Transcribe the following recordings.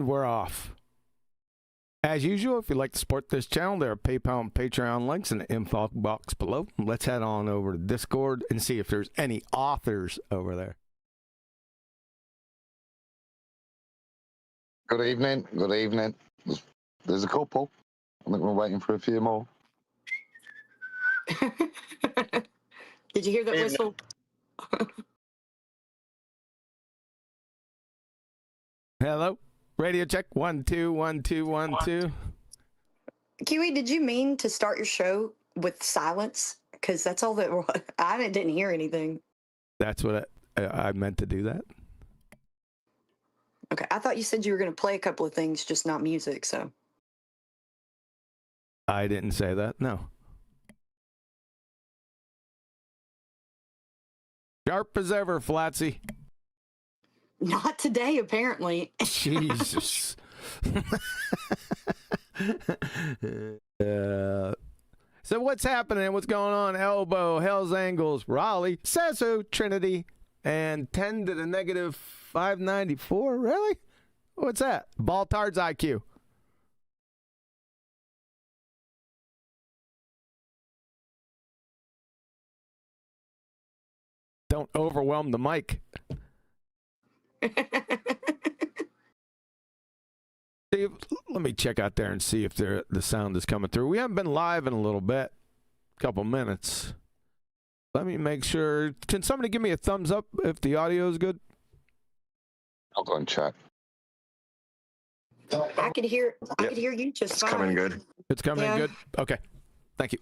we're off. As usual, if you'd like to support this channel, there are PayPal and Patreon links in the info box below. Let's head on over to Discord and see if there's any authors over there. Good evening. Good evening. There's a couple. I think we're waiting for a few more. Did you hear that whistle? Hello? Radio check. 1 2 1 2 1 2. Kiwi, did you mean to start your show with silence? Because that's all that I didn't hear anything. That's what I meant to do that. Okay, I thought you said you were going to play a couple of things, just not music, so. I didn't say that, no. Sharp as ever, Flatsy. Not today, apparently. Jesus. So what's happening? What's going on? Elbow, Hell's Angles, Raleigh, says who? Trinity, and 10 to the negative 594. Really? What's that? Baltard's IQ. Don't overwhelm the mic. Steve, let me check out there and see if the sound is coming through. We haven't been live in a little bit, couple minutes. Let me make sure. Can somebody give me a thumbs up if the audio is good? I'll go and check. I could hear you just fine. It's coming good. It's coming in good? Okay. Thank you.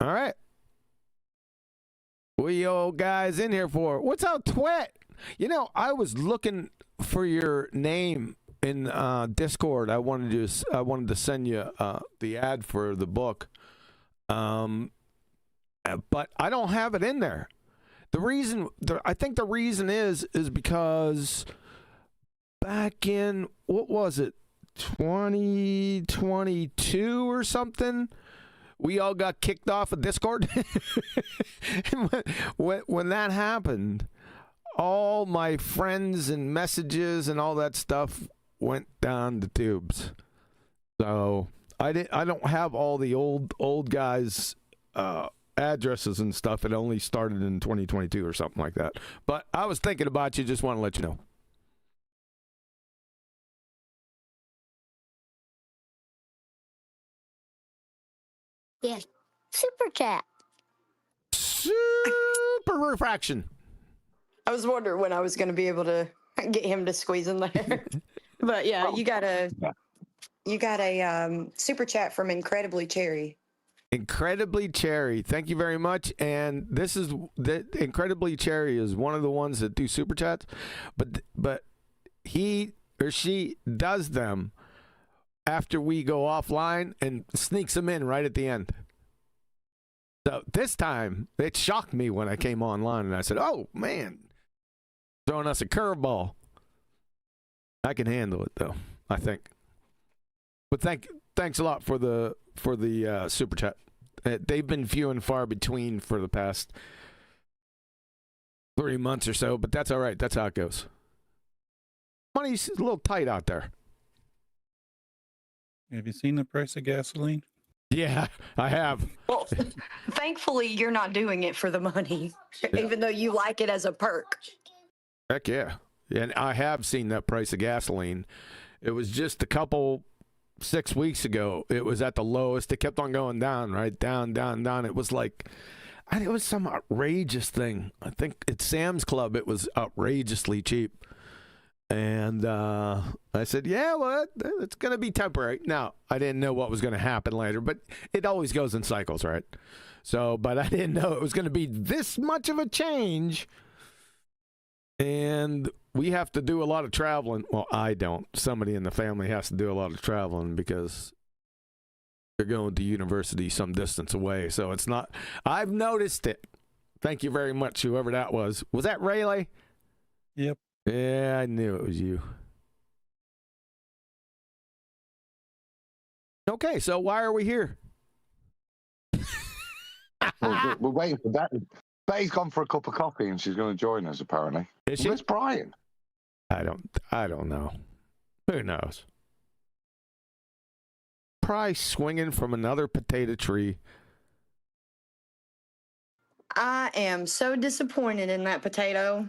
All right. What you old guys in here for? What's up, Twit? You know, I was looking for your name in Discord. I wanted to send you the ad for the book, but I don't have it in there. I think the reason is because back in, what was it, 2022 or something, we all got kicked off of Discord. when that happened, all my friends and messages and all that stuff went down the tubes. So I don't have all the old guys' addresses and stuff. It only started in 2022 or something like that. But I was thinking about you. Just want to let you know. Yeah. Superchat. Super refraction. I was wondering when I was going to be able to get him to squeeze in there. But yeah, you got a super chat from Incredibly Cherry. Incredibly Cherry, thank you very much. And this is Incredibly Cherry is one of the ones that do super chats, but he or she does them after we go offline and sneaks them in right at the end. So this time it shocked me when I came online and I said, "Oh man, throwing us a curveball." I can handle it though, I think. But thanks a lot for the super chat. They've been few and far between for the past 3 months or so, but that's all right. That's how it goes. Money's a little tight out there. Have you seen the price of gasoline? Yeah, I have. Well, thankfully, you're not doing it for the money, even though you like it as a perk. Heck yeah. And I have seen that price of gasoline. It was just 6 weeks ago. It was at the lowest. It kept on going down, right? Down, down, down. It was like, it was some outrageous thing. I think at Sam's Club, it was outrageously cheap. And I said, yeah, well, it's going to be temporary. Now, I didn't know what was going to happen later, but it always goes in cycles, right? So, but I didn't know it was going to be this much of a change. And we have to do a lot of traveling. Well, I don't. Somebody in the family has to do a lot of traveling because they're going to university some distance away. So it's not, I've noticed it. Thank you very much, whoever that was. Was that Rayleigh? Yep. Yeah, I knew it was you. Okay, so why are we here? We're waiting for Betty's gone for a cup of coffee and she's going to join us, apparently. Is she? Where's Brian? I don't know. Who knows? Probably swinging from another potato tree. I am so disappointed in that potato.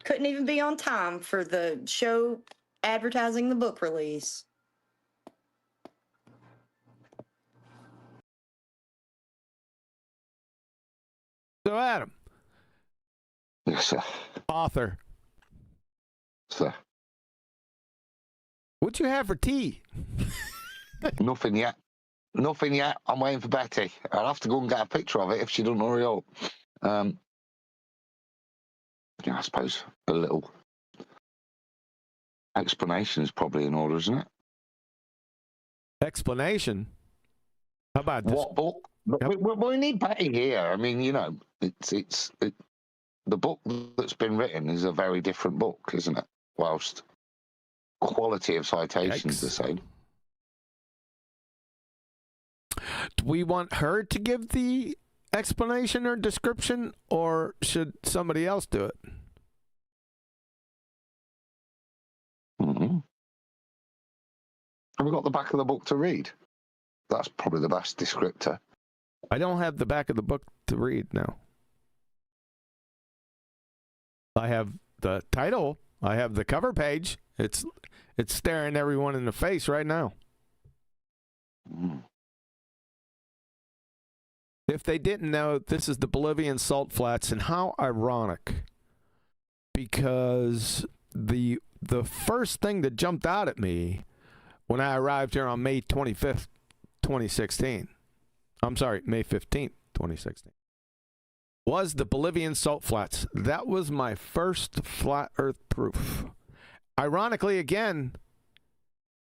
Couldn't even be on time for the show advertising the book release. So, Adam, Yes, sir. author, Sir. what'd you have for tea? Nothing yet. Nothing yet. I'm waiting for Betty. I'll have to go and get a picture of it if she doesn't hurry up. Yeah, I suppose a little explanation is probably in order, isn't it? Explanation? How about this? What book? Yep. We need Betty here. I mean, you know, the book that's been written is a very different book, isn't it? Whilst quality of citations Yikes. the same. Do we want her to give the explanation or description, or should somebody else do it? Mm-hmm. Have we got the back of the book to read? That's probably the best descriptor. I don't have the back of the book to read now. I have the title. I have the cover page. It's staring everyone in the face right now. Mm. If they didn't know, this is the Bolivian salt flats, and how ironic, because the first thing that jumped out at me when I arrived here on May 25th, 2016, I'm sorry, May 15th, 2016, was the Bolivian salt flats. That was my first flat earth proof. Ironically, again,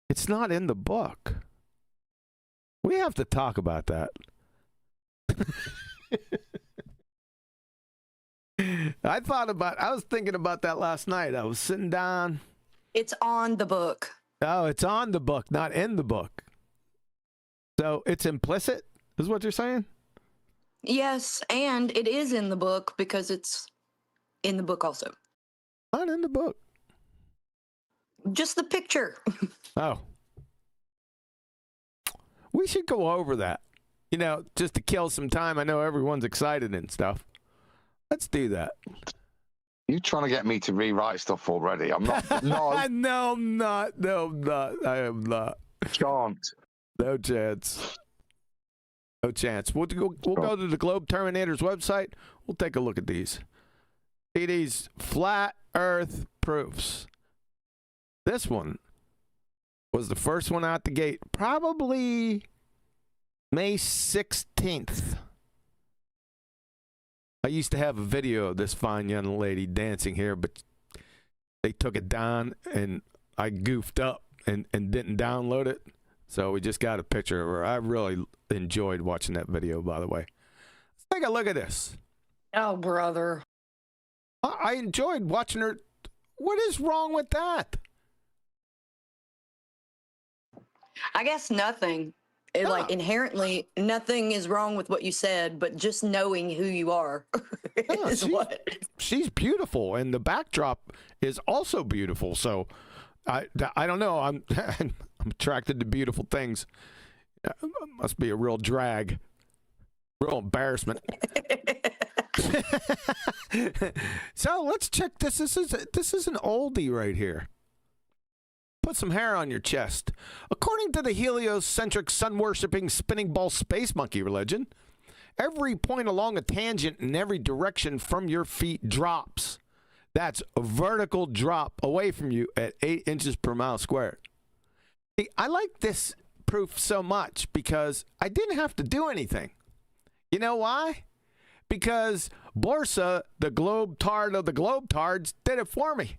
it's not in the book. We have to talk about that. I was thinking about that last night. I was sitting down. It's on the book. Oh, it's on the book, not in the book. So it's implicit, is what you're saying? Yes, and it is in the book because it's in the book also. Not in the book. Just the picture. Oh. We should go over that. You know, just to kill some time. I know everyone's excited and stuff. Let's do that. You trying to get me to rewrite stuff already? I'm not. No, No, I'm not. No, I'm not. I am not. can't. No chance. No chance. We'll go to the Globe Terminator's website. We'll take a look at these. See these flat earth proofs. This one was the first one out the gate. Probably May 16th. I used to have a video of this fine young lady dancing here, but they took it down and I goofed up and didn't download it. So we just got a picture of her. I really enjoyed watching that video, by the way. Let's take a look at this. Oh, brother. I enjoyed watching her. What is wrong with that? I guess nothing. Like inherently, nothing is wrong with what you said, but just knowing who you are is what. She's beautiful, and the backdrop is also beautiful. So I don't know. I'm attracted to beautiful things. Must be a real drag, real embarrassment. So let's check this. This is an oldie right here. Put some hair on your chest. According to the heliocentric, sun-worshipping, spinning ball space monkey religion, every point along a tangent in every direction from your feet drops. That's a vertical drop away from you at 8 inches per mile squared. See, I like this proof so much because I didn't have to do anything. You know why? Because Borsa, the globe-tard of the globe-tards, did it for me.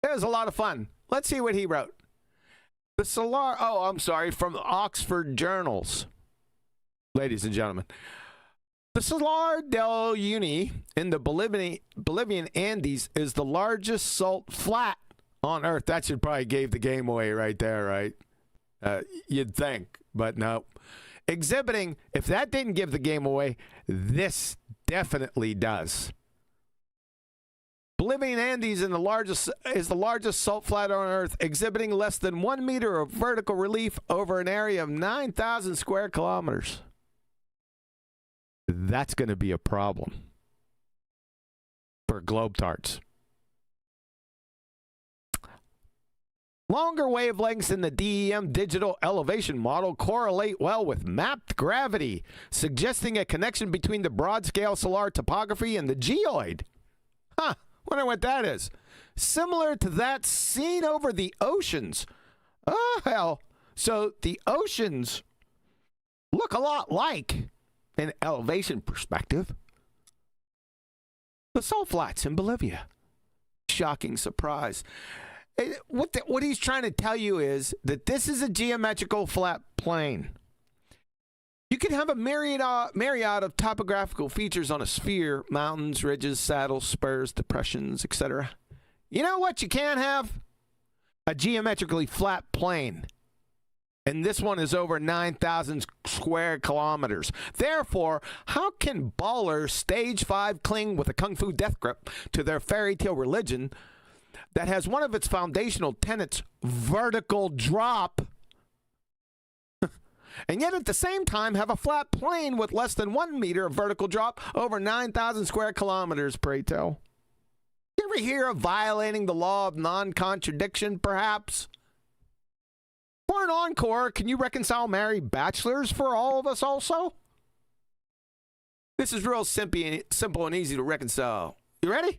It was a lot of fun. Let's see what he wrote. The Solar, from the Oxford Journals. Ladies and gentlemen. The Salar del Uyuni in the Bolivian Andes is the largest salt flat on Earth. That should probably gave the game away right there, right? You'd think, but no. exhibiting, if that didn't give the game away, this definitely does. Bolivian Andes is the largest salt flat on Earth, exhibiting less than 1 meter of vertical relief over an area of 9,000 square kilometers. That's going to be a problem for globetards. Longer wavelengths in the DEM digital elevation model correlate well with mapped gravity, suggesting a connection between the broad-scale solar topography and the geoid. Huh. Wonder what that is. Similar to that seen over the oceans. Oh, hell. So the oceans look a lot like, in elevation perspective, the salt flats in Bolivia. Shocking surprise. What he's trying to tell you is that this is a geometrical flat plane. You can have a myriad of topographical features on a sphere: mountains, ridges, saddles, spurs, depressions, etc. You know what you can't have? A geometrically flat plane. And this one is over 9,000 square kilometers. Therefore, how can ballers stage 5 cling with a kung fu death grip to their fairy tale religion that has one of its foundational tenets, vertical drop, and yet at the same time have a flat plane with less than 1 meter of vertical drop over 9,000 square kilometers, pray tell? You ever hear of violating the law of non-contradiction, perhaps? For an encore, can you reconcile married bachelors for all of us also? This is real simple and easy to reconcile. You ready?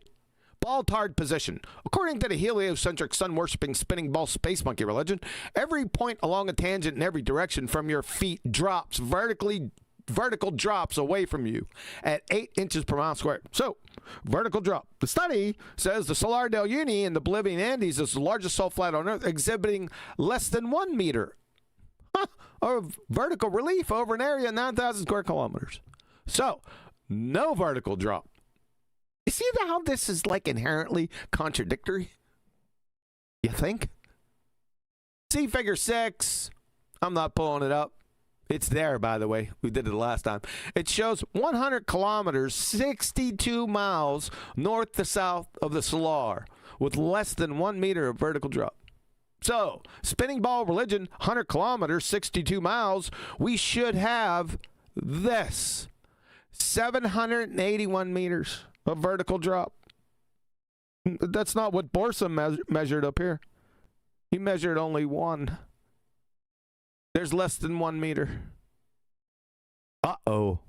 Ball-tard position. According to the heliocentric sun-worshipping spinning ball space monkey religion, every point along a tangent in every direction from your feet drops vertical drops away from you at 8 inches per mile squared. So, vertical drop. The study says the Salar del Uyuni in the Bolivian Andes is the largest salt flat on Earth, exhibiting less than 1 meter of vertical relief over an area of 9,000 square kilometers. So, no vertical drop. You see how this is like inherently contradictory? You think? See figure 6. I'm not pulling it up. It's there, by the way. We did it last time. It shows 100 kilometers, 62 miles north to south of the Salar with less than 1 meter of vertical drop. So, spinning ball religion, 100 kilometers, 62 miles, we should have this. 781 meters of vertical drop. That's not what Borsa measured up here. He measured only 1. There's less than 1 meter. Uh-oh.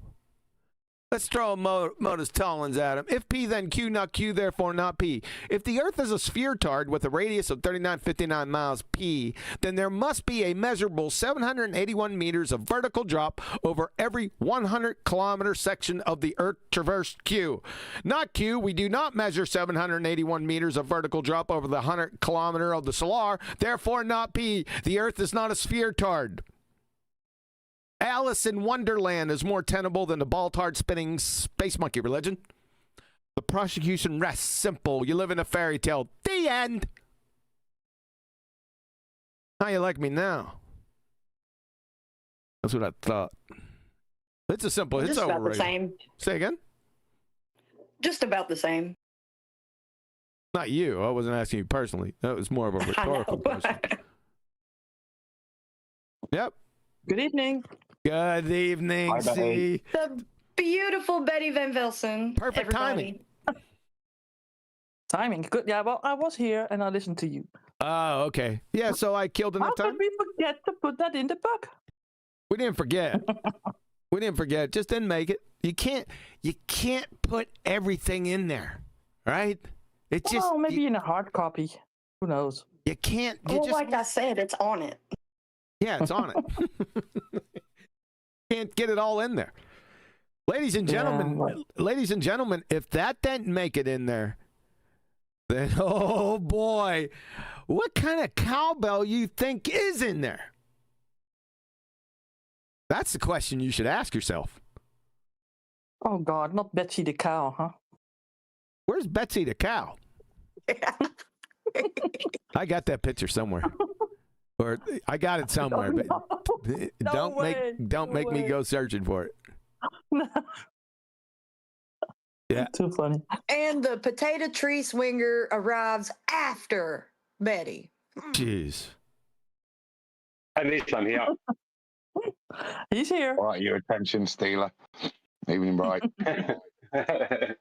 Let's throw a modus tollens at him. If P, then Q, not Q, therefore not P. If the Earth is a sphere-tard with a radius of 3959 miles P, then there must be a measurable 781 meters of vertical drop over every 100-kilometer section of the Earth traversed Q. Not Q, we do not measure 781 meters of vertical drop over the 100-kilometer of the Salar, therefore not P. The Earth is not a sphere-tard. Alice in Wonderland is more tenable than the ball-tard spinning space monkey religion. The prosecution rests simple. You live in a fairy tale. The end. How you like me now? That's what I thought. It's a simple. It's Just about overrated. the same. Say again? Just about the same. Not you. I wasn't asking you personally. That was more of a rhetorical question. Yep. Good evening. Good evening, Hi, C. The beautiful Betty Van Velsen. Perfect timing. Timing. Good. Yeah, well, I was here and I listened to you. Oh, okay. Yeah, so I killed enough How time. could we forget to put that in the book? We didn't forget. We didn't forget. Just didn't make it. You can't put everything in there, right? It's just Oh, maybe in a hard copy. Who knows? you can't. You Well, just like I said, it's on it. yeah, it's on it. Can't get it all in there, ladies and gentlemen. Yeah. Ladies and gentlemen, if that didn't make it in there, then oh boy, what kind of cowbell you think is in there? That's the question you should ask yourself. Oh God, not Betsy the cow, huh? Where's Betsy the cow? I got that picture somewhere. Or I got it somewhere, but don't make me go searching for it. Yeah. Too funny. And the potato tree swinger arrives after Betty. Jeez. At least I'm here. He's here. All right, you attention stealer. Evening, Bright. Is that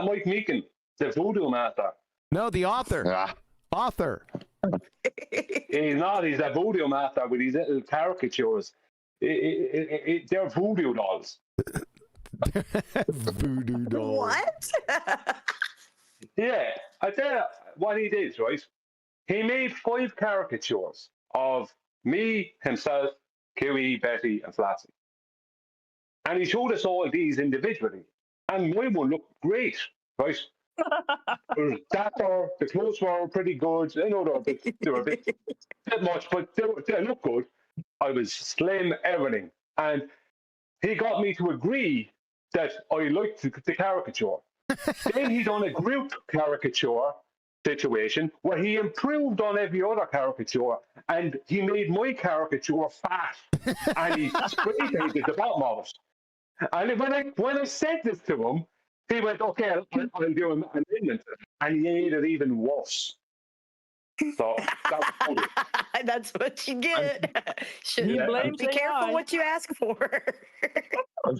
Mike Meekin, the voodoo master? No, the author. Ah, Author. He's not. He's a voodoo master with these little caricatures. They're voodoo dolls. Voodoo doll. What? Yeah, I tell you what he did, right? He made 5 caricatures of me, himself, Kiwi, Betty, and Flatsy. And he showed us all these individually. And my one looked great, right? The clothes were pretty good. I know they were a bit much, but they looked good. I was slim, everything. And he got me to agree that I liked the caricature. Then he done a group caricature situation where he improved on every other caricature, and he made my caricature fat, and he spray painted the bottom of it. And when I said this to him, he went, "Okay, I'll do an amendment," and he made it even worse. So That's what you get. He blames Be careful AI. what you ask for.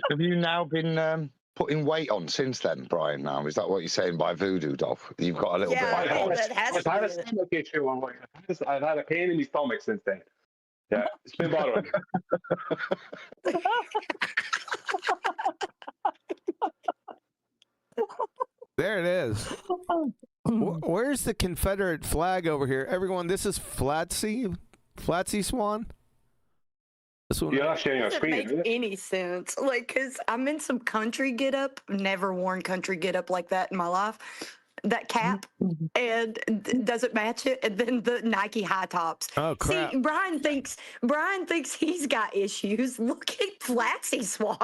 have you now been putting weight on since then, Brian? Now is that what you're saying by voodoo doll? You've got a little Yeah, bit. that has I've to had be a it. stomach issue. I've had a pain in my stomach since then. Yeah, it's been bothering me. There it is. Where's the Confederate flag over here? Everyone, this is Flatsy Swan. This one. You're not sharing your Doesn't screen, make is it? any sense. Like, cause I'm in some country get up. Never worn country get up like that in my life. That cap and doesn't match it, and then the Nike high tops. Oh crap! See, Brian thinks he's got issues. Look at Flatsy Swan.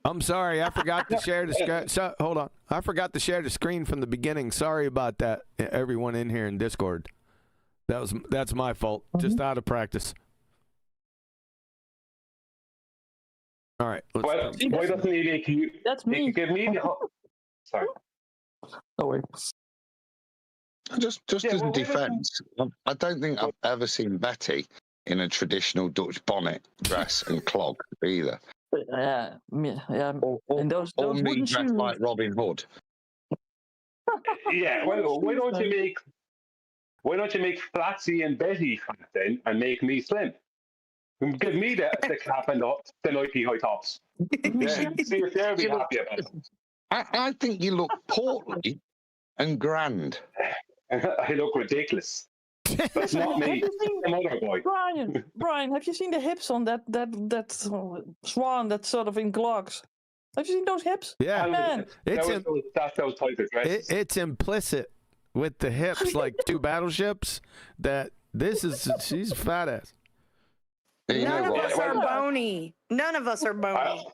I'm sorry, I forgot to share the screen. So, hold on, I forgot to share the screen from the beginning. Sorry about that, everyone in here in Discord. That's my fault. Just out of practice. All right. Well, why doesn't he make you? That's He me. could give me the. Sorry. Oh wait. Just Yeah, as well, a defence, I don't think I've ever seen Betty in a traditional Dutch bonnet, dress, and clog either. Yeah, Or and those me wooden dressed shoes. like Robin Hood. Yeah. Well, why don't you make Flatsy and Betty fat then, and make me slim? Give me the cap and the Nike high tops. Yeah, see if they'll be happy about it. I think you look portly and grand. I look ridiculous. That's not me. Have you seen- Some other boy. Brian, have you seen the hips on that swan that's sort of in clogs? Have you seen those hips? Yeah, Man. it's That's those type of dresses. it's implicit with the hips, like 2 battleships. That she's fat ass. You None know of what? us are bony. None of us are bony.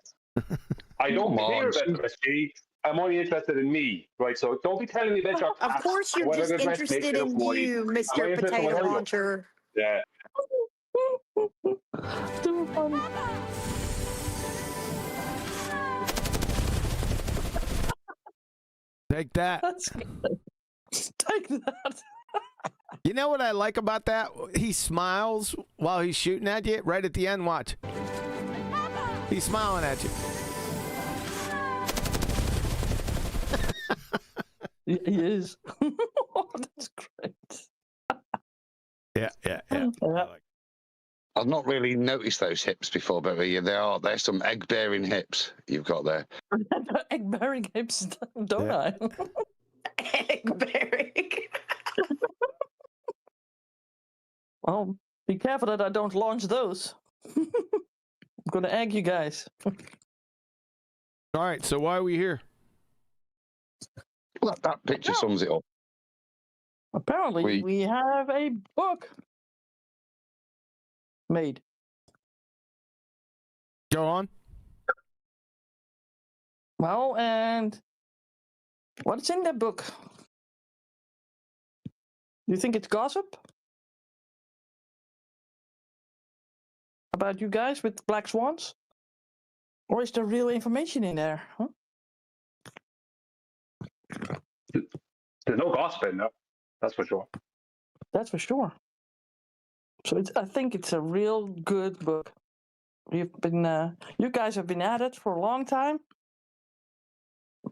I don't Come on, care about Steve. the rest. I'm only interested in me, right? So don't be telling me about your Of cats, course, you're whether just the dress makes interested it in look white. you, Am I Mr. interested in Potato what I look? Launcher. Yeah. Too funny. Take that. That's good. Take that. You know what I like about that? He smiles while he's shooting at you. Right at the end, watch. He's smiling at you. He is. Oh, that's great. Yeah. Yeah. I like I've not really noticed those hips before, but there's some egg-bearing hips you've got there. Egg bearing hips, don't I? Egg bearing. Well, be careful that I don't launch those. I'm gonna egg you guys. All right, so why are we here? Well, that picture sums it up. Apparently, we have a book made. Go on. Well, and what's in that book? You think it's gossip? about you guys with black swans? Or is there real information in there? Huh? There's no gossip in there. That's for sure. That's for sure. So I think it's a real good book. You guys have been at it for a long time,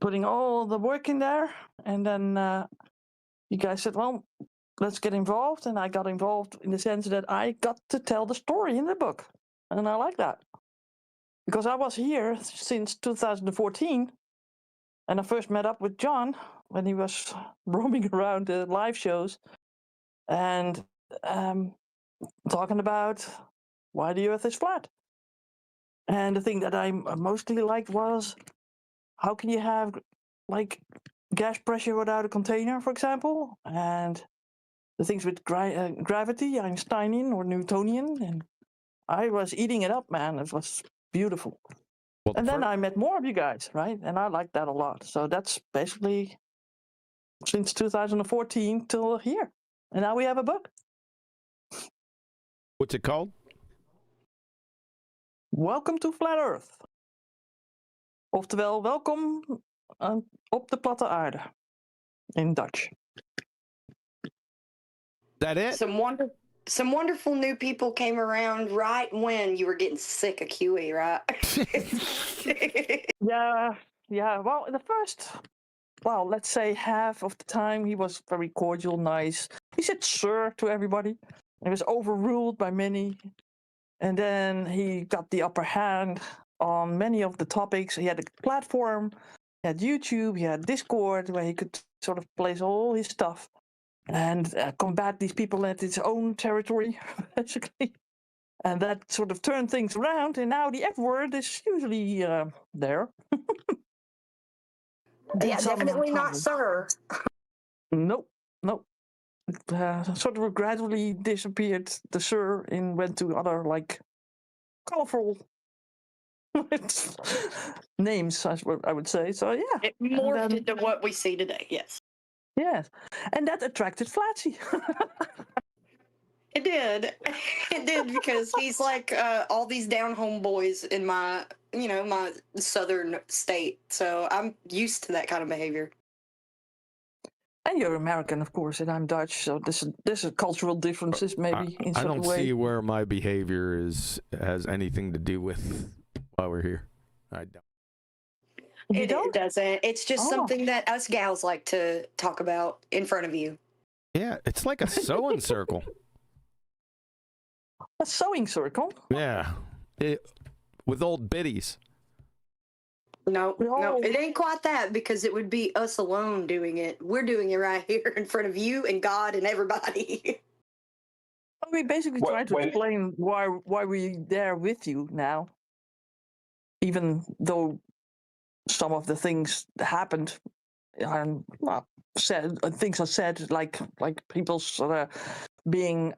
putting all the work in there, and then you guys said, well, let's get involved, and I got involved in the sense that I got to tell the story in the book, and I like that. Because I was here since 2014, and I first met up with John when he was roaming around the live shows, and talking about why the Earth is flat. And the thing that I mostly liked was, how can you have like gas pressure without a container, for example? And the things with gravity, Einsteinian or Newtonian. And I was eating it up, man. It was beautiful. Well, And then I met more of you guys, right? And I liked that a lot. So that's basically since 2014 till here. And now we have a book. what's it called? Welcome to Flat Earth. Oftewel, welkom op de platte aarde. In Dutch. That it? Some wonderful new people came around right when you were getting sick of QE, right? Yeah. Well, the first, let's say half of the time, he was very cordial, nice. He said sir to everybody. He was overruled by many. And then he got the upper hand on many of the topics. He had a platform, he had YouTube, he had Discord, where he could sort of place all his stuff and combat these people at his own territory, basically. And that sort of turned things around, and now the F word is usually there. Yeah, definitely not sir. Nope. Sort of gradually disappeared the sir and went to other, like, colorful names, I would say. So, yeah. It morphed into what we see today, yes. Yes. And that attracted Flatsy. It did. It did, because he's like all these down home boys in my southern state. So I'm used to that kind of behavior. And you're American, of course, and I'm Dutch, so there's a cultural differences maybe in I some don't way. see where my behavior has anything to do with why we're here. I don't. You don't? It doesn't. It's just something that us gals like to talk about in front of you. Yeah, it's like a sewing circle. A sewing circle? Yeah, with old biddies. No, it ain't quite that, because it would be us alone doing it. We're doing it right here in front of you and God and everybody. We basically trying to explain why we're there with you now, even though some of the things happened and things are said, like people sort of being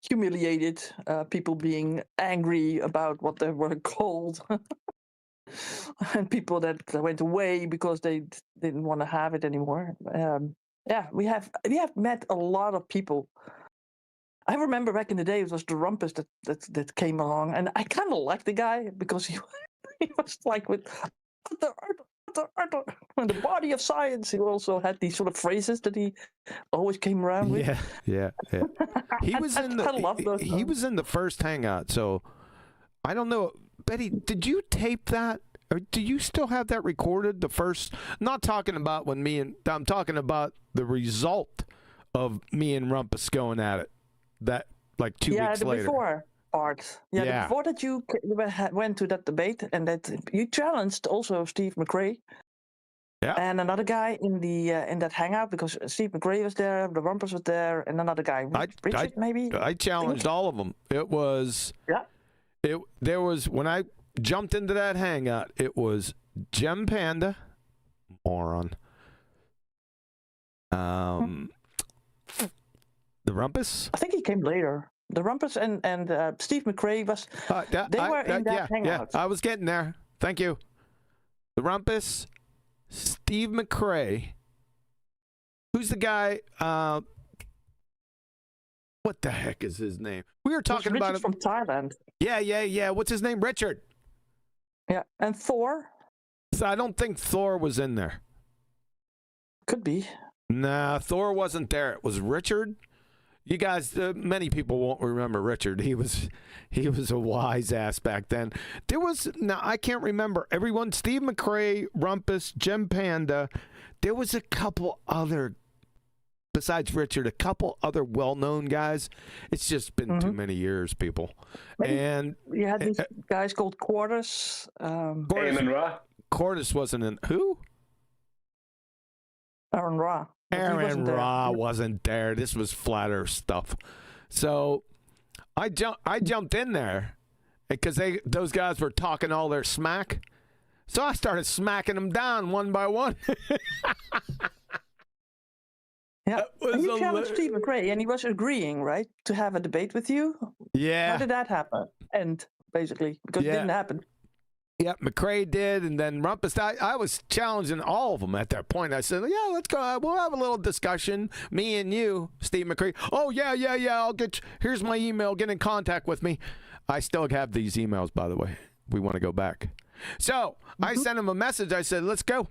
humiliated, people being angry about what they were called. And people that went away because they didn't want to have it anymore. We have met a lot of people. I remember back in the day, it was the Rumpus that came along, and I kind of liked the guy because he was like with the body of science. He also had these sort of phrases that he always came around with. Yeah. He was he was in the first hangout, so I don't know. Betty, did you tape that? Or do you still have that recorded? The first, not talking about I'm talking about the result of me and Rumpus going at it. That like 2 weeks later. Before part. Before that you went to that debate, and that you challenged also Steve McRae. Yeah. And another guy in the in that hangout, because Steve McRae was there, the Rumpus was there, and another guy, Richard maybe. I challenged all of them. It was there was, when I jumped into that hangout, it was Gem Panda, moron. The Rumpus. I think he came later. The Rumpus and Steve McRae was. They were in that hangout. Yeah, I was getting there. Thank you. The Rumpus, Steve McRae. Who's the guy? What the heck is his name? We were It was talking about Richard him. from Thailand. Yeah. What's his name? Richard. Yeah, and Thor So I don't think Thor was in there. could be. Nah, Thor wasn't there. It was Richard. You guys, many people won't remember Richard. He was a wise ass back then. There was, now I can't remember everyone. Steve McRae, Rumpus, Jim Panda. There was a couple other, besides Richard, a couple other well-known guys. It's just been too many years, people. Maybe And you had these guys called Quarters. Eamon Ra. Cordis wasn't in. Who? Aaron Ra. but he Aaron wasn't there. Ra wasn't there. This was flat Earth stuff. So I jumped in there because those guys were talking all their smack. So I started smacking them down one by one. Yeah, That was and you a challenged li- Steve McRae, and he was agreeing, right, to have a debate with you. How Yeah. did that happen? And basically, because it Yeah. didn't happen. Yep, McRae did, and then Rumpus. I was challenging all of them at that point. I said, "Yeah, let's go. We'll have a little discussion, me and you, Steve McRae." Oh yeah. I'll get. Here's my email. Get in contact with me. I still have these emails, by the way. We want to go back. So I sent him a message. I said, "Let's go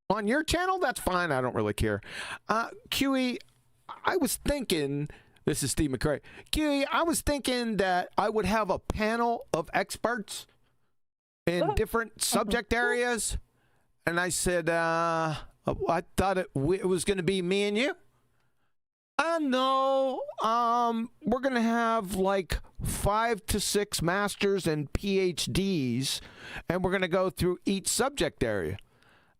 on your channel. That's fine. I don't really care." QE, I was thinking. This is Steve McRae. QE, I was thinking that I would have a panel of experts in different subject areas, and I said, I thought it was going to be me and you. No, we're going to have like 5 to 6 masters and PhDs, and we're going to go through each subject area.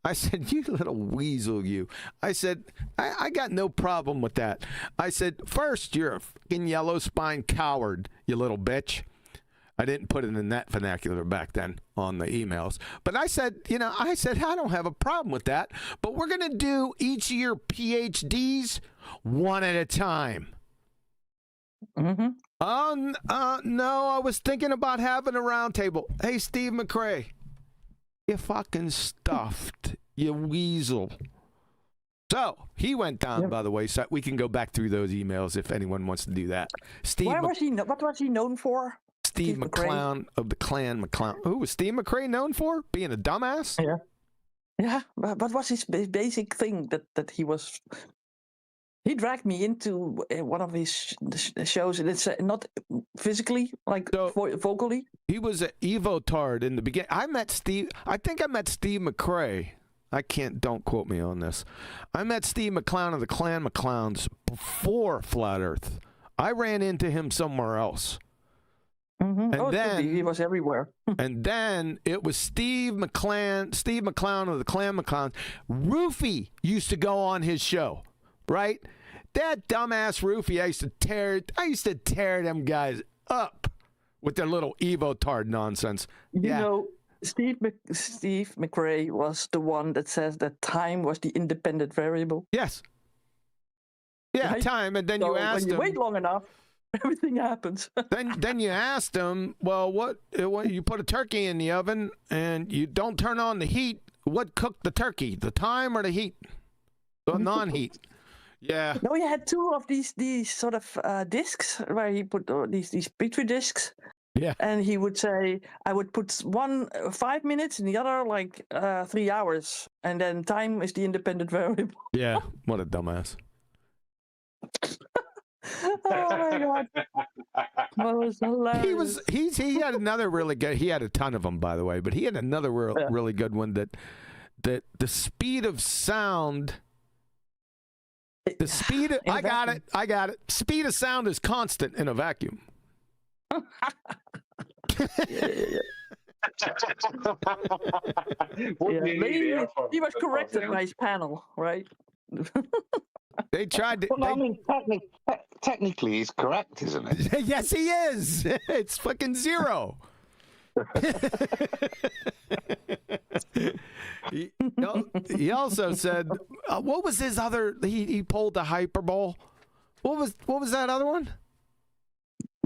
I said, you little weasel, you. I said, I got no problem with that. I said, first, you're a fucking yellow spine coward, you little bitch. I didn't put it in that vernacular back then on the emails. But I said, I don't have a problem with that. But we're going to do each of your PhDs one at a time. Mm-hmm. No, I was thinking about having a round table. Hey, Steve McRae, you fucking stuffed, you weasel. So he went down, by the way, so we can go back through those emails if anyone wants to do that. What was he known for? Steve McRae? McClown of the Clan McClown. Who was Steve McRae known for? Being a dumbass? Yeah, but what's his basic thing that he was? He dragged me into one of his shows, and it's not physically, like vocally. He was an Evotard in the beginning. I think I met Steve McRae. Don't quote me on this. I met Steve McClown of the Clan McClowns before Flat Earth. I ran into him somewhere else. Mm-hmm. And then he was everywhere. And then it was Steve McClown of the Clan McClowns. Roofy used to go on his show, right? That dumbass Roofy, I used to tear them guys up with their little Evotard nonsense. You know, Steve McRae was the one that says that time was the independent variable. Yes. Yeah, Right? time. And then So you asked when you him. wait long enough, everything happens. then you asked him, well, what you put a turkey in the oven and you don't turn on the heat. What cooked the turkey, the time or the heat? The non-heat. Yeah. No, he had 2 of these sort of discs where he put these petri discs. Yeah. And he would say, I would put one 5 minutes and the other like 3 hours, and then time is the independent variable. Yeah. What a dumbass. Oh my god, that was hilarious. He had another really good. He had a ton of them, by the way, but he had another really good one that the speed of sound. The speed of, I got it. Speed of sound is constant in a vacuum. Maybe he was corrected by his panel, right? They tried to. Well, I mean, technically, he's correct, isn't it? Yes, he is. It's fucking 0. He also said, what was his other? He pulled the hyperbole. What was that other one?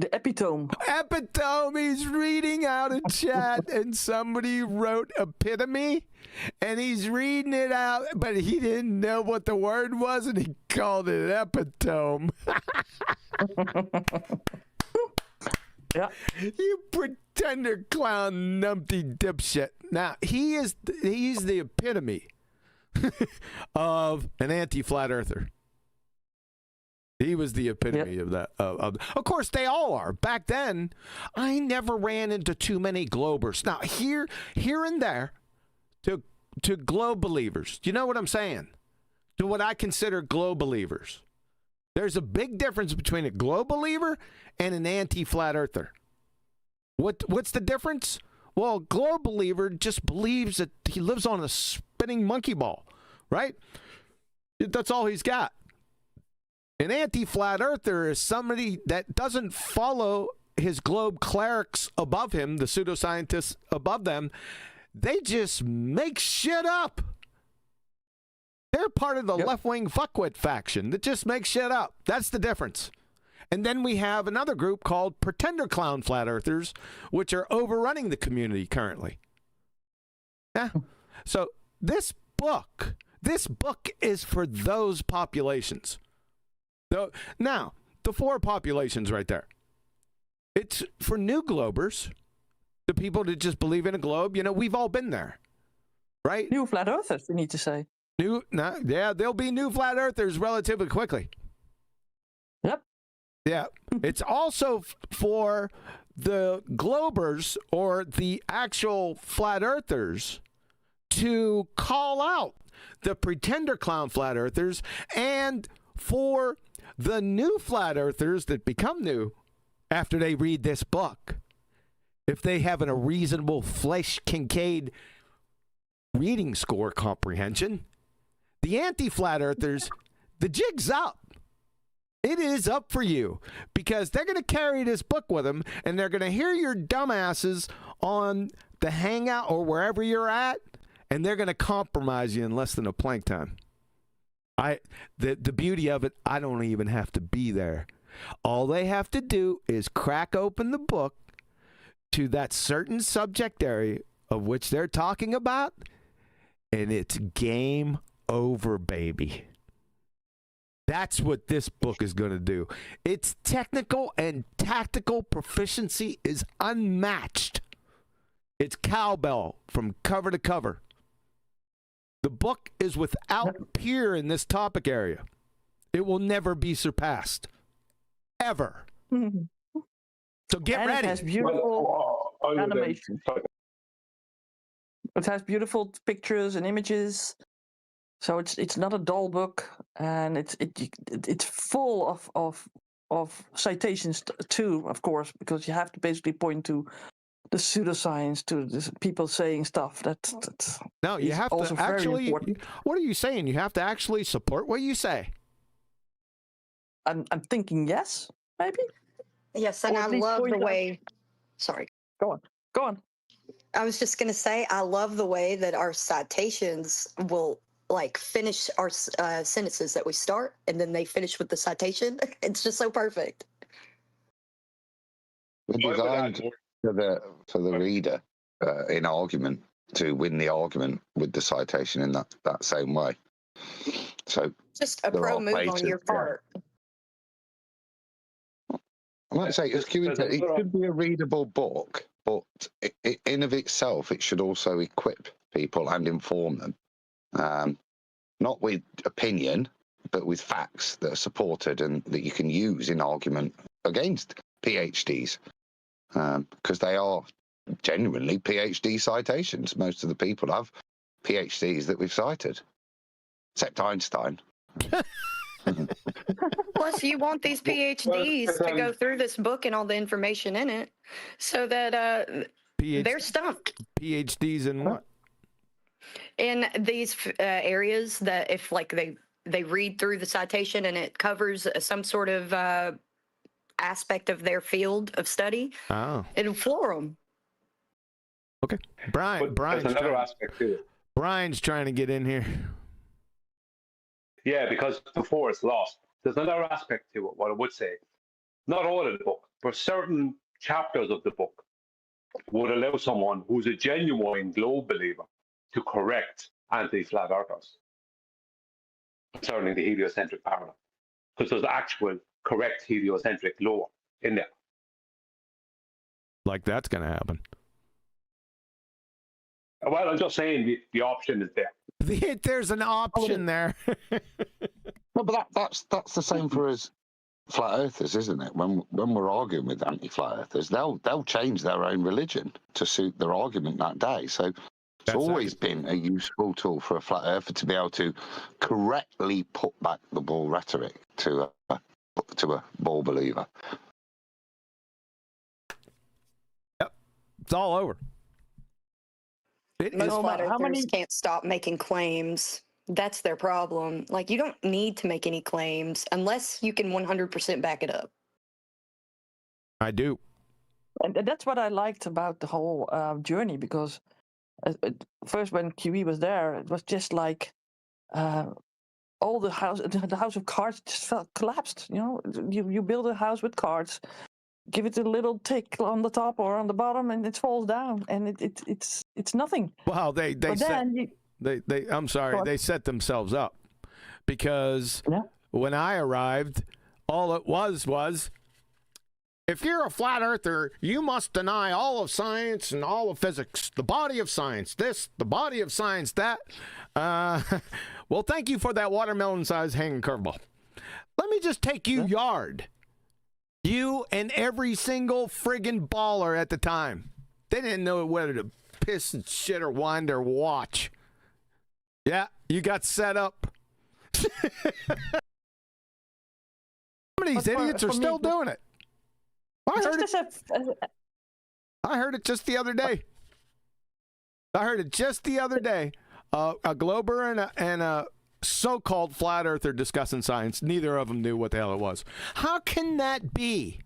The epitome. Epitome. He's reading out a chat, and somebody wrote epitome, and he's reading it out, but he didn't know what the word was, and he called it epitome. Yeah. You pretender clown numpty dipshit. Now, he's the epitome of an anti-flat earther. He was the epitome of that. Of course, they all are. Back then, I never ran into too many globers. Now, here and there, to globe believers. Do you know what I'm saying? To what I consider globe believers. There's a big difference between a globe believer and an anti-flat earther. What's the difference? Well, a globe believer just believes that he lives on a spinning monkey ball, right? That's all he's got. An anti-flat earther is somebody that doesn't follow his globe clerics above him, the pseudoscientists above them. They just make shit up. They're part of the left-wing fuckwit faction that just makes shit up. That's the difference. And then we have another group called pretender clown flat earthers, which are overrunning the community currently. Yeah. So this book is for those populations. Now, the 4 populations right there. It's for new globers, the people that just believe in a globe. You know, we've all been there, right? New flat earthers, we need to say. There'll be new flat earthers relatively quickly. Yep. Yeah. It's also for the globers or the actual flat earthers to call out the pretender clown flat earthers, and for the new flat earthers that become new after they read this book, if they have a reasonable Flesh Kincaid reading score comprehension, the anti-flat earthers, the jig's up. It is up for you, because they're going to carry this book with them, and they're going to hear your dumbasses on the Hangout or wherever you're at, and they're going to compromise you in less than a plank time. The beauty of it, I don't even have to be there. All they have to do is crack open the book to that certain subject area of which they're talking about, and it's game over, baby. That's what this book is going to do. Its technical and tactical proficiency is unmatched. It's cowbell from cover to cover. The book is without peer in this topic area. It will never be surpassed. Ever. So get ready. It has beautiful animation. It has beautiful pictures and images. So it's not a dull book, and it's full of citations too, of course, because you have to basically point to the pseudoscience, to the people saying stuff. That's no, you have to actually. What are you saying? You have to actually support what you say. I'm thinking yes, maybe. Yes, and I love the way. Sorry. Go on. I was just gonna say I love the way that our citations will finish our sentences that we start, and then they finish with the citation. It's just so perfect. We're designed for the reader in argument to win the argument with the citation in that same way. So just a pro move on your part. Like I say, it could be a readable book, but in of itself, it should also equip people and inform them. Not with opinion, but with facts that are supported and that you can use in argument against PhDs, because they are genuinely PhD citations. Most of the people have PhDs that we've cited, except Einstein. Plus, you want these PhDs to go through this book and all the information in it, so that they're stumped. PhDs in what? In these areas that if they read through the citation and it covers some sort of aspect of their field of study, it'll floor them. Okay, Brian's another aspect too. Brian's trying to get in here. Yeah, because before it's lost. There's another aspect to it. What I would say, not all of the book, for certain chapters of the book would allow someone who's a genuine globe believer to correct anti-flat earthers concerning the heliocentric paradigm, because there's actual correct heliocentric lore in there. Like that's going to happen. Well, I'm just saying the option is there. There's an option there. No, but that's the same for us flat earthers, isn't it? When we're arguing with anti-flat earthers, they'll change their own religion to suit their argument that day. So it's always been a useful tool for a flat earther to be able to correctly put back the ball rhetoric to a ball believer. Yep, it's all over. Most flat earthers can't stop making claims. That's their problem. Like, you don't need to make any claims unless you can 100% back it up. I do. And that's what I liked about the whole journey, because first when QE was there, it was just like all the house of cards just collapsed. You know, you build a house with cards, give it a little tick on the top or on the bottom, and it falls down, and it's nothing. Well, I'm sorry, they set themselves up, because when I arrived, all it was, if you're a flat earther, you must deny all of science and all of physics, the body of science, this, the body of science, that. Well, thank you for that watermelon-sized hanging curveball. Let me just take you yard. You and every single friggin' baller at the time. They didn't know whether to piss and shit or wind or watch. Yeah, you got set up. Some of these idiots are still doing it. I heard it just the other day. A glober and a so-called flat earther discussing science. Neither of them knew what the hell it was. How can that be?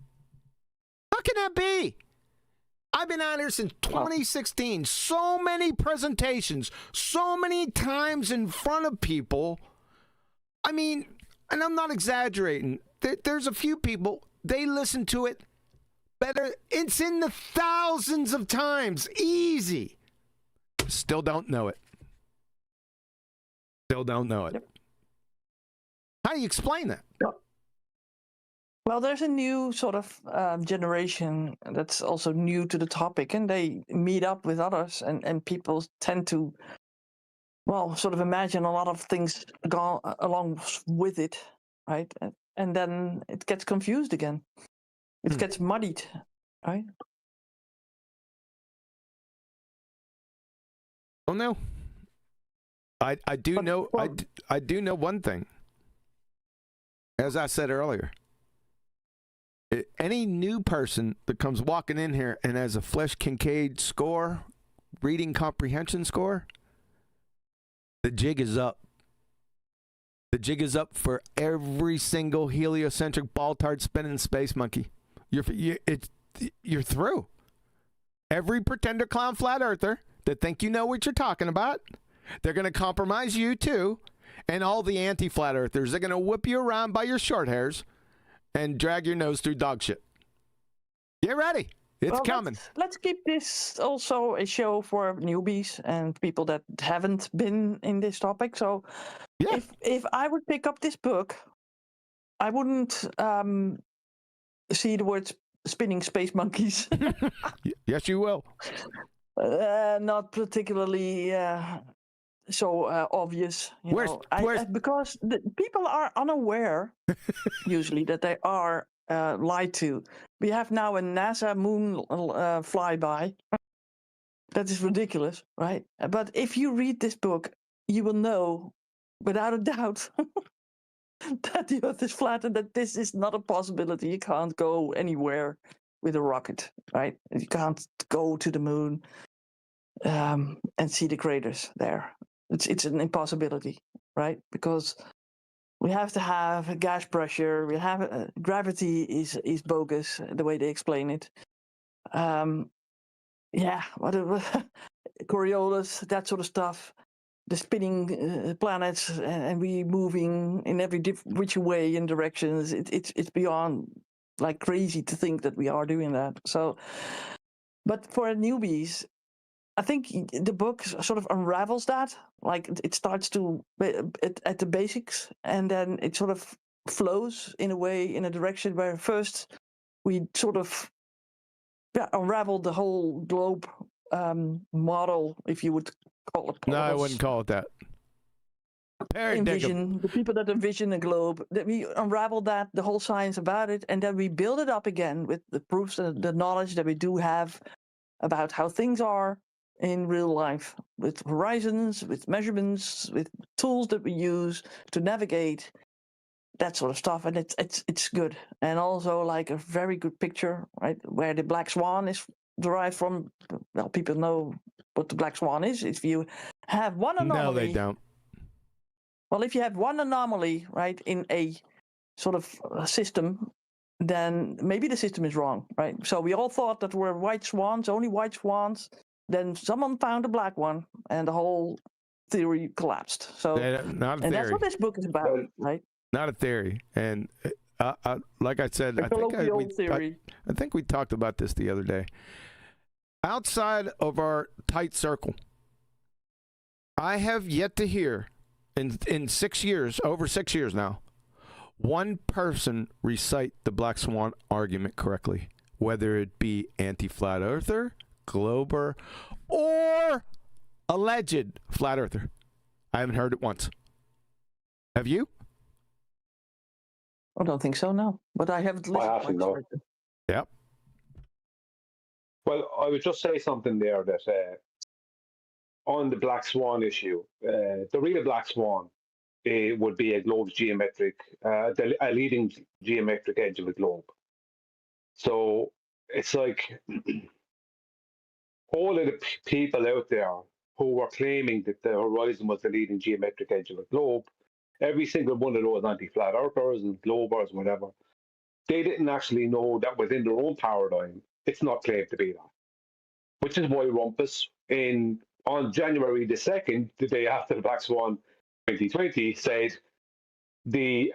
I've been out here since 2016. So many presentations, so many times in front of people. I mean, and I'm not exaggerating. There's a few people, they listen to it better. It's in the thousands of times. Easy. Still don't know it. Yep. How do you explain that? Well, there's a new sort of generation that's also new to the topic, and they meet up with others, and people tend to, well, sort of imagine a lot of things go along with it, right? And then it gets confused again. It gets muddied, right? Oh no. I do know one thing. As I said earlier, any new person that comes walking in here and has a Flesch Kincaid score, reading comprehension score, the jig is up. The jig is up for every single heliocentric ball-tard spinning space monkey. You're through. Every pretender clown flat earther that think you know what you're talking about, they're going to compromise you too. And all the anti-flat earthers, they're going to whip you around by your short hairs and drag your nose through dog shit. Get ready. It's coming. Let's keep this also a show for newbies and people that haven't been in this topic. So if I would pick up this book, I wouldn't see the words spinning space monkeys. Yes, you will. Not particularly so obvious, because people are unaware usually that they are lied to. We have now a NASA moon flyby. That is ridiculous, right? But if you read this book, you will know without a doubt that the Earth is flat and that this is not a possibility. You can't go anywhere with a rocket, right? You can't go to the moon and see the craters there. It's an impossibility, right? Because we have to have gas pressure. We have gravity is bogus the way they explain it. Coriolis, that sort of stuff. The spinning planets and we moving in every which way in directions. It's beyond like crazy to think that we are doing that. So, but for newbies, I think the book sort of unravels that. Like it starts to at the basics, and then it sort of flows in a way, in a direction where first we sort of unravel the whole globe model, if you would call it. No, I wouldn't call it that. Envision the people that envision a globe, that we unravel that, the whole science about it, and then we build it up again with the proofs and the knowledge that we do have about how things are in real life, with horizons, with measurements, with tools that we use to navigate, that sort of stuff. And it's good, and also like a very good picture, right, where the black swan is derived from. Well, people know what the black swan is. If you have one anomaly, no, they don't. Well, if you have one anomaly, right, in a sort of system, then maybe the system is wrong, right? So we all thought that were white swans, only white swans. Then someone found a black one, and the whole theory collapsed. So, not a theory. And that's what this book is about, right? Not a theory. And like I said, I think we talked about this the other day. Outside of our tight circle, I have yet to hear in 6 years, over 6 years now, one person recite the Black Swan argument correctly, whether it be anti-flat earther, glober, or alleged flat earther. I haven't heard it once. Have you? I don't think so, no. But I haven't listened. I haven't, no. Yep. Well, I would just say something there that on the Black Swan issue, the real Black Swan would be a globe's geometric, a leading geometric edge of a globe. So it's like all of the people out there who were claiming that the horizon was the leading geometric edge of a globe, every single one of those anti-flat earthers and globers, whatever, they didn't actually know that within their own paradigm, it's not claimed to be that. Which is why Rumpus, on January the 2nd, the day after the Black Swan 2020, said the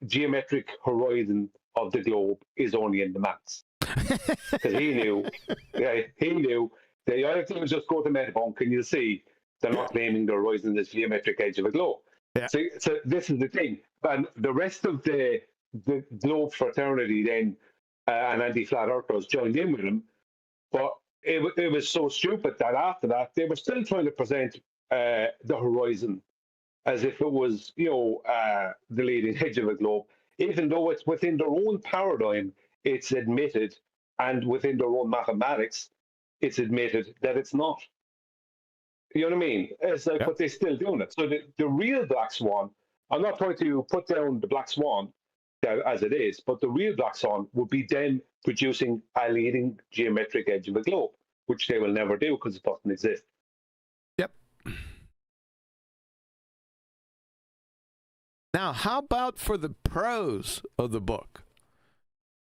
geometric horizon of the globe is only in the maths. Because he knew that all things just go to Metabunk and you'll see they're not claiming the horizon as geometric edge of a globe. Yeah. So this is the thing. And the rest of the globe fraternity then and anti-flat earthers joined in with him. But it was so stupid that after that, they were still trying to present the horizon as if it was, the leading edge of a globe, even though it's within their own paradigm, it's admitted, and within their own mathematics, it's admitted that it's not. You know what I mean? It's like, but they're still doing it. So the real Black Swan, I'm not trying to put down the Black Swan as it is, but the real Black Swan would be them producing a leading geometric edge of a globe, which they will never do because it doesn't exist. Yep. Now, how about for the prose of the book?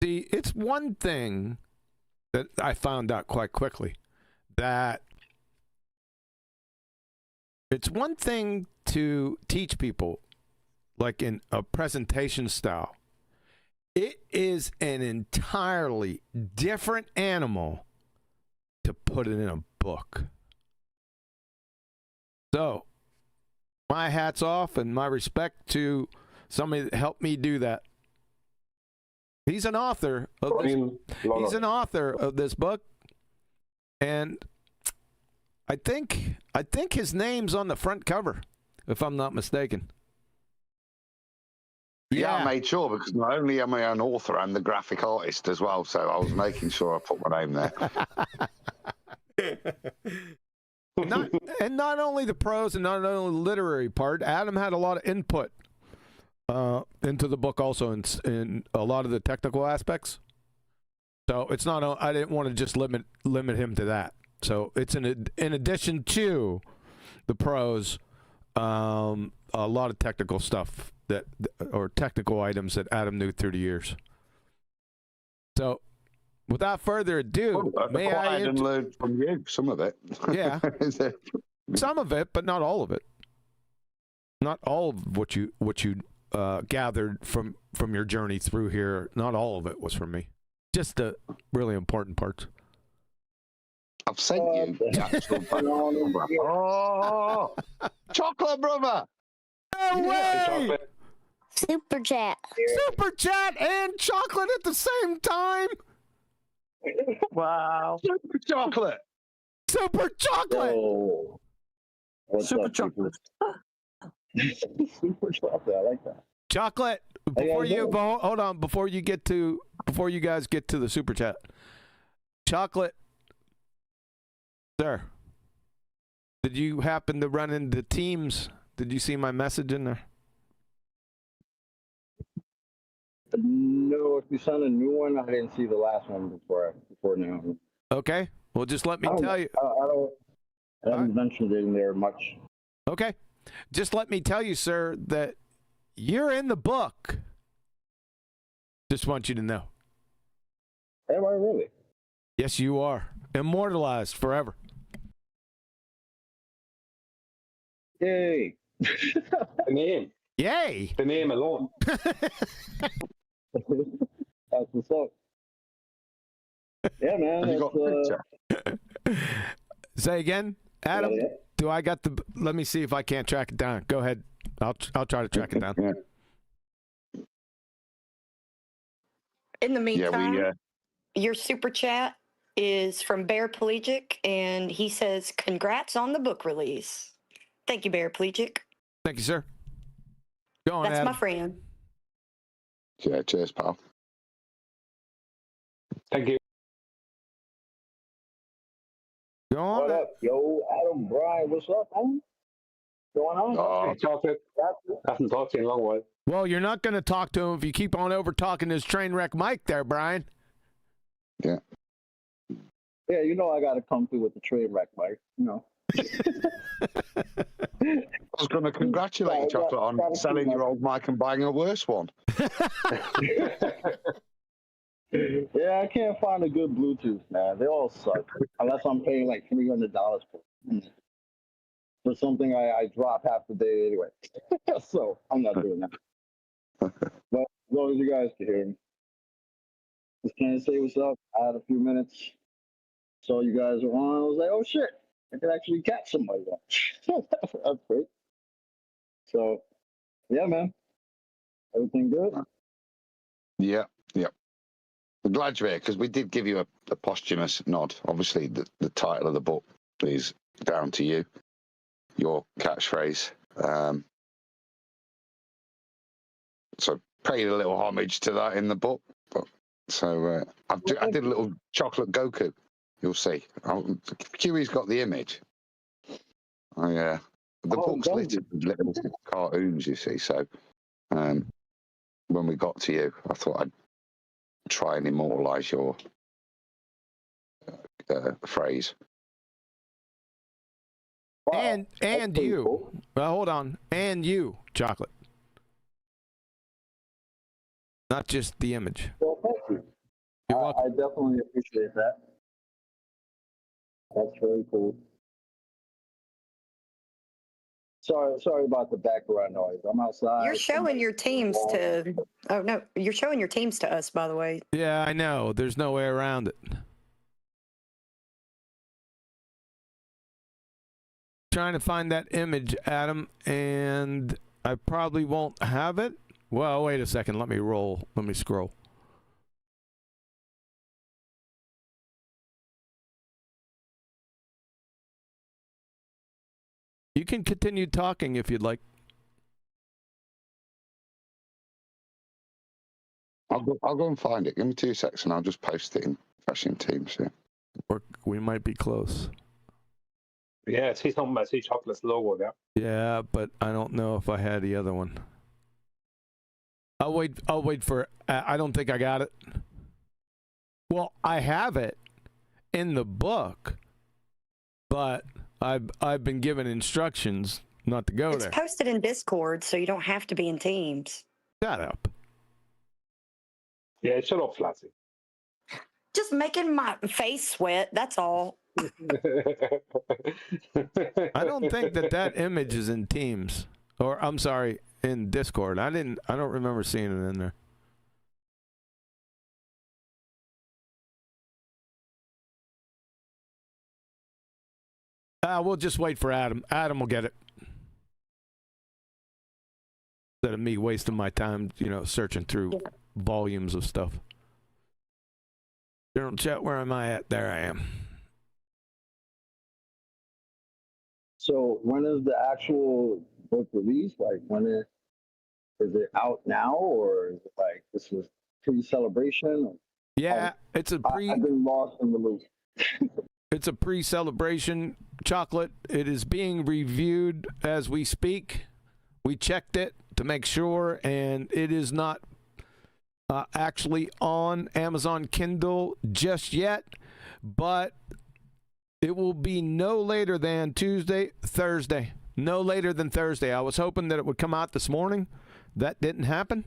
See, it's one thing that I found out quite quickly, that it's one thing to teach people, like in a presentation style. It is an entirely different animal to put it in a book. So, my hat's off and my respect to somebody that helped me do that. He's an author of this. He's an author of this book, and I think his name's on the front cover, if I'm not mistaken. Yeah, I made sure, because not only am I an author, I'm the graphic artist as well, so I was making sure I put my name there. Not only the prose and not only the literary part, Adam had a lot of input into the book also in a lot of the technical aspects. So it's not, I didn't want to just limit him to that. So it's in addition to the prose, a lot of technical stuff or technical items that Adam knew through the years. So without further ado, may I learn from you some of it? Yeah, some of it, but not all of it. Not all of what you gathered from your journey through here. Not all of it was from me. Just the really important parts. I've sent you the actual Oh, chocolate brother. No way! Super chat. Super chat and chocolate at the same time. Wow. Super chocolate. Super chocolate. Oh, what's Super up, chocolate. Super chocolate. I like that. Chocolate. Before you hold on, before you guys get to the super chat. Chocolate. Sir. Did you happen to run into Teams? Did you see my message in there? No, if you sent a new one, I didn't see the last one before now. Okay. Well, just let me tell you. I haven't mentioned it in there much. Okay. Just let me tell you, sir, that you're in the book. Just want you to know. Am I really? Yes, you are. Immortalized forever. Yay! The name. Yay! The name alone. That's what's up. Yeah, man. Have you got a picture? Say again, Adam. Yeah. Do I got the? Let me see if I can't track it down. Go ahead. I'll try to track it down. Yeah. In the Yeah, meantime, your super chat is from Bear Pelagic, and he says, "Congrats on the book release." Thank you, Bear Pelagic. Thank you, sir. Go on, That's Adam. my friend. Yeah, cheers, pal. Thank you. Go on. What up, yo, Adam, Brian? What's up, man? Going on? Oh, Chocolate. Haven't talked to you in a long while. Well, you're not going to talk to him if you keep on over talking his train wreck mic there, Brian. yeah. Yeah, you know I got to come through with the train wreck, Mike. You know. I was going to congratulate you, Chocolate, on selling your old mic and buying a worse one. Yeah, I can't find a good Bluetooth, man. They all suck. Unless I'm paying like $300 for something I drop half the day anyway. So I'm not doing that. But as long as you guys can hear me. Just can't say what's up. I had a few minutes. Saw you guys were on. I was like, oh shit, I could actually catch somebody. That's great. So, yeah, man. Everything good? Yeah, yeah. I'm glad you're here because we did give you a posthumous nod. Obviously, the title of the book is down to you, your catchphrase. So paid a little homage to that in the book. So I did a little chocolate Goku. You'll see. Kiwi's got the image. The book's littered with little cartoons, you see. So when we got to you, I thought I'd try and immortalize your phrase. And you. Cool. Well, hold on. And you, Chocolate. Not just the image. Well, thank you. You're welcome. I definitely appreciate that. That's very cool. Sorry about the background noise. I'm outside. You're showing your teams to. Oh no, you're showing your teams to us, by the way. Yeah, I know. There's no way around it. Trying to find that image, Adam, and I probably won't have it. Well, wait a second. Let me roll. Let me scroll. You can continue talking if you'd like. I'll go and find it. Give me 2 seconds and I'll just post it in Fashion Teams. Yeah. Or we might be close. Yeah, see something. I see Chocolate's logo there. Yeah, but I don't know if I had the other one. I'll wait for. I don't think I got it. Well, I have it in the book, but I've been given instructions not to go It's there. posted in Discord, so you don't have to be in teams. Shut up. Yeah, shut up, Flatzy. Just making my face sweat. That's all. I don't think that image is in Teams. Or I'm sorry, in Discord. I don't remember seeing it in there. We'll just wait for Adam. Adam will get it. Instead of me wasting my time, searching through volumes of stuff. General chat, where am I at? There I am. So when is the actual book released? Like is it out now, or is it like this was pre-celebration? Yeah, it's a I've been lost in the loop. It's a pre-celebration chocolate. It is being reviewed as we speak. We checked it to make sure, and it is not actually on Amazon Kindle just yet, but it will be no later than Thursday. No later than Thursday. I was hoping that it would come out this morning. That didn't happen.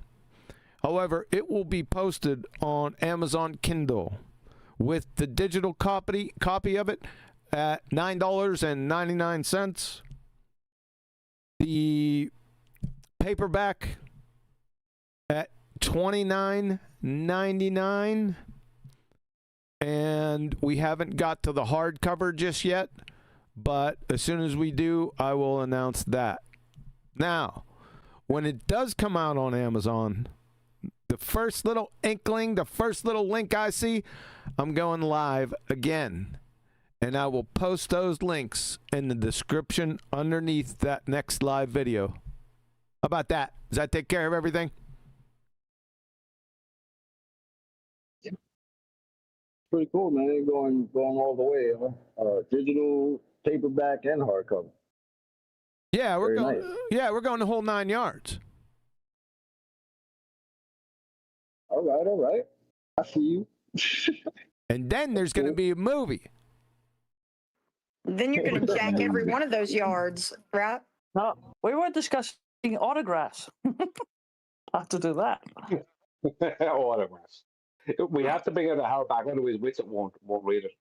However, it will be posted on Amazon Kindle with the digital copy of it at $9.99. The paperback at $29.99. And we haven't got to the hardcover just yet, but as soon as we do, I will announce that. Now, when it does come out on Amazon, the first little inkling, the first little link I see, I'm going live again. And I will post those links in the description underneath that next live video. How about that? Does that take care of everything? Pretty cool, man. Going all the way, huh? Digital, paperback, and hardcover. Yeah, we're Very going. nice. Yeah, we're going the whole 9 yards. All right. I see you. And then there's going to be a movie. Then you're going to jack every one of those yards, right? No, we were discussing autographs. Have to do that. Autographs. We have to bring out a hardback, otherwise Witsit won't read it.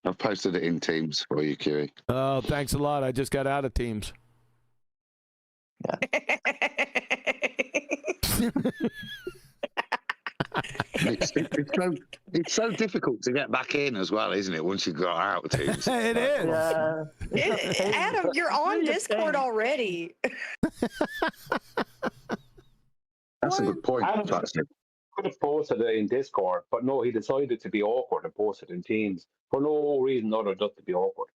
I've posted it in Teams for you, Kiri. Oh, thanks a lot. I just got out of Teams. It's so difficult to get back in as well, isn't it? Once you got out of Teams. It is. Adam, you're on Discord already. That's a good point. Adam could have posted it in Discord, but no, he decided to be awkward and posted in Teams for no reason other than just to be awkward.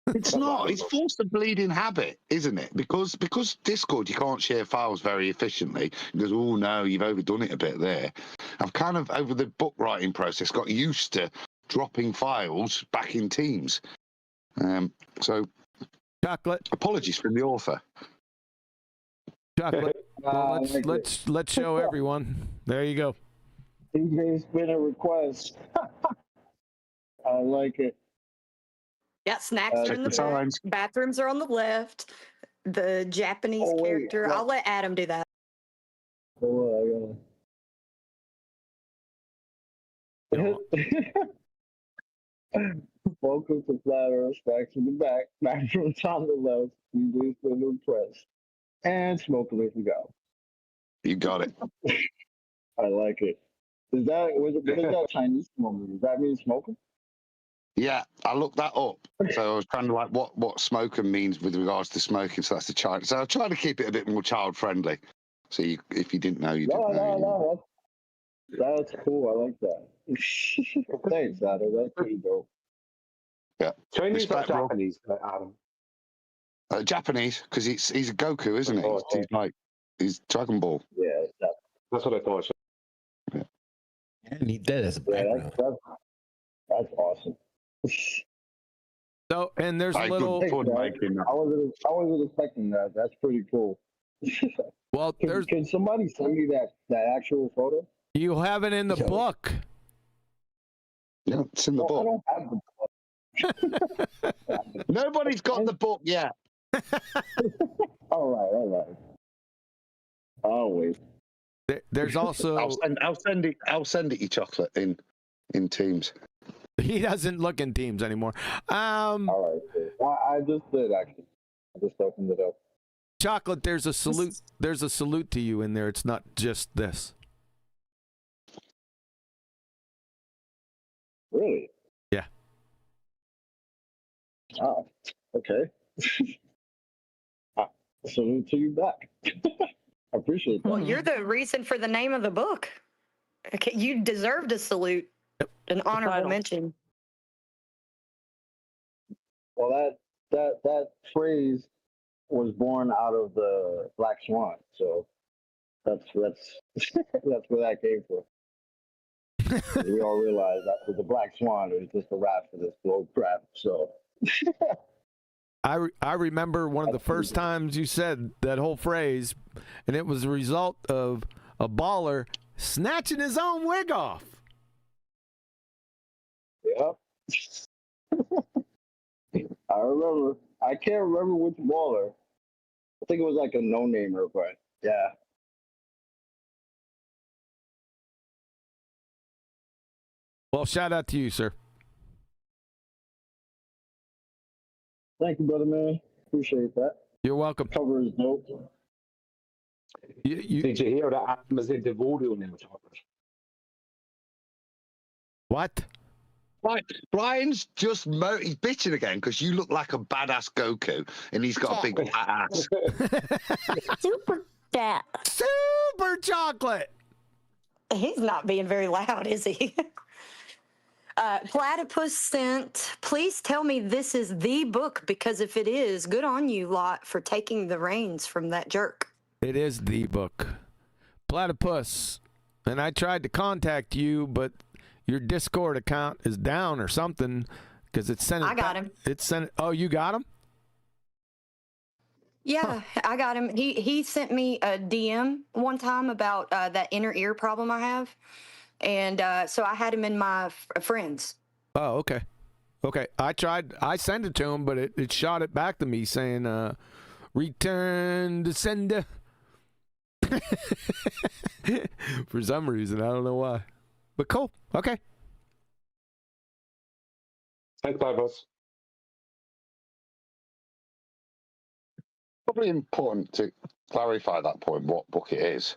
It's not. It's forced a bleeding habit, isn't it? Because Discord, you can't share files very efficiently. Because, oh no, you've overdone it a bit there. I've kind of, over the book writing process, got used to dropping files back in Teams. So, Chocolate. Apologies from the author. Chocolate. Well, let's show everyone. There you go. TJ's been a request. I like it. Yeah, snacks are in the back. Bathrooms are on the left. The Japanese character. I'll let Adam do that. Oh, Welcome to Flat Earth. Snacks in the back. Bathrooms on the left. TJ's been impressed. And smoke away we go. You got it. I like it. What is that Chinese moment? Does that mean smoking? Yeah, I looked that up. So I was kind of like, what smoking means with regards to smoking. So that's the child. So I try to keep it a bit more child friendly. So if you didn't know, you didn't know. No. That's cool. I like that. Thanks, Adam. That's pretty dope. Yeah. Chinese or Respect, bro. Japanese, Adam? Japanese, because he's a Goku, isn't he? Oh, He's Dragon Ball. Yeah, that's what I thought. And he did as a background. That's awesome. So, and there's a little. I wasn't expecting that. That's pretty cool. Well, can somebody send me that actual photo? You have it in the book. Yeah, it's in the book. I don't have the book. Nobody's got the book yet. All right. I'll wait. There's also. I'll send it you chocolate in Teams. He doesn't look in Teams anymore. All right. Cool. I just did, actually. I just opened it up. Chocolate, there's a salute. There's a salute to you in there. It's not just this. Really? Yeah. Oh, okay. Salute to you back. I appreciate that. Well, you're the reason for the name of the book. Okay, you deserved a salute, an honorable title. mention. Well, that phrase was born out of the Black Swan, so that's where that came from. We all realized that with the Black Swan, it was just a rap for this bull crap. So I remember one of the first times you said that whole phrase, and it was a result of a baller snatching his own wig off. Yep. I remember. I can't remember which baller. I think it was like a no-namer, but yeah. Well, shout out to you, sir. Thank you, brother man. Appreciate that. You're welcome. Cover is dope. Did you hear that Adam is into voodoo now, Chocolate? What? Right, Brian's just he's bitching again because you look like a badass Goku and he's got a big fat ass. Super chat. Super chocolate. He's not being very loud, is he? Platypus sent, please tell me this is the book, because if it is, good on you lot for taking the reins from that jerk. It is the book. Platypus. And I tried to contact you, but your Discord account is down or something because it's sent. I got him. It's sent. Oh, you got him? Yeah, I got him. He sent me a DM one time about that inner ear problem I have. And so I had him in my friends. Oh, okay. Okay. I sent it to him, but it shot it back to me saying, return to sender. For some reason. I don't know why. But cool. Okay. Thanks, Platypus. Probably important to clarify that point, what book it is.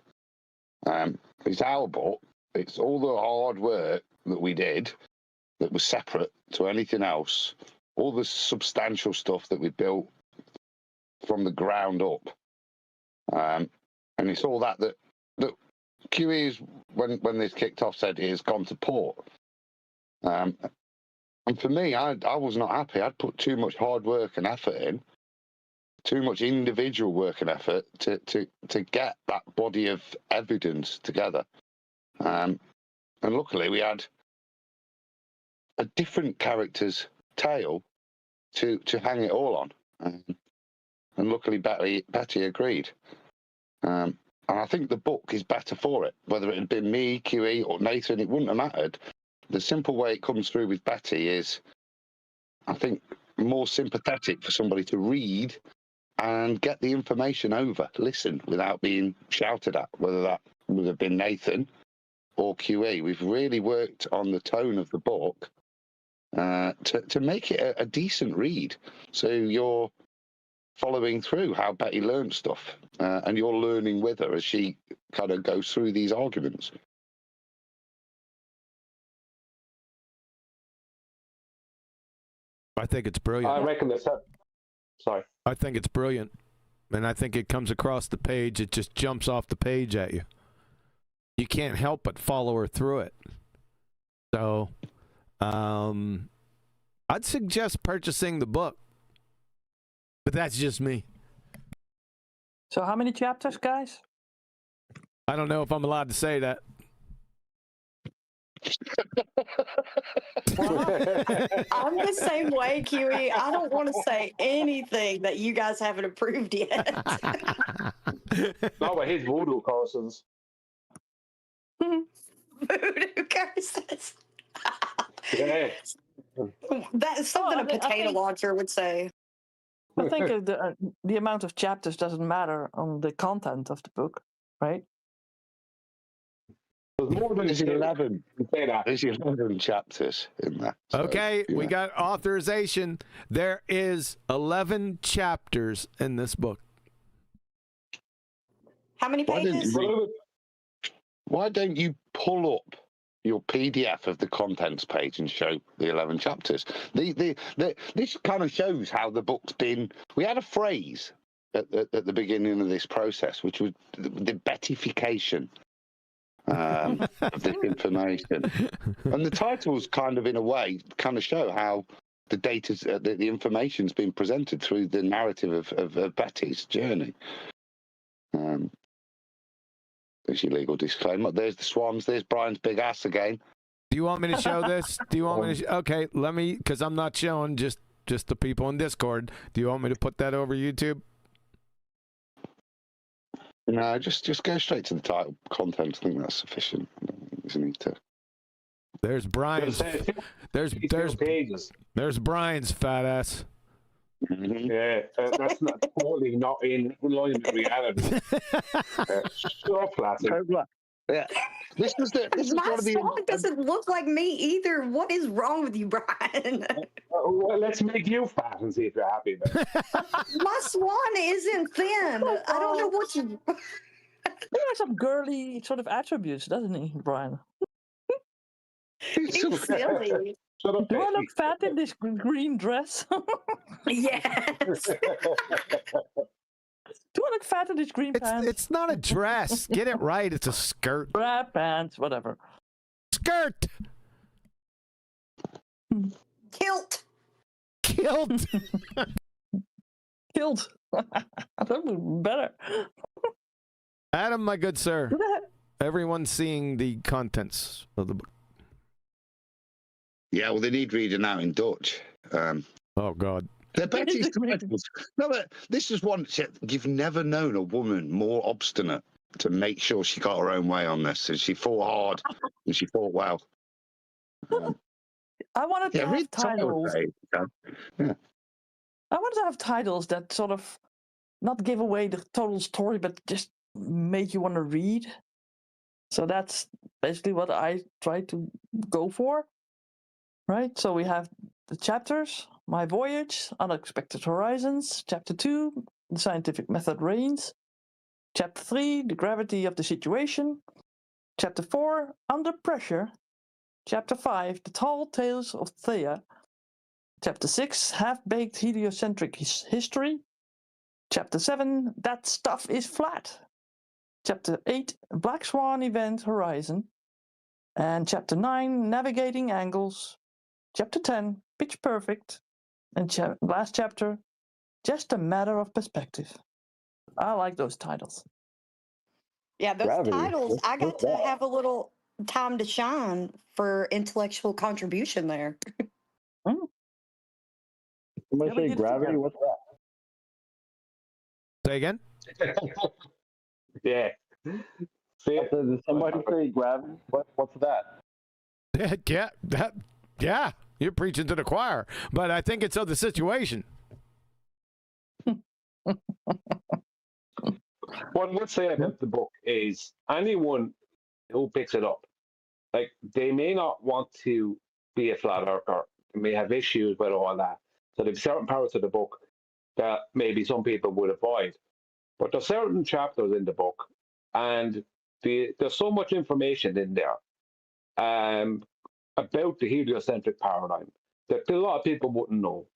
It's our book. It's all the hard work that we did that was separate to anything else. All the substantial stuff that we built from the ground up. And it's all that QE's, when this kicked off, said it has gone to port. And for me, I was not happy. I'd put too much hard work and effort in, too much individual work and effort to get that body of evidence together. And luckily, we had a different character's tale to hang it all on. And luckily, Betty agreed. And I think the book is better for it. Whether it had been me, QE, or Nathan, it wouldn't have mattered. The simple way it comes through with Betty is, I think, more sympathetic for somebody to read and get the information over, listen, without being shouted at, whether that would have been Nathan or QE. We've really worked on the tone of the book to make it a decent read. So you're following through how Betty learned stuff, and you're learning with her as she kind of goes through these arguments. I think it's brilliant. I reckon that's that. Sorry. I think it's brilliant. And I think it comes across the page. It just jumps off the page at you. You can't help but follow her through it. So, I'd suggest purchasing the book. But that's just me. So how many chapters, guys? I don't know if I'm allowed to say that. I'm the same way, QE. I don't want to say anything that you guys haven't approved yet. Not with his voodoo courses. Voodoo curses. Yeah. That's something Oh, a potato launcher would say. I think the amount of chapters doesn't matter on the content of the book, right? There's more than There's 11. Say that. There's 11 chapters in there. So, Okay, we yeah. got authorization. There is 11 chapters in this book. How many pages? Why don't you pull up your PDF of the contents page and show the 11 chapters? This kind of shows how the book's been. We had a phrase at the beginning of this process, which was the Bettification of this information. And the titles kind of, in a way, kind of show how the data's, the information's been presented through the narrative of Betty's journey. There's your legal disclaimer. There's the swans. There's Brian's big ass again. Do you want me to show this? Do you want me to? Okay, let me, because I'm not showing just the people in Discord. Do you want me to put that over YouTube? No, just go straight to the title content. I think that's sufficient. You need to. There's Brian's. There's Brian's fat ass. Mm-hmm. Yeah, that's not totally not in line with reality. So classic. Yeah, this is My one of the. swan doesn't look like me either. What is wrong with you, Brian? Well, let's make you fat and see if you're happy about it. My swan isn't thin. I don't know what you. He has some girly sort of attributes, doesn't he, Brian? He's silly. Shut up, Do I Becky. look fat in this green dress? Yes. Do I look fat in this green pants? It's not a dress. Get it right. It's a skirt. Rat pants, whatever. Skirt. Kilt. Kilt. Killed. That would be better. Adam, my good sir. Do that. Everyone's seeing the contents of the book. Yeah, well, they need reading out in Dutch. Oh, God. They're Betty's titles. No, but this is one. You've never known a woman more obstinate to make sure she got her own way on this, and she fought hard and she fought well. I wanted to have titles. Yeah. I wanted to have titles that sort of not give away the total story, but just make you want to read. So that's basically what I try to go for. Right? So we have the chapters: My Voyage, Unexpected Horizons; Chapter 2, The Scientific Method Reigns; Chapter 3, The Gravity of the Situation; Chapter 4, Under Pressure; Chapter 5, The Tall Tales of Thea; Chapter 6, Half-Baked Heliocentric History; Chapter 7, That Stuff is Flat; Chapter 8, Black Swan Event Horizon; and Chapter 9, Navigating Angles; Chapter 10, Pitch Perfect; and last chapter, Just a Matter of Perspective. I like those titles. Yeah, those Gravity. titles, I got What's to that? have a little time to shine for intellectual contribution there. Somebody Yeah, we say did it gravity? together. What's that? Say again? Yeah. See I it? said, did somebody say gravity? What's that? Yeah, you're preaching to the choir, but I think it's of the situation. What I would say about the book is anyone who picks it up, like, they may not want to be a flat earther, they may have issues with all that. So there's certain parts of the book that maybe some people would avoid. But there's certain chapters in the book, and there's so much information in there about the heliocentric paradigm that a lot of people wouldn't know,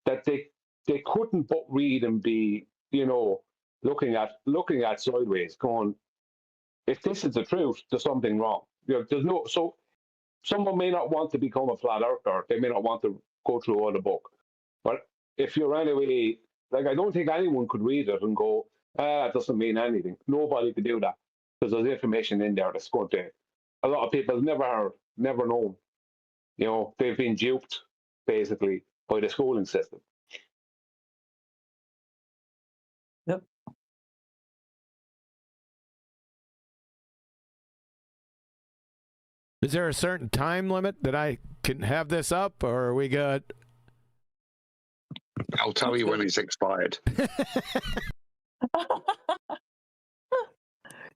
that they couldn't but read and be, looking at sideways, going, if this is the truth, there's something wrong. So someone may not want to become a flat earther, they may not want to go through all the book. But if you're anyway, like, I don't think anyone could read it and go, it doesn't mean anything. Nobody could do that, because there's information in there that's going to, a lot of people never known. They've been duped, basically, by the schooling system. Yep. Is there a certain time limit that I can have this up, or are we good? I'll tell you when it's expired.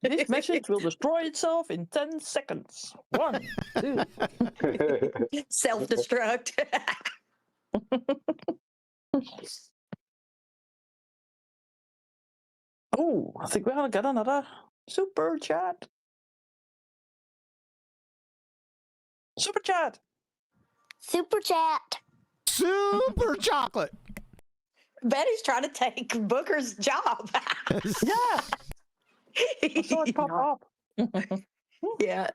This message will destroy itself in 10 seconds. 1, 2. Self-destruct. Oh, I think we have got another super chat. Super chat. Super chat. Super chocolate. Betty's trying to take Booker's job. Yeah. I saw it pop up. Yeah.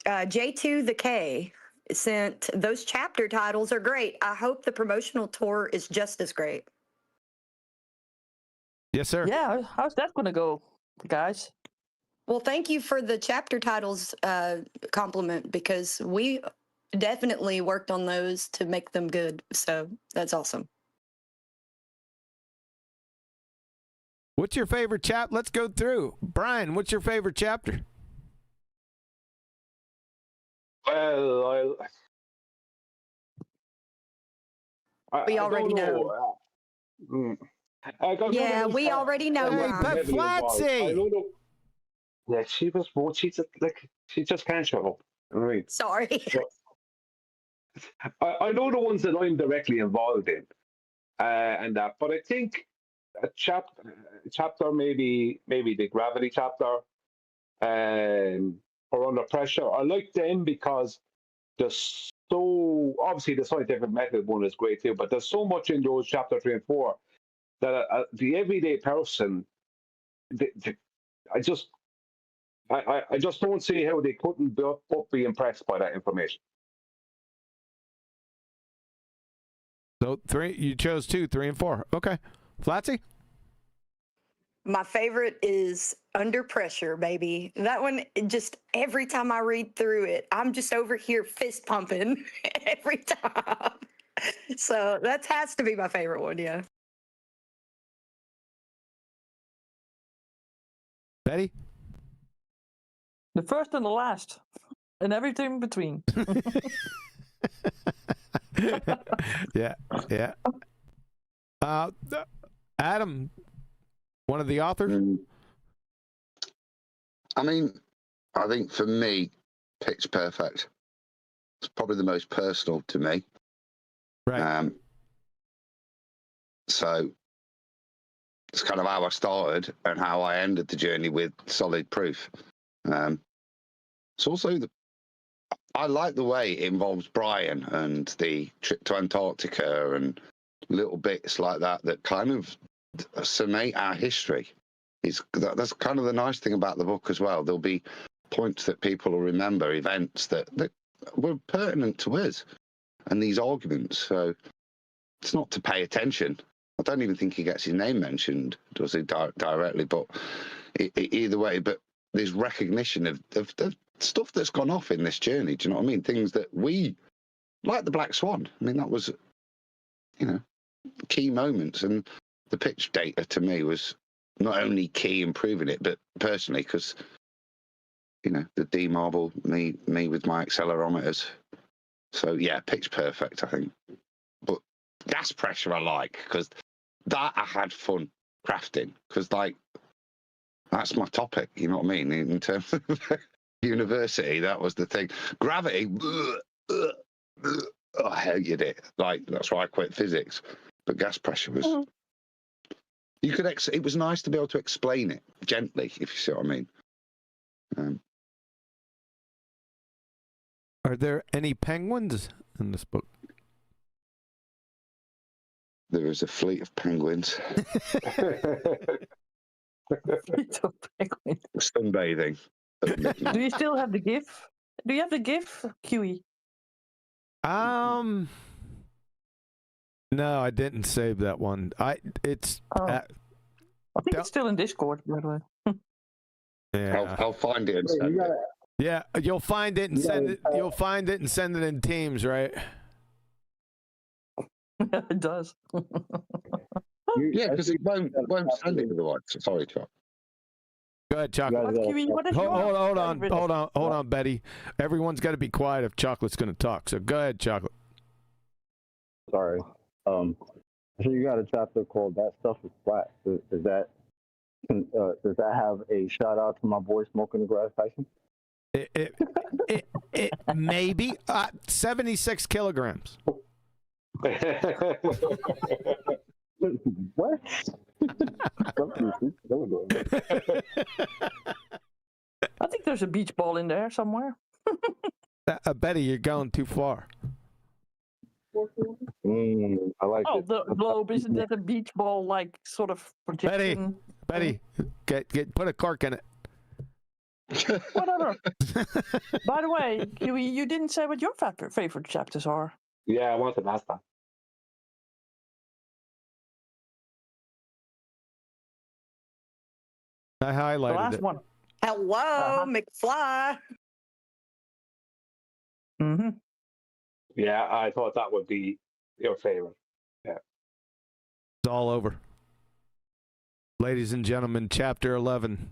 J2 the K sent those chapter titles are great. I hope the promotional tour is just as great. Yes, sir. Yeah, how's that going to go, guys? Well, thank you for the chapter titles compliment because we definitely worked on those to make them good. So that's awesome. What's your favorite chapter? Let's go through. Brian, what's your favorite chapter? Well, We already know. Yeah, we already know. Hey, Ron. Pet Flatsy. I don't know. Yeah, she was. Well, she just can't show up. I mean, Sorry. I know the ones that I'm directly involved in, and that. But I think a chapter maybe the gravity chapter, or Under Pressure. I like them because there's so obviously the scientific method one is great too, but there's so much in those chapter 3 and 4 that the everyday person, I just don't see how they couldn't be impressed by that information. So you chose 2, 3, and 4. Okay. Flatsy? My favorite is Under Pressure, baby. That one, just every time I read through it, I'm just over here fist pumping every time. So that has to be my favorite one, yeah. Betty? The first and the last, and everything in between. Yeah. Adam, one of the authors? I mean, I think for me, Pitch Perfect. It's probably the most personal to me. Right. So it's kind of how I started and how I ended the journey with Solid Proof. It's also I like the way it involves Brian and the trip to Antarctica and little bits like that kind of summate our history. That's kind of the nice thing about the book as well. There'll be points that people will remember, events that were pertinent to us and these arguments. So it's not to pay attention. I don't even think he gets his name mentioned, does he, directly? But either way, but there's recognition of stuff that's gone off in this journey. Do you know what I mean? Things that we, like the Black Swan. I mean, that was, key moments. And the pitch data to me was not only key in proving it, but personally, because, the D-Marble, me with my accelerometers. So, yeah, Pitch Perfect, I think. But Gas Pressure I like, because that I had fun crafting, because, that's my topic, you know what I mean? In terms of university, that was the thing. Gravity, I hated it. That's why I quit physics. But Gas Pressure was... You could it was nice to be able to explain it gently, if you see what I mean. Are there any penguins in this book? There is a fleet of penguins. Sunbathing. Do you still have the GIF? Do you have the GIF, Kiwi? No, I didn't save that one. I think it's still in Discord, by the way. Yeah. I'll find it and send it. Yeah, you'll find it and send it. You'll find it and send it in Teams, right? It does. Yeah, because it won't send it otherwise. Sorry, Chuck. Go ahead, Chocolate. Hold on, Betty. Everyone's got to be quiet if Chocolate's going to talk. So go ahead, Chocolate. Sorry. So you got a chapter called "That Stuff Is Flat." Is that Does that have a shout out to my boy Smoking the Grass Tyson? It maybe 76 kilograms. What? I think there's a beach ball in there somewhere. Betty, you're going too far. I like Oh, it. the globe, isn't that a beach ball, like, sort of projection? Betty, put a cork in it. Whatever. By the way, you didn't say what your favorite chapters are. Yeah, I wanted to ask that. I highlighted The last it. one. Hello, McFly. Mm-hmm. Yeah, I thought that would be your favorite. Yeah. It's all over. Ladies and gentlemen, chapter 11.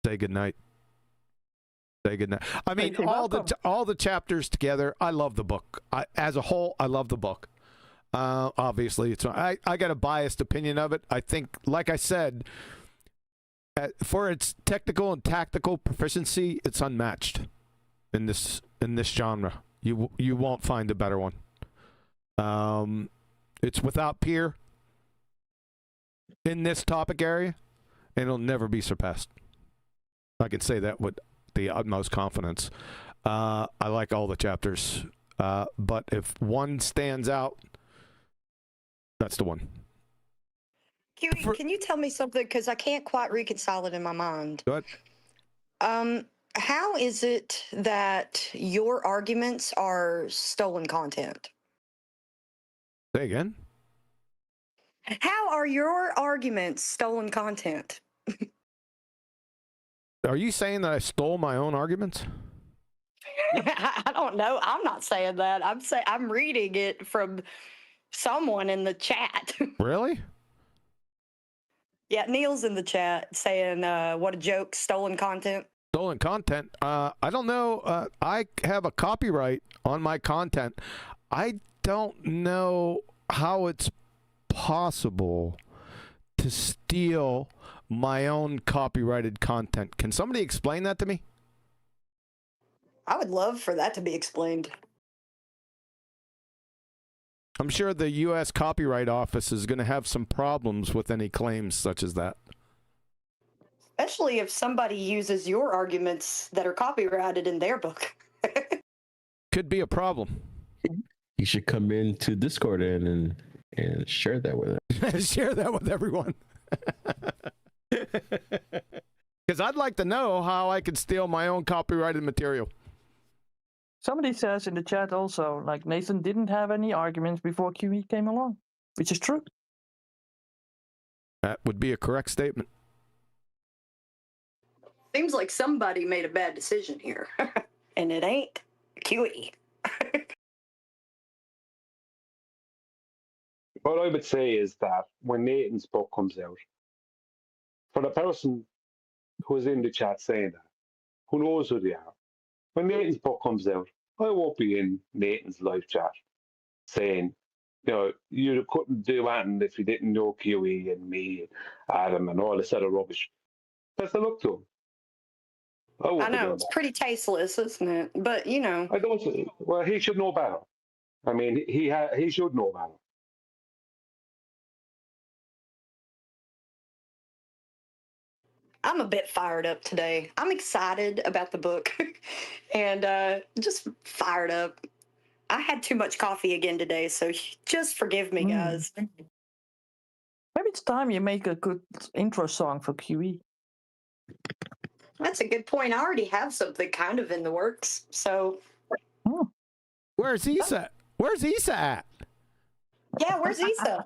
Say goodnight. Say goodnight. I mean, all the chapters together, I love the book. As a whole, I love the book. Obviously, I got a biased opinion of it. I think, like I said, for its technical and tactical proficiency, it's unmatched in this genre. You won't find a better one. It's without peer in this topic area, and it'll never be surpassed. I can say that with the utmost confidence. I like all the chapters, but if one stands out, that's the one. Huey, can you tell me something? Because I can't quite reconcile it in my mind. Go ahead. How is it that your arguments are stolen content? Say again? How are your arguments stolen content? Are you saying that I stole my own arguments? I don't know. I'm not saying that. I'm reading it from someone in the chat. Really? Yeah, Neil's in the chat saying, what a joke, stolen content. Stolen content? I don't know. I have a copyright on my content. I don't know how it's possible to steal my own copyrighted content. Can somebody explain that to me? I would love for that to be explained. I'm sure the U.S. Copyright Office is going to have some problems with any claims such as that. Especially if somebody uses your arguments that are copyrighted in their book. Could be a problem. You should come into Discord and share that with us. Share that with everyone. Because I'd like to know how I could steal my own copyrighted material. Somebody says in the chat also, like, Nathan didn't have any arguments before QE came along, which is true. That would be a correct statement. Seems like somebody made a bad decision here. And it ain't QE. What I would say is that when Nathan's book comes out, for the person who's in the chat saying that, who knows who they are, when Nathan's book comes out, I won't be in Nathan's live chat saying, you know, you couldn't do anything if you didn't know QE and me and Adam and all this other rubbish. That's a look to him. I know, it's pretty tasteless, isn't it? But, you know. I don't. Well, he should know better. I mean, he should know better. I'm a bit fired up today. I'm excited about the book and just fired up. I had too much coffee again today, so just forgive me, guys. Maybe it's time you make a good intro song for QE. That's a good point. I already have something kind of in the works, so. Where's Issa? Where's Issa at? Yeah, where's Issa?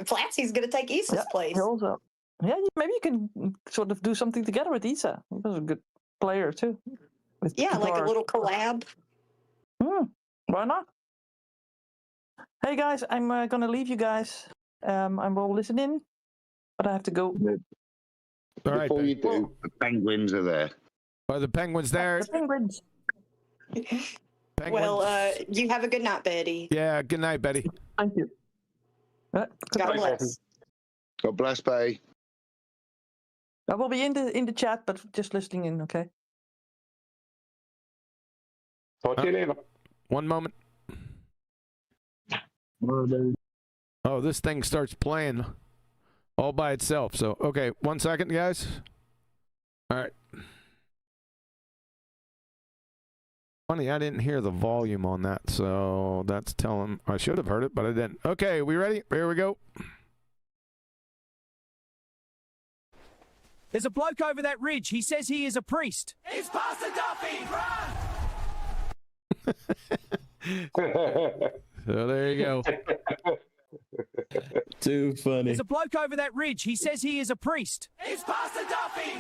Flatsy's going to take Issa's place. Also. Yeah, maybe you can sort of do something together with Issa. He was a good player too. Yeah, like a little collab. Why not? Hey guys, I'm gonna leave you guys. I'm all listening, but I have to go. All right. Before you do, the penguins are there. Are the penguins there? The penguins. Well, you have a good night, Betty. Yeah, good night, Betty. Thank you. God bless. God bless, Bay. I will be in the chat, but just listening in. Okay. Talk to you later. One moment. Oh, this thing starts playing all by itself. So, okay, 1 second, guys. All right. Funny, I didn't hear the volume on that, so that's telling I should have heard it, but I didn't. Okay, we ready? Here we go. There's a bloke over that ridge. He says he is a priest. It's Pastor Duffy, So there you go. Too funny. There's a bloke over that ridge. He says he is a priest. It's Pastor Duffy,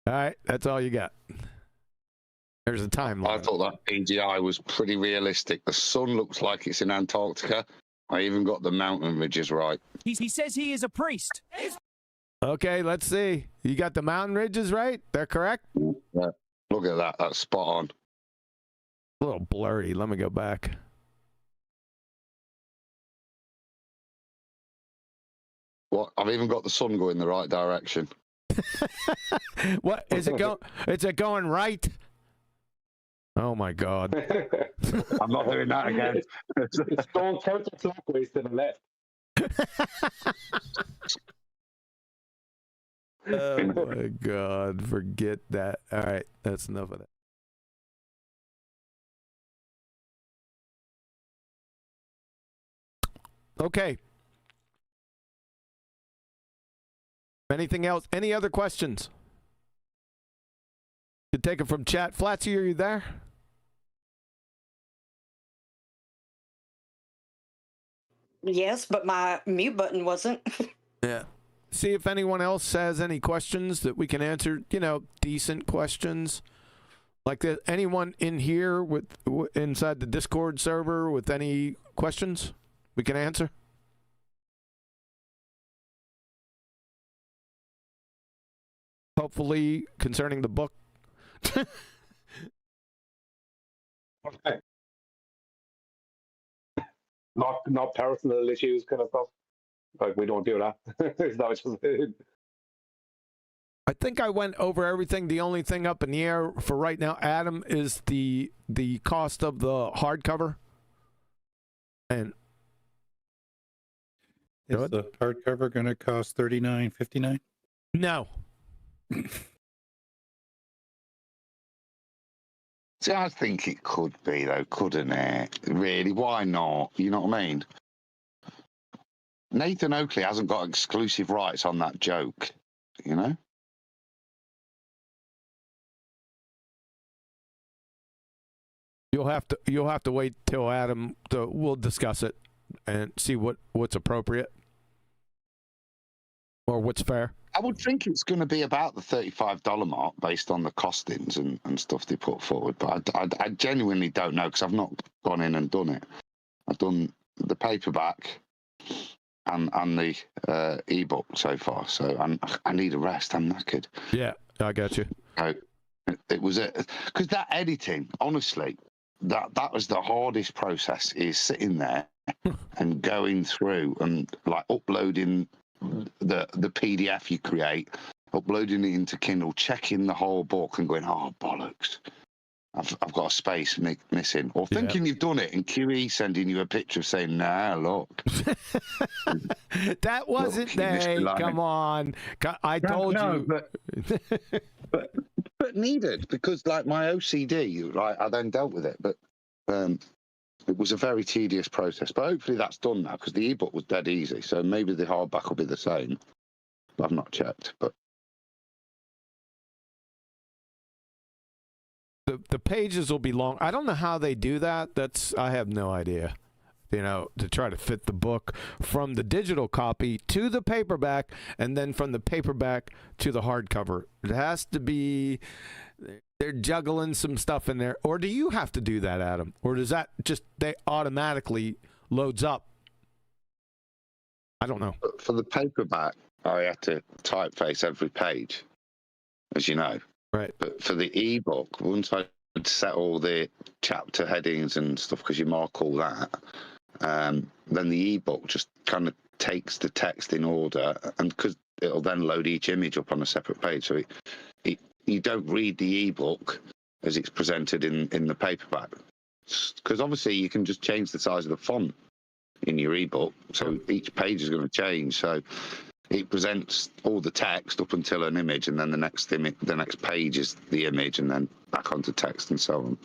All right, that's all you got. There's a timeline. I thought that PGI was pretty realistic. The sun looks like it's in Antarctica. I even got the mountain ridges right. He says he is a priest. Okay, let's see. You got the mountain ridges right? They're correct? Yeah. Look at that. That's spot on. A little blurry. Let me go back. What? I've even got the sun going the right direction. What is it going? Is it going right? Oh my God! I'm not doing that again. It's going counterclockwise to the left. Oh my God! Forget that. All right, that's enough of that. Okay. Anything else? Any other questions? You take it from chat. Flatsy, are you there? Yes, but my mute button wasn't. Yeah. See if anyone else has any questions that we can answer. You know, decent questions. Like anyone in here with inside the Discord server with any questions we can answer? Hopefully concerning the book. Okay. Not personal issues kind of stuff. Like, we don't do that. It's not just... I think I went over everything. The only thing up in the air for right now, Adam, is the cost of the hardcover. And is the hardcover going to cost $39.59? No. See, I think it could be, though, couldn't it? Really, why not? You know what I mean? Nathan Oakley hasn't got exclusive rights on that joke, you know? You'll have to wait till Adam. We'll discuss it and see what's appropriate or what's fair. I would think it's going to be about the $35 mark based on the costings and stuff they put forward, but I genuinely don't know because I've not gone in and done it. I've done the paperback and the ebook so far, so I need a rest. I'm knackered. Yeah, I got you. So it was because that editing, honestly, that was the hardest process. Is sitting there and going through and like uploading the PDF you create, uploading it into Kindle, checking the whole book and going, oh bollocks, I've got a space missing, or thinking you've done it and QE sending you a picture saying, nah, look. That wasn't they. Come on, I told you. But needed, because like my OCD, right, I then dealt with it, but it was a very tedious process. But hopefully that's done now, because the ebook was dead easy, so maybe the hardback will be the same. But I've not checked. But the pages will be long. I don't know how they do that. I have no idea. You know, to try to fit the book from the digital copy to the paperback, and then from the paperback to the hardcover. It has to be, they're juggling some stuff in there. Or do you have to do that, Adam? Or does that just, they automatically loads up? I don't know. For the paperback, I had to typeface every page, as you know. Right. But for the ebook, once I to set all the chapter headings and stuff because you mark all that. Then the ebook just kind of takes the text in order, and because it'll then load each image up on a separate page, so you don't read the ebook as it's presented in the paperback. Because obviously you can just change the size of the font in your ebook, so each page is going to change. So it presents all the text up until an image, and then the next page is the image, and then back onto text and so on.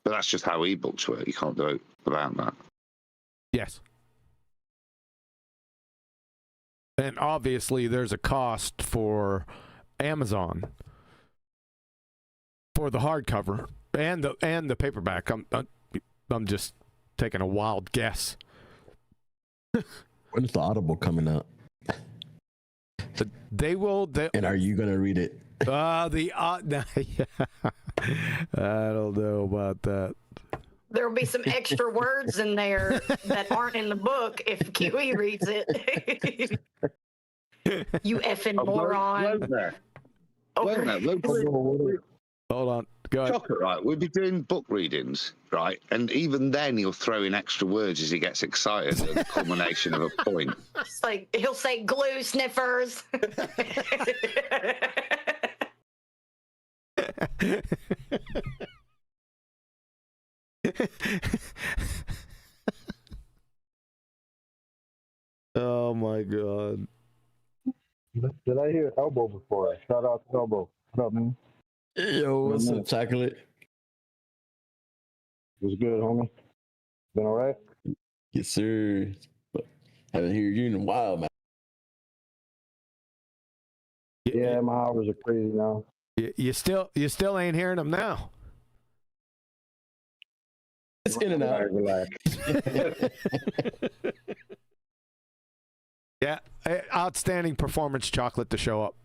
But that's just how ebooks work. You can't do it without that. Yes. And obviously, there's a cost for Amazon for the hardcover and the paperback. I'm just taking a wild guess. When's the Audible coming out? And are you gonna read it? I don't know about that. There'll be some extra words in there that aren't in the book if QE reads it. You effing moron. Hold on. Go ahead. Chocolate, right? We'll be doing book readings, right? And even then, he'll throw in extra words as he gets excited at the culmination of a point. It's like he'll say glue sniffers. Oh my God. Did I hear Elbow before? Shout out to Elbow. What up, man? Yo, what's up, Chocolate? What's good, homie? Been all right? Yes, sir. Haven't heard you in a while, man. Yeah, my hours are crazy now. You still ain't hearing them now. It's in and out. Relax. Yeah, outstanding performance, Chocolate, to show up.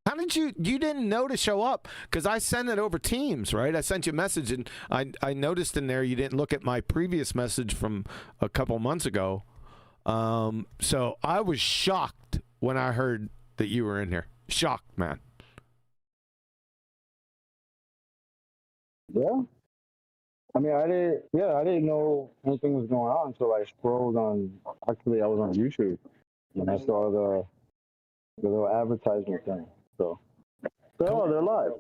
How did you didn't know to show up? Because I sent it over Teams, right? I sent you a message, and I noticed in there you didn't look at my previous message from a couple months ago. So I was shocked when I heard that you were in here. Shocked, man. Yeah. I mean, I didn't know anything was going on until I scrolled on. Actually, I was on YouTube and I saw the little advertisement thing. So oh, they're live.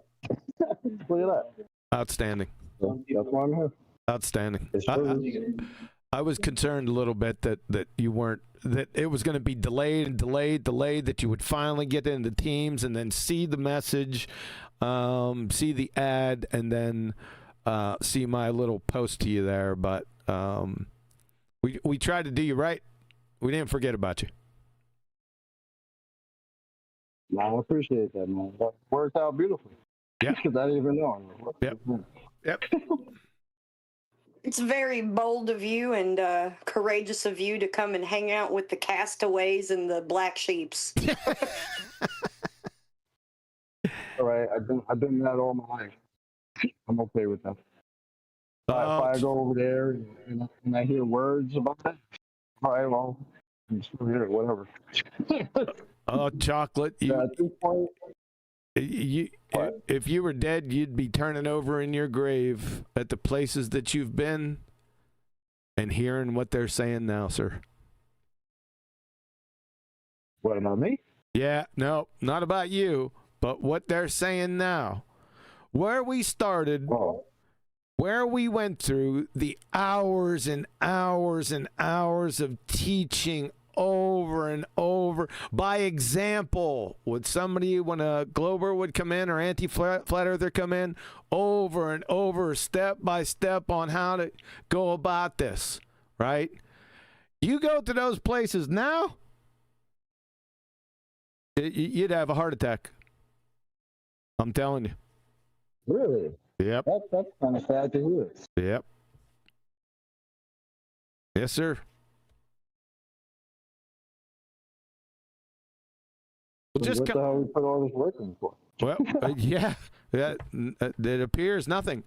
Look at that. Outstanding. So that's why I'm here. Outstanding. I was concerned a little bit that you weren't, that it was going to be delayed, that you would finally get into Teams and then see the message, see the ad, and then see my little post to you there. But we tried to do you right. We didn't forget about you. I appreciate that, man. That worked out beautifully. Yeah. Because I didn't even know. Yep. It's very bold of you and courageous of you to come and hang out with the castaways and the black sheeps. All right, I've been that all my life. I'm okay with that. If I go over there and I hear words about it, all right, well, I'm still here, whatever. Oh, Chocolate, if you were dead, you'd be turning over in your grave at the places that you've been and hearing what they're saying now, sir. What, about me? Yeah, no, not about you, but what they're saying now. Where we started, where we went through the hours and hours and hours of teaching over and over by example. When a Glober would come in or anti-flat earther come in, over and over, step by step on how to go about this, right? You go to those places now, you'd have a heart attack. I'm telling you. Really? Yep. That's kind of sad to hear. Yep. Yes, sir. Well, what the hell we put all this work in for? Well, yeah, it appears nothing.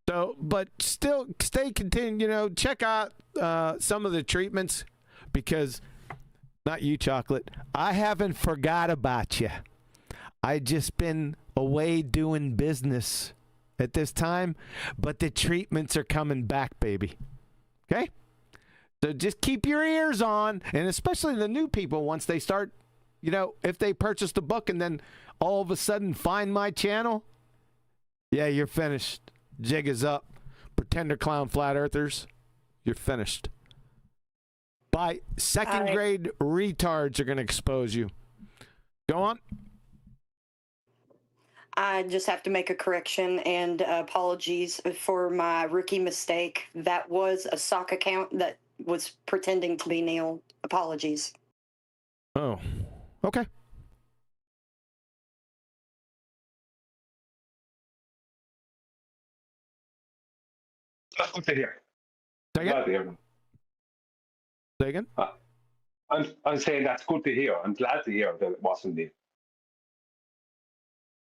So, but still, check out some of the treatments, because not you, Chocolate. I haven't forgot about you. I just been away doing business at this time, but the treatments are coming back, baby. Okay? So just keep your ears on, and especially the new people, once they start, if they purchase the book and then all of a sudden find my channel, yeah, you're finished. Jig is up. Pretender clown flat earthers, you're finished. By second grade retards are going to expose you. Go on. I just have to make a correction and apologies for my rookie mistake. That was a sock account that was pretending to be Neil. Apologies. Oh, okay. That's good to hear. Say again? Glad to hear. Say again? I'm saying that's good to hear. I'm glad to hear that it wasn't Neil.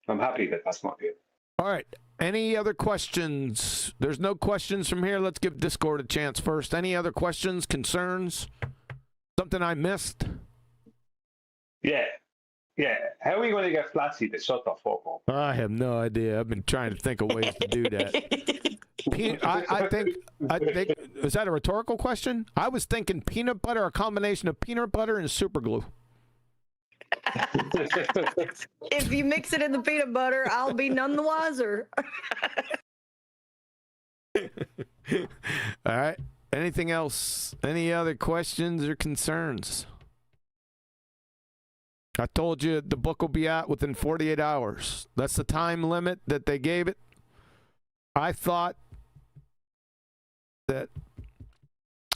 I'm happy that that's not it. All right. Any other questions? There's no questions from here. Let's give Discord a chance first. Any other questions, concerns? Something I missed? Yeah. How are we going to get Flatsy to shut the fuck up? I have no idea. I've been trying to think of ways to do that. I think, is that a rhetorical question? I was thinking peanut butter, a combination of peanut butter and super glue. If you mix it in the peanut butter, I'll be none the wiser. All right. Anything else? Any other questions or concerns? I told you the book will be out within 48 hours. That's the time limit that they gave it. I thought that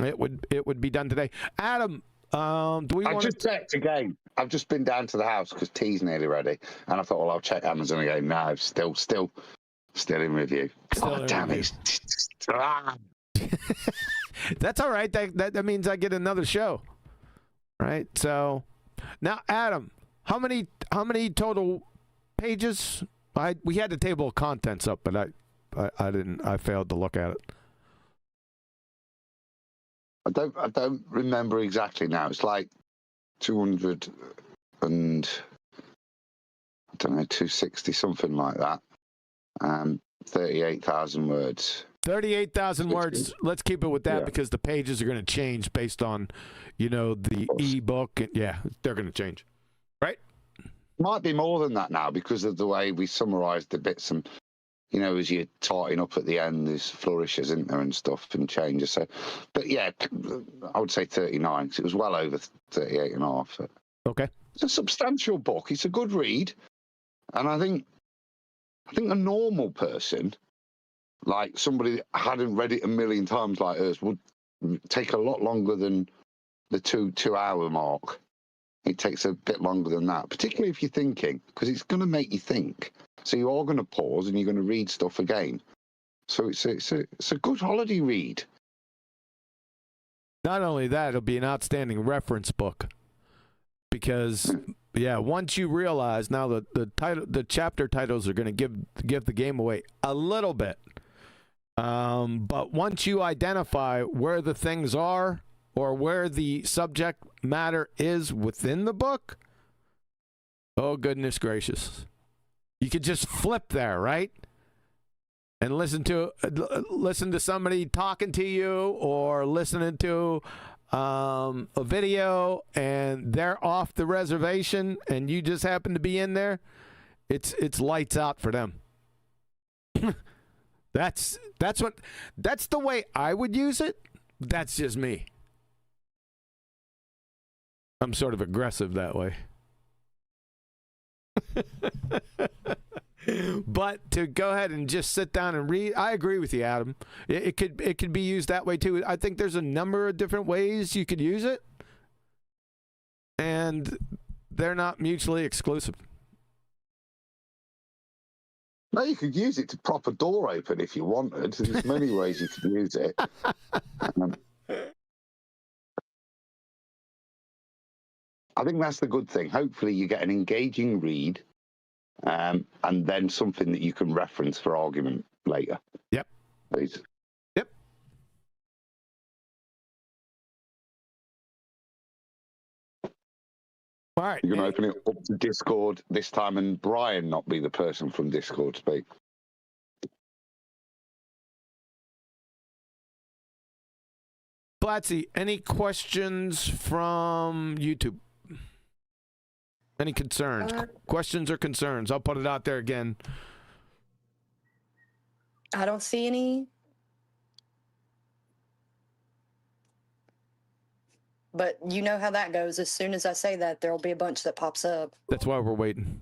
it would be done today. Adam, do we want I just checked again. I've just been down to the house because tea's nearly ready, and I thought, well, I'll check Amazon again. No, still in review. God damn it! That's all right. That means I get another show, right? So now, Adam, how many total pages? We had the table of contents up, but I didn't. I failed to look at it. I don't remember exactly now. It's like 200 and I don't know, 260, something like that. 38,000 words. 38,000 words. Let's keep it with that because the pages are going to change based on, the ebook. Yeah, they're going to change, right? Might be more than that now because of the way we summarised the bits and. As you're tarting up at the end, there's flourishes, isn't there, and stuff, and changes. So, but yeah, I would say 39, because it was well over 38 and a half. Okay. It's a substantial book. It's a good read. And I think a normal person, like somebody that hadn't read it a million times like us, would take a lot longer than the 2-hour mark. It takes a bit longer than that, particularly if you're thinking, because it's going to make you think. So you are going to pause and you're going to read stuff again. So it's a good holiday read. Not only that, it'll be an outstanding reference book because once you realize now the chapter titles are going to give the game away a little bit. But once you identify where the things are or where the subject matter is within the book, oh goodness gracious. You could just flip there, right? And listen to somebody talking to you or listening to a video and they're off the reservation and you just happen to be in there. It's lights out for them. That's the way I would use it. That's just me. I'm sort of aggressive that way. But to go ahead and just sit down and read, I agree with you, Adam. It could be used that way too. I think there's a number of different ways you could use it, and they're not mutually exclusive. No, you could use it to prop a door open if you wanted. There's many ways you could use it. I think that's the good thing. Hopefully you get an engaging read and then something that you can reference for argument later. Yep. Please. Yep. All right. You're going to open it up to Discord this time and Brian not be the person from Discord speak. Blatzy, any questions from YouTube? Any concerns? Questions or concerns? I'll put it out there again. I don't see any. But you know how that goes. As soon as I say that, there'll be a bunch that pops up. That's why we're waiting.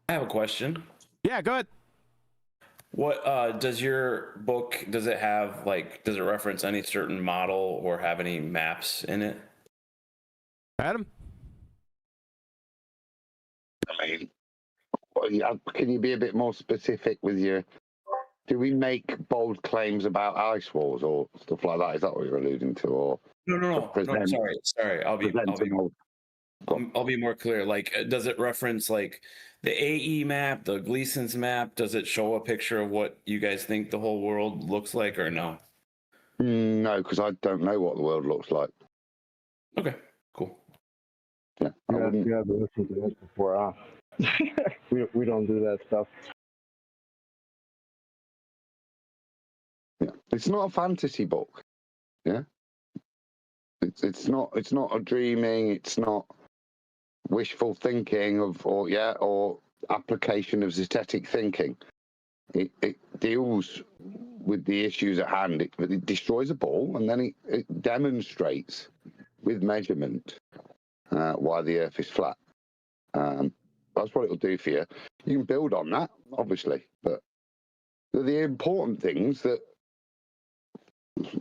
I have a question. Yeah, go ahead. What does your book, does it have, like, does it reference any certain model or have any maps in it? Adam? I mean, can you be a bit more specific with your... Do we make bold claims about ice wars or stuff like that? Is that what you're alluding to? Or No, sorry. I'll be more clear. Like, does it reference like the AE map, the Gleason's map? Does it show a picture of what you guys think the whole world looks like, or no? No, because I don't know what the world looks like. Okay, cool. Yeah, you have to listen to this before. We don't do that stuff. Yeah, it's not a fantasy book. Yeah, it's not a dreaming. It's not wishful thinking or application of zetetic thinking. It deals with the issues at hand. It destroys a ball and then it demonstrates with measurement why the Earth is flat. That's what it'll do for you. You can build on that, obviously, but the important things that,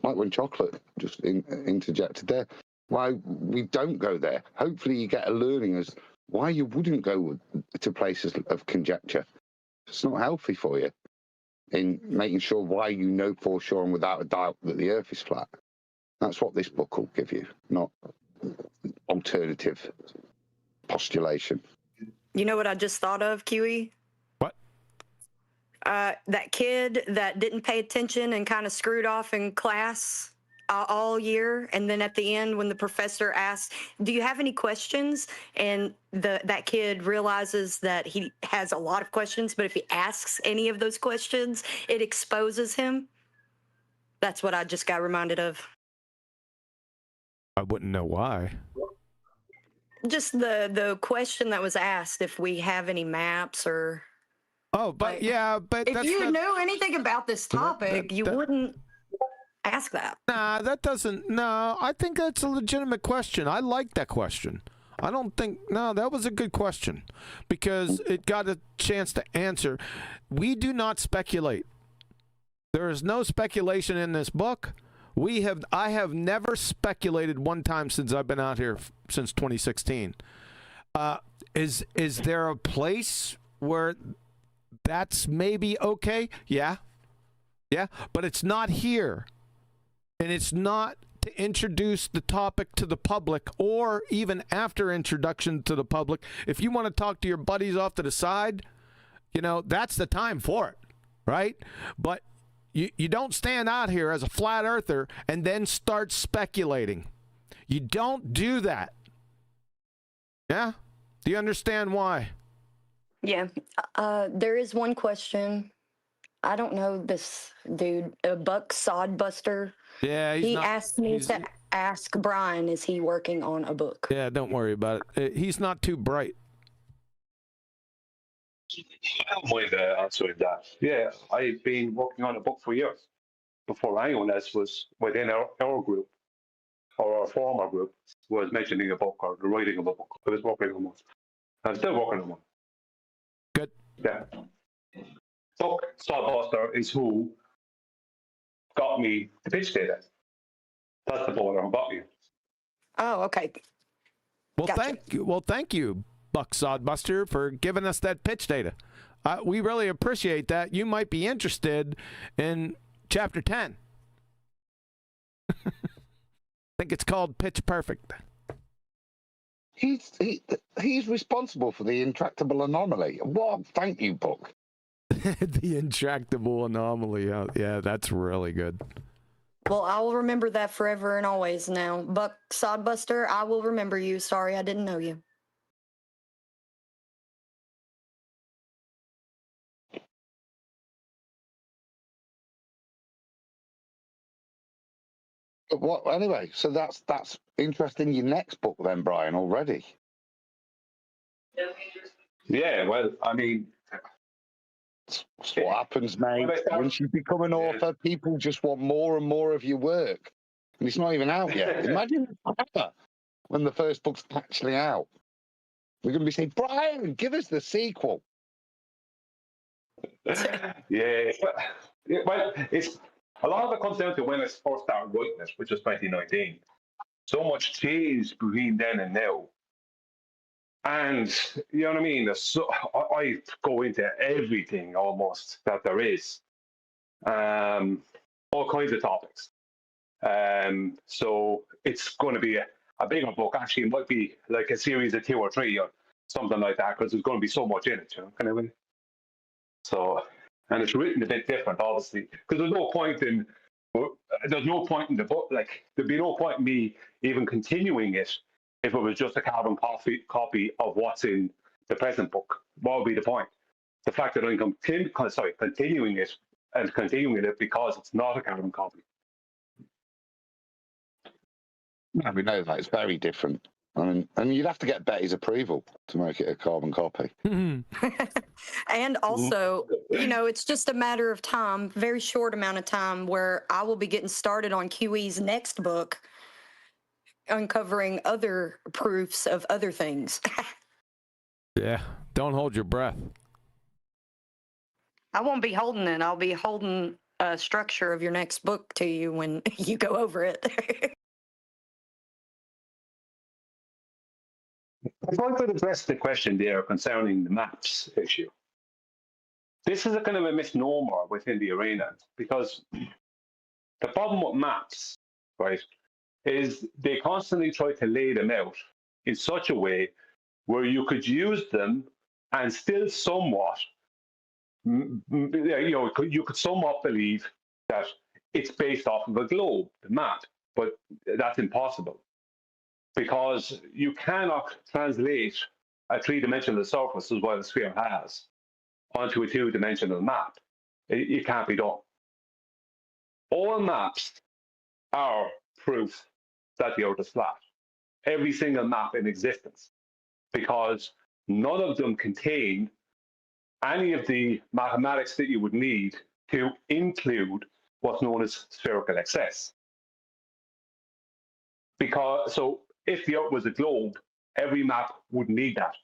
like when chocolate just interjected there, why we don't go there. Hopefully you get a learning as why you wouldn't go to places of conjecture. It's not healthy for you in making sure why you know for sure and without a doubt that the Earth is flat. That's what this book will give you, not alternative postulation. You know what I just thought of, Kiwi? What? That kid that didn't pay attention and kind of screwed off in class all year, and then at the end when the professor asked, do you have any questions? And that kid realizes that he has a lot of questions, but if he asks any of those questions, it exposes him. That's what I just got reminded of. I wouldn't know why. Just the question that was asked, if we have any maps or... Oh, but like, yeah, but if you knew anything about this topic, you wouldn't ask that. Nah, that doesn't. No, I think that's a legitimate question. I like that question. I don't think. No, that was a good question because it got a chance to answer. We do not speculate. There is no speculation in this book. I have never speculated one time since I've been out here since 2016. Is there a place where that's maybe okay? Yeah, but it's not here. And it's not to introduce the topic to the public or even after introduction to the public. If you want to talk to your buddies off to the side, that's the time for it, right? But you don't stand out here as a flat earther and then start speculating. You don't do that. Yeah? Do you understand why? Yeah. There is one question. I don't know this dude, Buck Sodbuster. Yeah, he asked me to ask Brian, is he working on a book? Yeah, don't worry about it. He's not too bright. I don't mind answering that. Yeah, I've been working on a book for years before anyone else was within our group or our former group was mentioning a book or writing of a book. I was working on one. I'm still working on one. Good. Yeah. Buck Sodbuster is who got me the pitch data. That's the ball I'm about you. Oh, okay. Well, Gotcha. thank you, Buck Sodbuster, for giving us that pitch data. We really appreciate that. You might be interested in chapter 10. I think it's called Pitch Perfect. He's responsible for the intractable anomaly. Well, thank you, Buck. The intractable anomaly. Yeah, that's really good. Well, I will remember that forever and always now. Buck Sodbuster, I will remember you. Sorry, I didn't know you. What anyway? So that's interesting. Your next book, then, Brian, already. Yeah, well, I mean, that's what happens, mate. Once you become an author, people just want more and more of your work, and it's not even out yet. Imagine when the first book's actually out. We're going to be saying, Brian, give us the sequel. Yeah, well, it's a lot of it comes down to when I first started writing it, which was 2019. So much changed between then and now. And you know what I mean? So I go into everything almost that there is, all kinds of topics. So it's going to be a bigger book. Actually, it might be like a series of 2 or 3 or something like that, because there's going to be so much in it, you know, kind of way. So, and it's written a bit different, obviously, because there's no point in the book. Like, there'd be no point in me even continuing it if it was just a carbon copy of what's in the present book. What would be the point? The fact that I'm continuing it because it's not a carbon copy. No, we know that it's very different. I mean, and you'd have to get Betty's approval to make it a carbon copy. And also, you know, it's just a matter of time, very short amount of time, where I will be getting started on QE's next book, uncovering other proofs of other things. Yeah, don't hold your breath. I won't be holding it. I'll be holding a structure of your next book to you when you go over it. If I could address the question there concerning the maps issue, this is a kind of a misnomer within the arena, because the problem with maps, right, is they constantly try to lay them out in such a way where you could use them and still somewhat, you know, you could somewhat believe that it's based off of a globe, the map, but that's impossible, because you cannot translate a 3-dimensional surface as what a sphere has onto a 2-dimensional map. It can't be done. All maps are proof that the Earth is flat. Every single map in existence, because none of them contain any of the mathematics that you would need to include what's known as spherical excess. So if the Earth was a globe, every map would need that.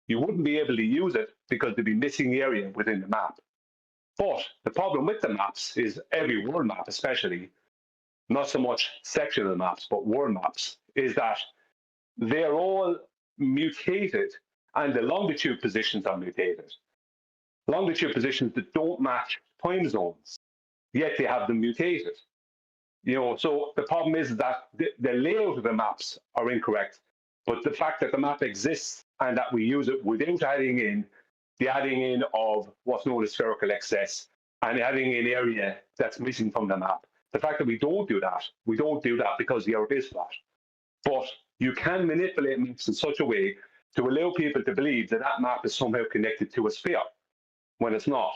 You wouldn't be able to use it because there'd be missing area within the map. But the problem with the maps is every world map, especially, not so much sectional maps, but world maps, is that they're all mutated and the longitude positions are mutated. Longitude positions that don't match time zones, yet they have them mutated. You know, so the problem is that the layout of the maps are incorrect, but the fact that the map exists and that we use it without adding in of what's known as spherical excess and adding in area that's missing from the map. The fact that we don't do that because the Earth is flat. But you can manipulate maps in such a way to allow people to believe that that map is somehow connected to a sphere when it's not.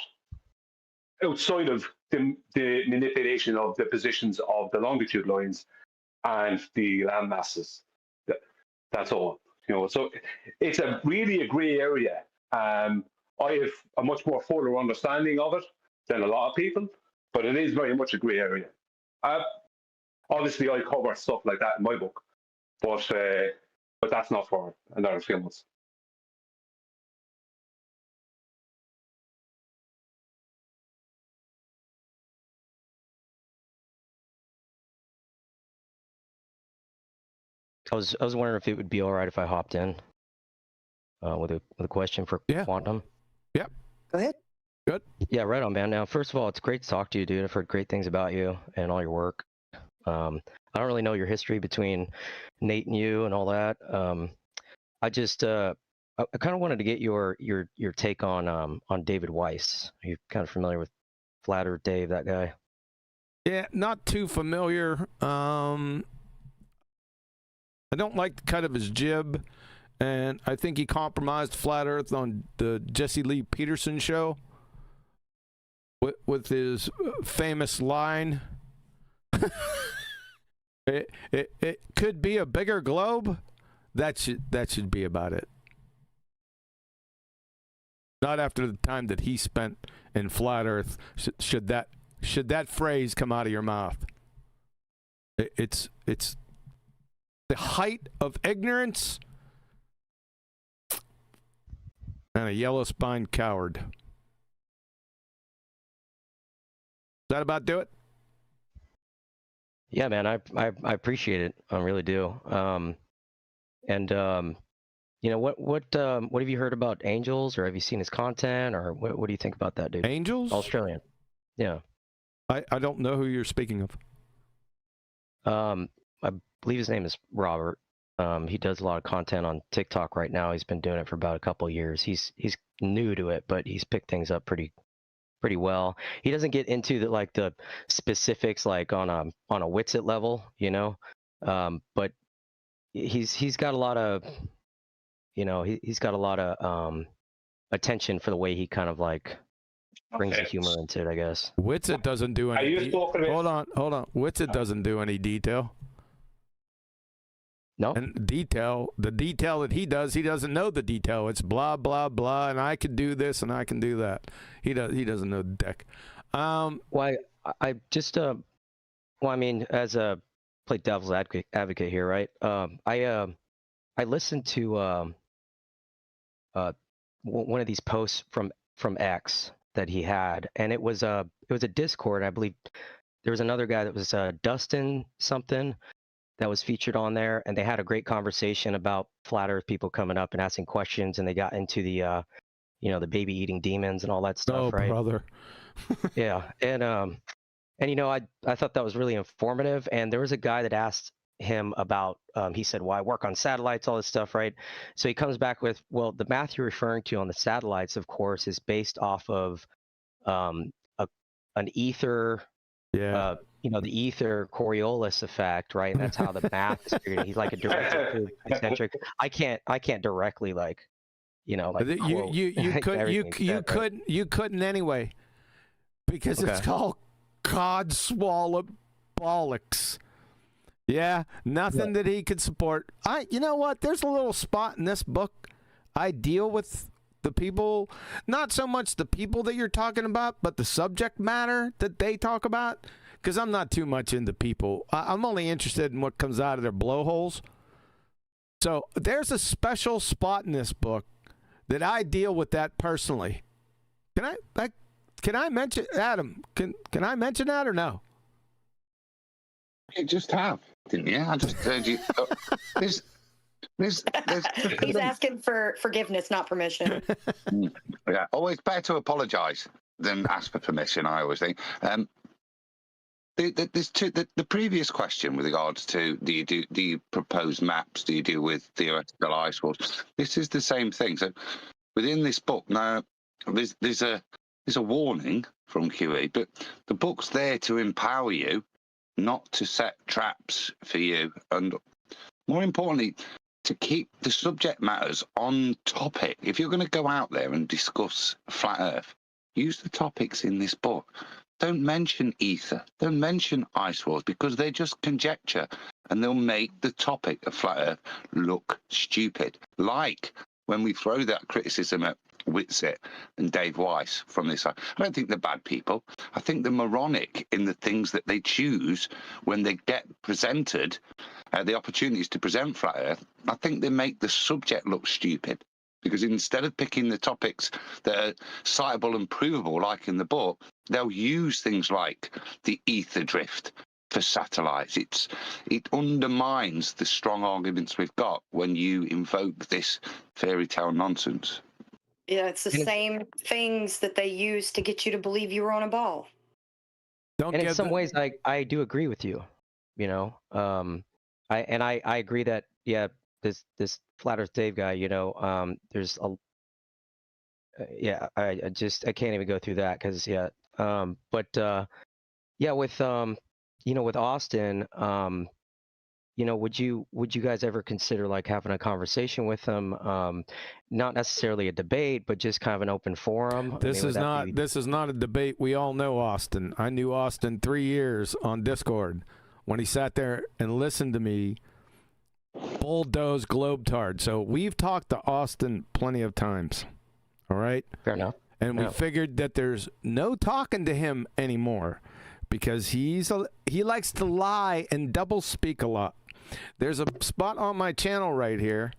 Outside of the manipulation of the positions of the longitude lines and the land masses. That's all. You know, so it's really a grey area. I have a much more fuller understanding of it than a lot of people, but it is very much a grey area. Obviously, I cover stuff like that in my book, but that's not for another few months. I was wondering if it would be all right if I hopped in with a question for Quantum. Yep. Go ahead. Good. Yeah, right on, man. Now, first of all, it's great to talk to you, dude. I've heard great things about you and all your work. I don't really know your history between Nate and you and all that. I just I kind of wanted to get your take on David Weiss. Are you kind of familiar with Flat Earth Dave, that guy? Yeah, not too familiar. I don't like the cut of his jib, and I think he compromised Flat Earth on the Jesse Lee Peterson show with his famous line. It could be a bigger globe. That should be about it. Not after the time that he spent in flat Earth. Should that phrase come out of your mouth? It's the height of ignorance and a yellow-spined coward. Does that about do it? Yeah, man, I appreciate it. I really do. You know, what have you heard about Angels, or have you seen his content, or what do you think about that dude? Angels? Australian. Yeah. I don't know who you're speaking of. I believe his name is Robert. He does a lot of content on TikTok right now. He's been doing it for about a couple of years. He's new to it, but he's picked things up pretty well. He doesn't get into the specifics like on a Witsit level, you know. But he's got a lot of, you know, he's got a lot of attention for the way he kind of like brings the humor into it, I guess. Witsit doesn't do any. Hold on. Witsit doesn't do any detail. No. And the detail that he doesn't know the detail. It's blah blah blah, and I can do this and I can do that. He doesn't know the deck. Well, I just well, I mean, as a play devil's advocate here, right? I listened to one of these posts from X that he had, and it was a Discord. I believe there was another guy that was Dustin something that was featured on there, and they had a great conversation about flat Earth people coming up and asking questions, and they got into the you know, the baby eating demons and all that stuff, right? Oh, brother. Yeah, and you know, I thought that was really informative, and there was a guy that asked him about he said, well, I work on satellites, all this stuff, right? So he comes back with, well, the math you're referring to on the satellites, of course, is based off of an ether, you know, the ether Coriolis effect, right? And that's how the math is figured. He's like a direct eccentric. I can't directly like, you know, like you couldn't anyway, because it's called codswallop bollocks. Yeah, nothing that he could support. You know what? There's a little spot in this book. I deal with the people, not so much the people that you're talking about, but the subject matter that they talk about. Because I'm not too much into people. I'm only interested in what comes out of their blowholes. So there's a special spot in this book that I deal with that personally. Can I mention, Adam? Can I mention that or no? You just have, didn't you? I just heard you. There's He's asking for forgiveness, not permission. Yeah, always better to apologise than ask for permission, I always think. There's the previous question with regards to do you propose maps? Do you deal with theoretical ice walls? This is the same thing. So within this book now, there's a warning from QE, but the book's there to empower you, not to set traps for you, and more importantly, to keep the subject matters on topic. If you're going to go out there and discuss flat Earth, use the topics in this book. Don't mention ether. Don't mention ice walls, because they're just conjecture, and they'll make the topic of flat Earth look stupid. Like when we throw that criticism at Witsit and Dave Weiss from this side. I don't think they're bad people. I think they're moronic in the things that they choose when they get presented the opportunities to present flat Earth. I think they make the subject look stupid, because instead of picking the topics that are citable and provable, like in the book, they'll use things like the ether drift for satellites. It undermines the strong arguments we've got when you invoke this fairy tale nonsense. Yeah, it's the same things that they use to get you to believe you were on a ball. And in some ways, I do agree with you. You know, I agree that this Flat Earth Dave guy, you know, there's a I can't even go through that because with you know, with Austin, you know, would you guys ever consider like having a conversation with him? Not necessarily a debate, but just kind of an open forum. This is not a debate. We all know Austin. I knew Austin 3 years on Discord. when he sat there and listened to me bulldoze Globetard. So we've talked to Austin plenty of times. All right? Fair enough. And we figured that there's no talking to him anymore because he likes to lie and double speak a lot. There's a spot on my channel right here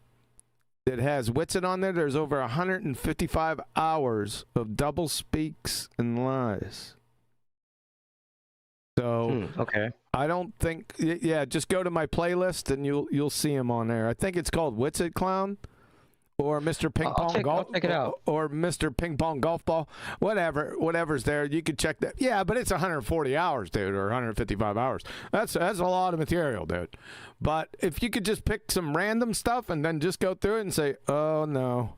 that has Witsit on there. There's over 155 hours of double speaks and lies. So okay. I don't think, yeah, just go to my playlist and you'll see him on there. I think it's called Witsit Clown or Mr. Ping Pong Golf. I'll check it out. Or Mr. Ping Pong Golf Ball. Whatever's there. You can check that. Yeah, but it's 140 hours, dude, or 155 hours. That's a lot of material, dude. But if you could just pick some random stuff and then just go through it and say, oh, no.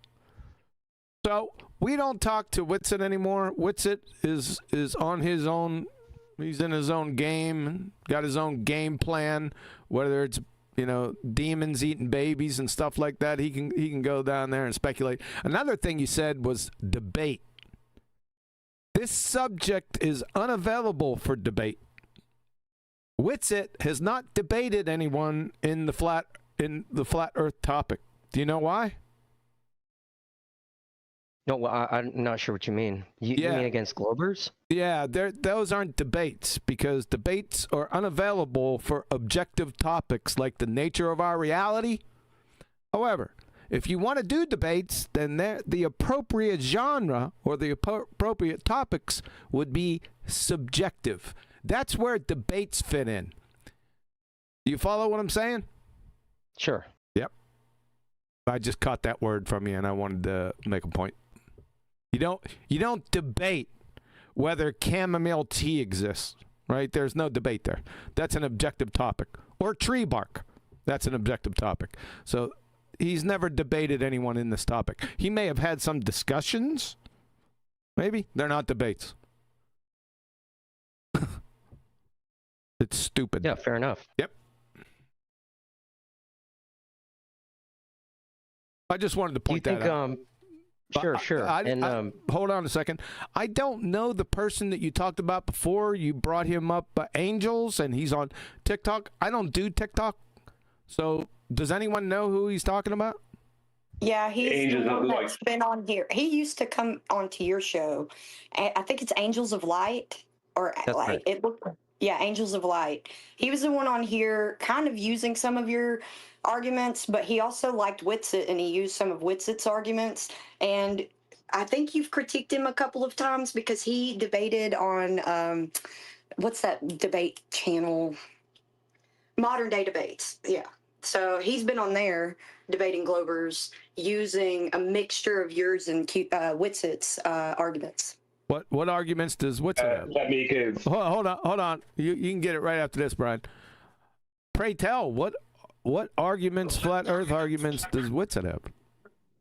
So we don't talk to Witsit anymore. Witsit is on his own. He's in his own game, got his own game plan, whether it's, demons eating babies and stuff like that. He can go down there and speculate. Another thing you said was debate. This subject is unavailable for debate. Witsit has not debated anyone in the flat earth topic. Do you know why? No, well, I'm not sure what you mean. You mean against Globers? Yeah, those aren't debates because debates are unavailable for objective topics like the nature of our reality. However, if you want to do debates, then the appropriate genre or the appropriate topics would be subjective. That's where debates fit in. Do you follow what I'm saying? Sure. Yep. I just caught that word from you and I wanted to make a point. You don't debate whether chamomile tea exists, right? There's no debate there. That's an objective topic. Or tree bark. That's an objective topic. So he's never debated anyone in this topic. He may have had some discussions. Maybe. They're not debates. It's stupid. Yeah, fair enough. Yep. I just wanted to point that out. Sure. Hold on a second. I don't know the person that you talked about before. You brought him up, Angels, and he's on TikTok. I don't do TikTok. So does anyone know who he's talking about? Yeah, he's Angels the of one Light. that's been on here. He used to come onto your show. I think it's Angels of Light, or That's like right. it looked. Yeah, Angels of Light. He was the one on here, kind of using some of your arguments, but he also liked Witsit, and he used some of Witsit's arguments. And I think you've critiqued him a couple of times because he debated on what's that debate channel? Modern Day Debates. Yeah. So he's been on there debating Globers using a mixture of yours and Witsit's arguments. What arguments does Witsit have? Let me give. Hold on. You can get it right after this, Brian. Pray tell, what arguments, flat Earth arguments, does Witsit have?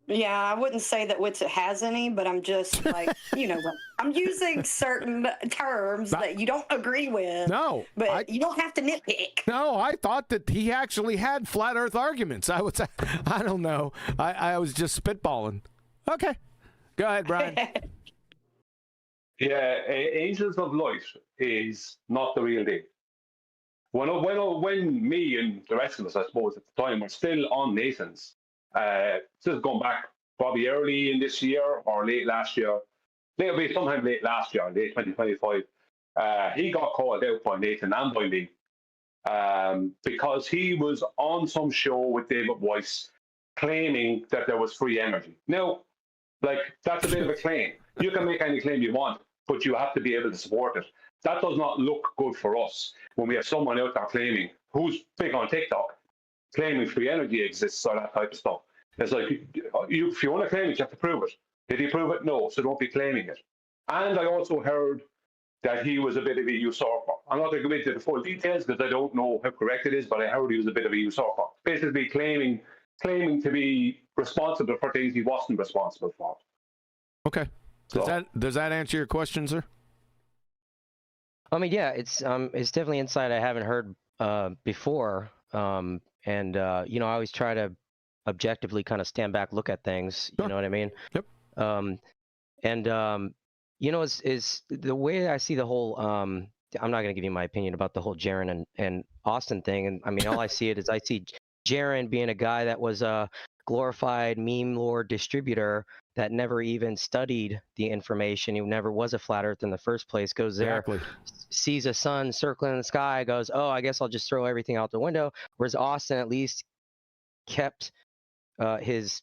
Yeah, I wouldn't say that Witsit has any, but I'm just like, I'm using certain terms that you don't agree with. No, but you don't have to nitpick. No, I thought that he actually had flat Earth arguments. I don't know. I was just spitballing. Okay, go ahead, Brian. Yeah, Angels of Light is not the real deal. When me and the rest of us, I suppose, at the time, were still on Nathan's, this is going back probably early in this year or late last year. It'll be sometime late last year, late 2025. He got called out by Nathan and by me because he was on some show with David Weiss claiming that there was free energy. Now, that's a bit of a claim. You can make any claim you want, but you have to be able to support it. That does not look good for us when we have someone out there claiming, who's big on TikTok, claiming free energy exists or that type of stuff. It's like, if you want to claim it, you have to prove it. Did he prove it? No, so don't be claiming it. And I also heard that he was a bit of a usurper. I'm not going to go into the full details because I don't know how correct it is, but I heard he was a bit of a usurper. Basically claiming to be responsible for things he wasn't responsible for. Okay. Does that answer your question, sir? I mean, yeah, it's definitely insight I haven't heard before. I always try to objectively kind of stand back, look at things. You know what I mean? Yep. Is the way I see the whole I'm not going to give you my opinion about the whole Jaren and Austin thing. And I mean, all I see I see Jaren being a guy that was a glorified meme lord distributor that never even studied the information. He never was a flat earth in the first place. Goes there, sees a sun circling in the sky, goes, oh, I guess I'll just throw everything out the window. Whereas Austin at least kept his,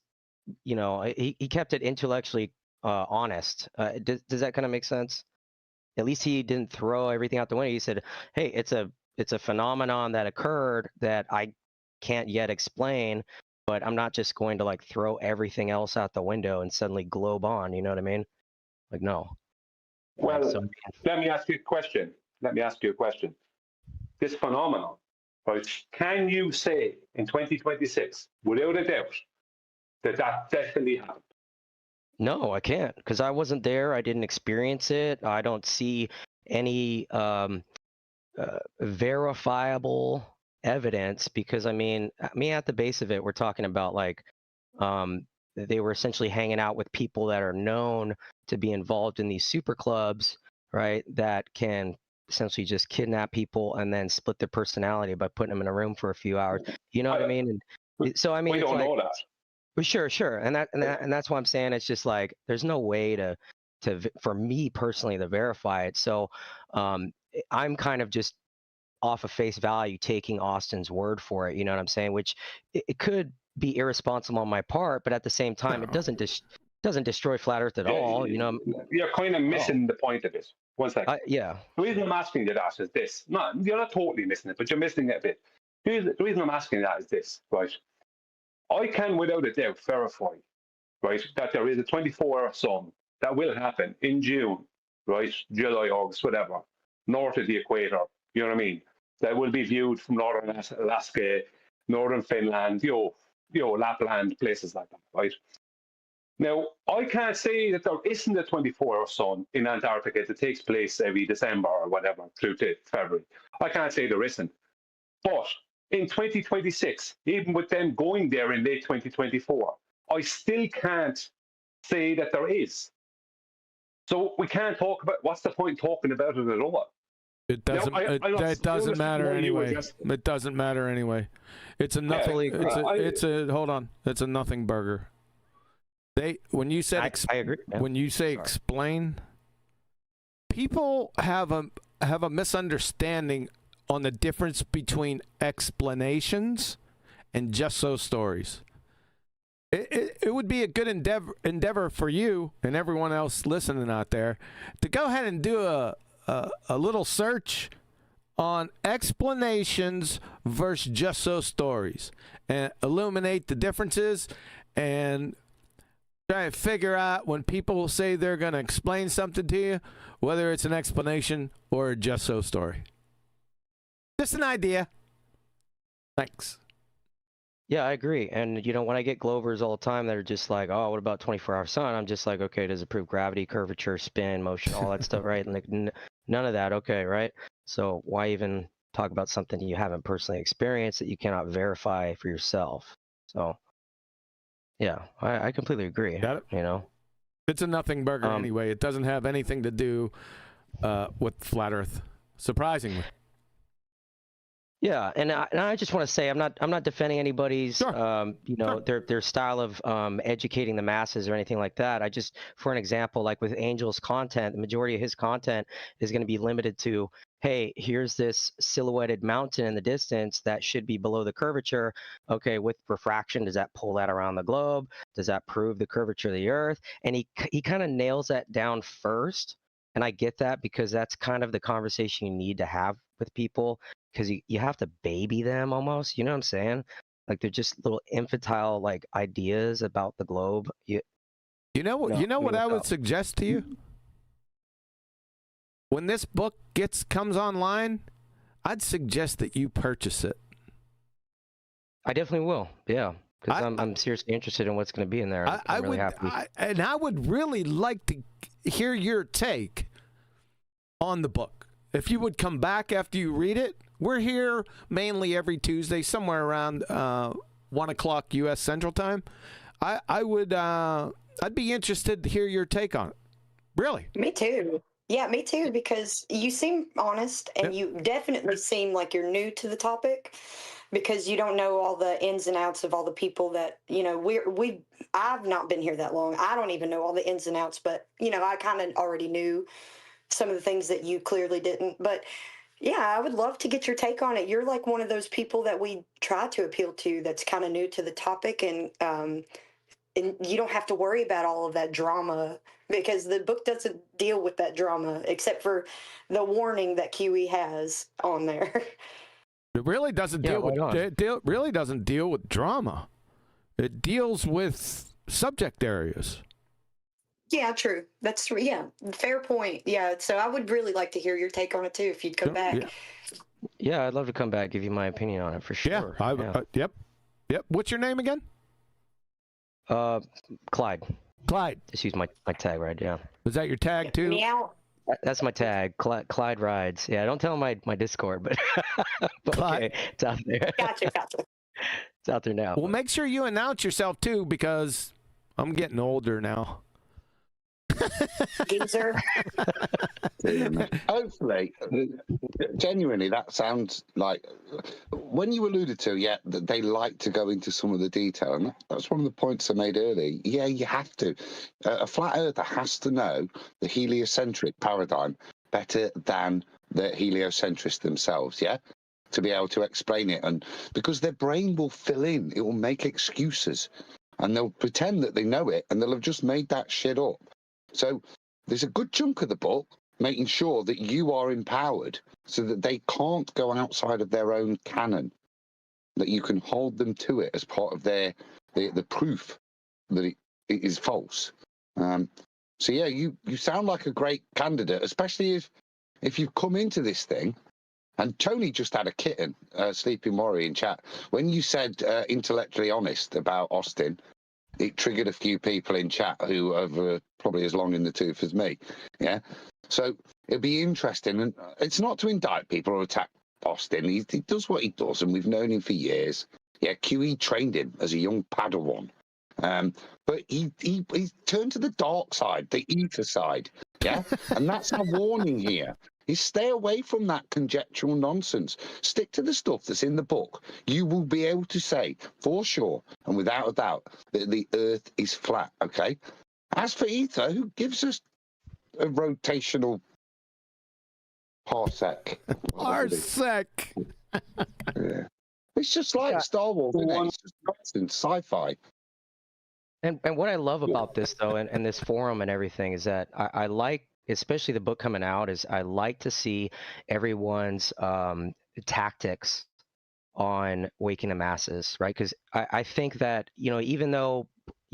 he kept it intellectually honest. Does that kind of make sense? At least he didn't throw everything out the window. He said, hey, it's a phenomenon that occurred that I can't yet explain, but I'm not just going to like throw everything else out the window and suddenly globe on. You know what I mean? Like, no. Well, let me ask you a question. This phenomenon, right? Can you say in 2026, without a doubt, that definitely happened? No, I can't, because I wasn't there. I didn't experience it. I don't see any verifiable evidence, because I mean, at the base of it, we're talking about like they were essentially hanging out with people that are known to be involved in these super clubs, right? That can essentially just kidnap people and then split their personality by putting them in a room for a few hours. You know what I mean? And so I mean, we don't know that. Sure, and that's why I'm saying it's just like there's no way to for me personally to verify it. So I'm kind of just off of face value taking Austin's word for it. You know what I'm saying? Which it could be irresponsible on my part, but at the same time, it doesn't destroy flat Earth at all. You know, you're kind of missing the point of it. One second. Yeah. The reason I'm asking you that is this. No, you're not totally missing it, but you're missing it a bit. The reason I'm asking that is this, right? I can, without a doubt, verify, right, that there is a 24-hour sun that will happen in June, right, July, August, whatever, north of the equator. You know what I mean? That will be viewed from northern Alaska, northern Finland, Lapland, places like that, right? Now, I can't say that there isn't a 24-hour sun in Antarctica that takes place every December or whatever through to February. I can't say there isn't. But in 2026, even with them going there in late 2024, I still can't say that there is. So we can't talk about, what's the point talking about it at all? It doesn't. That doesn't matter anyway. It doesn't matter anyway. It's a nothing. Hold on. It's a nothing burger. When you said I agree. Yeah. When you say explain, people have a misunderstanding on the difference between explanations and just so stories. It would be a good endeavor for you and everyone else listening out there to go ahead and do a little search on explanations versus just so stories and illuminate the differences and try to figure out when people say they're going to explain something to you, whether it's an explanation or a just so story. Just an idea. Thanks. Yeah, I agree. And, when I get Glovers all the time that are just like, oh, what about 24-hour sun? I'm just like, okay, does it prove gravity, curvature, spin, motion, all that stuff, right? And like, none of that, okay, right? So why even talk about something you haven't personally experienced that you cannot verify for yourself? So, yeah, I completely agree. Got it? It's a nothing burger anyway. It doesn't have anything to do with flat Earth, surprisingly. Yeah, and I just want to say I'm not defending anybody's their style of educating the masses or anything like that. I just, for an example, like with Angel's content, the majority of his content is going to be limited to, hey, here's this silhouetted mountain in the distance that should be below the curvature. Okay, with refraction, does that pull that around the globe? Does that prove the curvature of the Earth? And he kind of nails that down first. And I get that, because that's kind of the conversation you need to have with people, because you have to baby them almost. You know what I'm saying? Like they're just little infantile like ideas about the globe. You know what I would suggest to you? When this book comes online, I'd suggest that you purchase it. I definitely will. Yeah. Because I'm seriously interested in what's going to be in there. I'm really happy. I would really like to hear your take on the book. If you would come back after you read it, we're here mainly every Tuesday, somewhere around 1 o'clock U.S. Central Time. I'd be interested to hear your take on it. Really? Me too. Yeah, me too, because you seem honest and you definitely seem like you're new to the topic because you don't know all the ins and outs of all the people that, I've not been here that long. I don't even know all the ins and outs, but, I kind of already knew some of the things that you clearly didn't. But yeah, I would love to get your take on it. You're like one of those people that we try to appeal to that's kind of new to the topic, and you don't have to worry about all of that drama because the book doesn't deal with that drama except for the warning that QE has on there. It really doesn't deal with really doesn't deal with drama. It deals with subject areas. Yeah, true. That's yeah, fair point. Yeah, so I would really like to hear your take on it too if you'd come back. Yeah, I'd love to come back, give you my opinion on it for sure. Yep. What's your name again? Clyde. Clyde. Just use my tag right. Yeah. Is that your tag too? Meow. That's my tag. Clyde rides. Yeah, don't tell him my Discord, but, okay, it's out there. Gotcha. It's out there now. Well, make sure you announce yourself too, because I'm getting older now. Geezer. Hopefully, genuinely, that sounds like when you alluded to, that they like to go into some of the detail, and that's one of the points I made earlier. Yeah, you have to. A flat earther has to know the heliocentric paradigm better than the heliocentrists themselves, to be able to explain it, and because their brain will fill in, it will make excuses, and they'll pretend that they know it, and they'll have just made that shit up. So there's a good chunk of the book making sure that you are empowered so that they can't go outside of their own canon, that you can hold them to it as part of the proof that it is false. So yeah, you sound like a great candidate, especially if you've come into this thing. And Tony just had a kitten, Sleeping Warrior, in chat. When you said intellectually honest about Austin, it triggered a few people in chat who are probably as long in the tooth as me. Yeah. So it'd be interesting. And it's not to indict people or attack Austin. He does what he does, and we've known him for years. Yeah. QE trained him as a young Padawan. But he turned to the dark side, the ether side. Yeah. And that's our warning here. Is stay away from that conjectural nonsense. Stick to the stuff that's in the book. You will be able to say for sure and without a doubt that the earth is flat, okay? As for ether, who gives us a rotational parsec? Parsec. Yeah. It's just like Star Wars, isn't it? It's just nonsense, sci-fi. And what I love about this, though, and this forum and everything is that I like, especially the book coming out, is I like to see everyone's tactics on waking the masses, right? Because I think that, even though,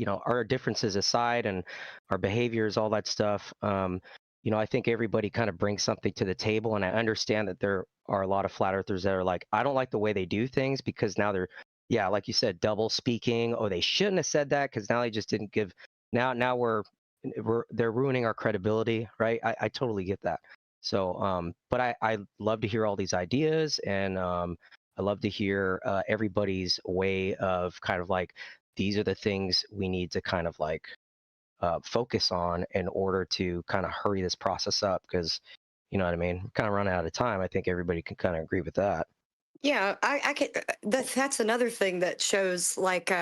our differences aside and our behaviors, all that stuff, I think everybody kind of brings something to the table. And I understand that there are a lot of flat earthers that are like, I don't like the way they do things because now they're, like you said, double speaking. Oh, they shouldn't have said that because now they just didn't give, now they're ruining our credibility, right? I totally get that. So, but I love to hear all these ideas, and I love to hear everybody's way of kind of like, these are the things we need to kind of like focus on in order to kind of hurry this process up, because, you know what I mean? We're kind of running out of time. I think everybody can kind of agree with that. Yeah, I could. That's another thing that shows like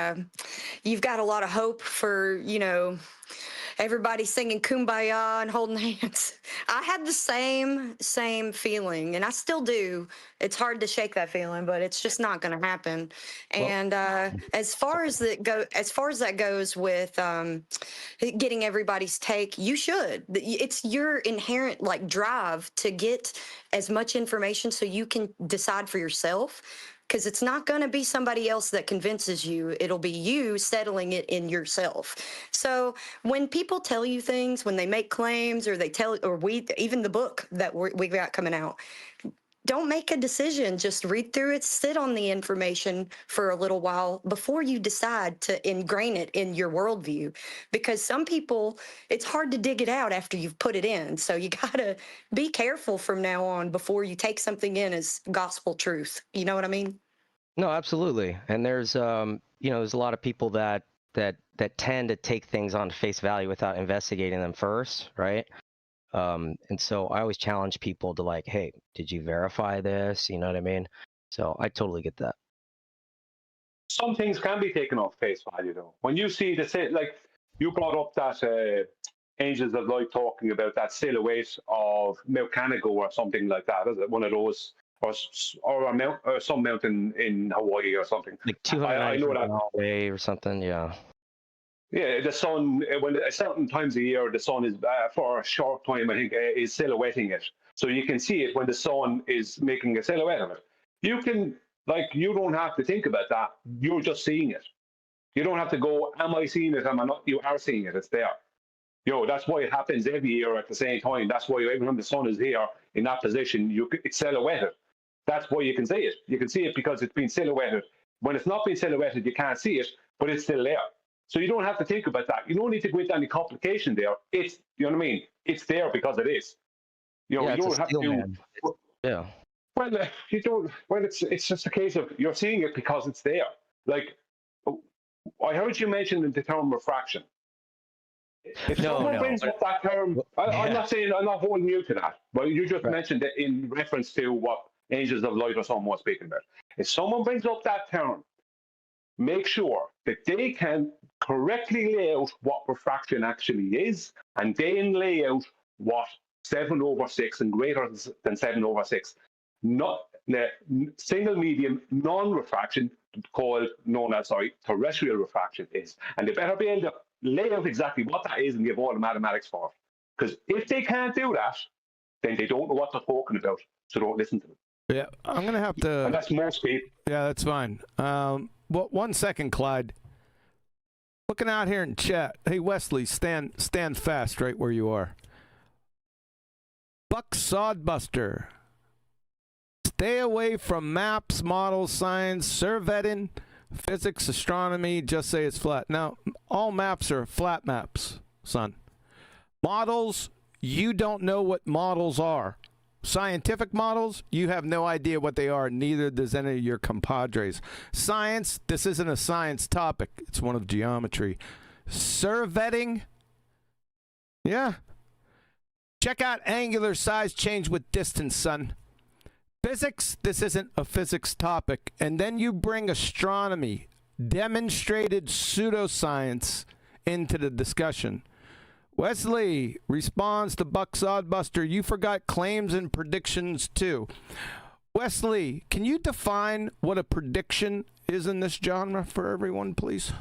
you've got a lot of hope for everybody singing "Kumbaya" and holding hands. I had the same feeling, and I still do. It's hard to shake that feeling, but it's just not going to happen. And as far as that goes with getting everybody's take, you should. It's your inherent like drive to get as much information so you can decide for yourself. Because it's not going to be somebody else that convinces you. It'll be you settling it in yourself. So when people tell you things, when they make claims, or even the book that we got coming out, don't make a decision. Just read through it, sit on the information for a little while before you decide to ingrain it in your worldview. Because some people, it's hard to dig it out after you've put it in. So you got to be careful from now on before you take something in as gospel truth. You know what I mean? No, absolutely. And there's, there's a lot of people that tend to take things on face value without investigating them first, right? And so I always challenge people to like, hey, did you verify this? You know what I mean? So I totally get that. Some things can be taken off face value, though. When you see like you brought up that Angels of Light talking about that silhouette of Mount Canago or something like that. Is it one of those, or some mountain in Hawaii or something? Like 290 mile away or something, yeah. Yeah, the sun, when at certain times of year, the sun is, for a short time, I think, is silhouetting it. So you can see it when the sun is making a silhouette of it. You can, like, you don't have to think about that. You're just seeing it. You don't have to go, am I seeing it? Am I not? You are seeing it. It's there. That's why it happens every year at the same time. That's why every time the sun is here in that position, it's silhouetted. That's why you can see it. You can see it because it's been silhouetted. When it's not being silhouetted, you can't see it, but it's still there. So you don't have to think about that. You don't need to go into any complication there. It's, you know what I mean? It's there because it is. You don't have to. Yeah. Well, you don't. Well, it's just a case of you're seeing it because it's there. Like, I heard you mention the term refraction. If someone brings up that term, I'm not saying, I'm not holding you to that, but you just mentioned it in reference to what Angels of Light or someone was speaking about. If someone brings up that term, make sure that they can correctly lay out what refraction actually is, and then lay out what 7/6 and greater than 7/6, not the single medium non-refraction known as terrestrial refraction is. And they better be able to lay out exactly what that is and give all the mathematics for it. Because if they can't do that, then they don't know what they're talking about, so don't listen to them. Yeah, I'm going to have to... And that's most people. Yeah, that's fine. Well, 1 second, Clyde. Looking out here in chat. Hey, Wesley, stand fast right where you are. Buck Sodbuster. Stay away from maps, models, science, surveying, physics, astronomy. Just say it's flat. Now, all maps are flat maps, son. Models, you don't know what models are. Scientific models, you have no idea what they are. Neither does any of your compadres. Science, this isn't a science topic. It's one of geometry. Surveying, yeah. Check out angular size change with distance, son. Physics, this isn't a physics topic. And then you bring astronomy, demonstrated pseudoscience into the discussion. Wesley responds to Buck Sodbuster, you forgot claims and predictions too. Wesley, can you define what a prediction is in this genre for everyone, please?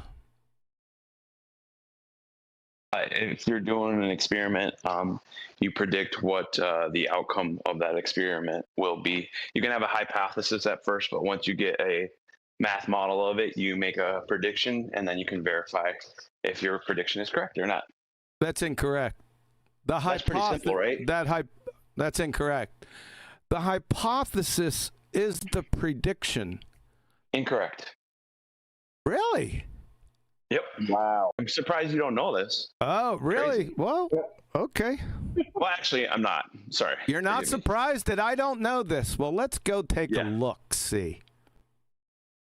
If you're doing an experiment, you predict what the outcome of that experiment will be. You can have a hypothesis at first, but once you get a math model of it, you make a prediction, and then you can verify if your prediction is correct or not. That's incorrect. That's pretty simple, right? That's incorrect. The hypothesis is the prediction. Incorrect. Really? Yep. Wow. I'm surprised you don't know this. Oh, really? Crazy. Well, okay. Well, actually, I'm not. Sorry. You're not surprised that I don't know this. Well, let's go take a look, see.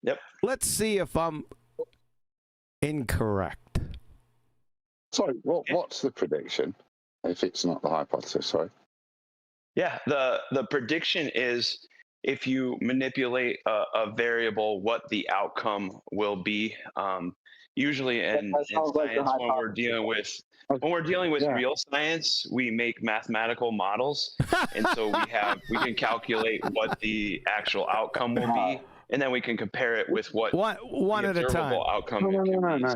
Yep. Let's see if I'm incorrect. Sorry, what's the prediction if it's not the hypothesis? Sorry. Yeah, the prediction is if you manipulate a variable, what the outcome will be. Usually in science, when we're dealing with real science, we make mathematical models, and so we can calculate what the actual outcome will be, and then we can compare it with what one the at a time. Outcome.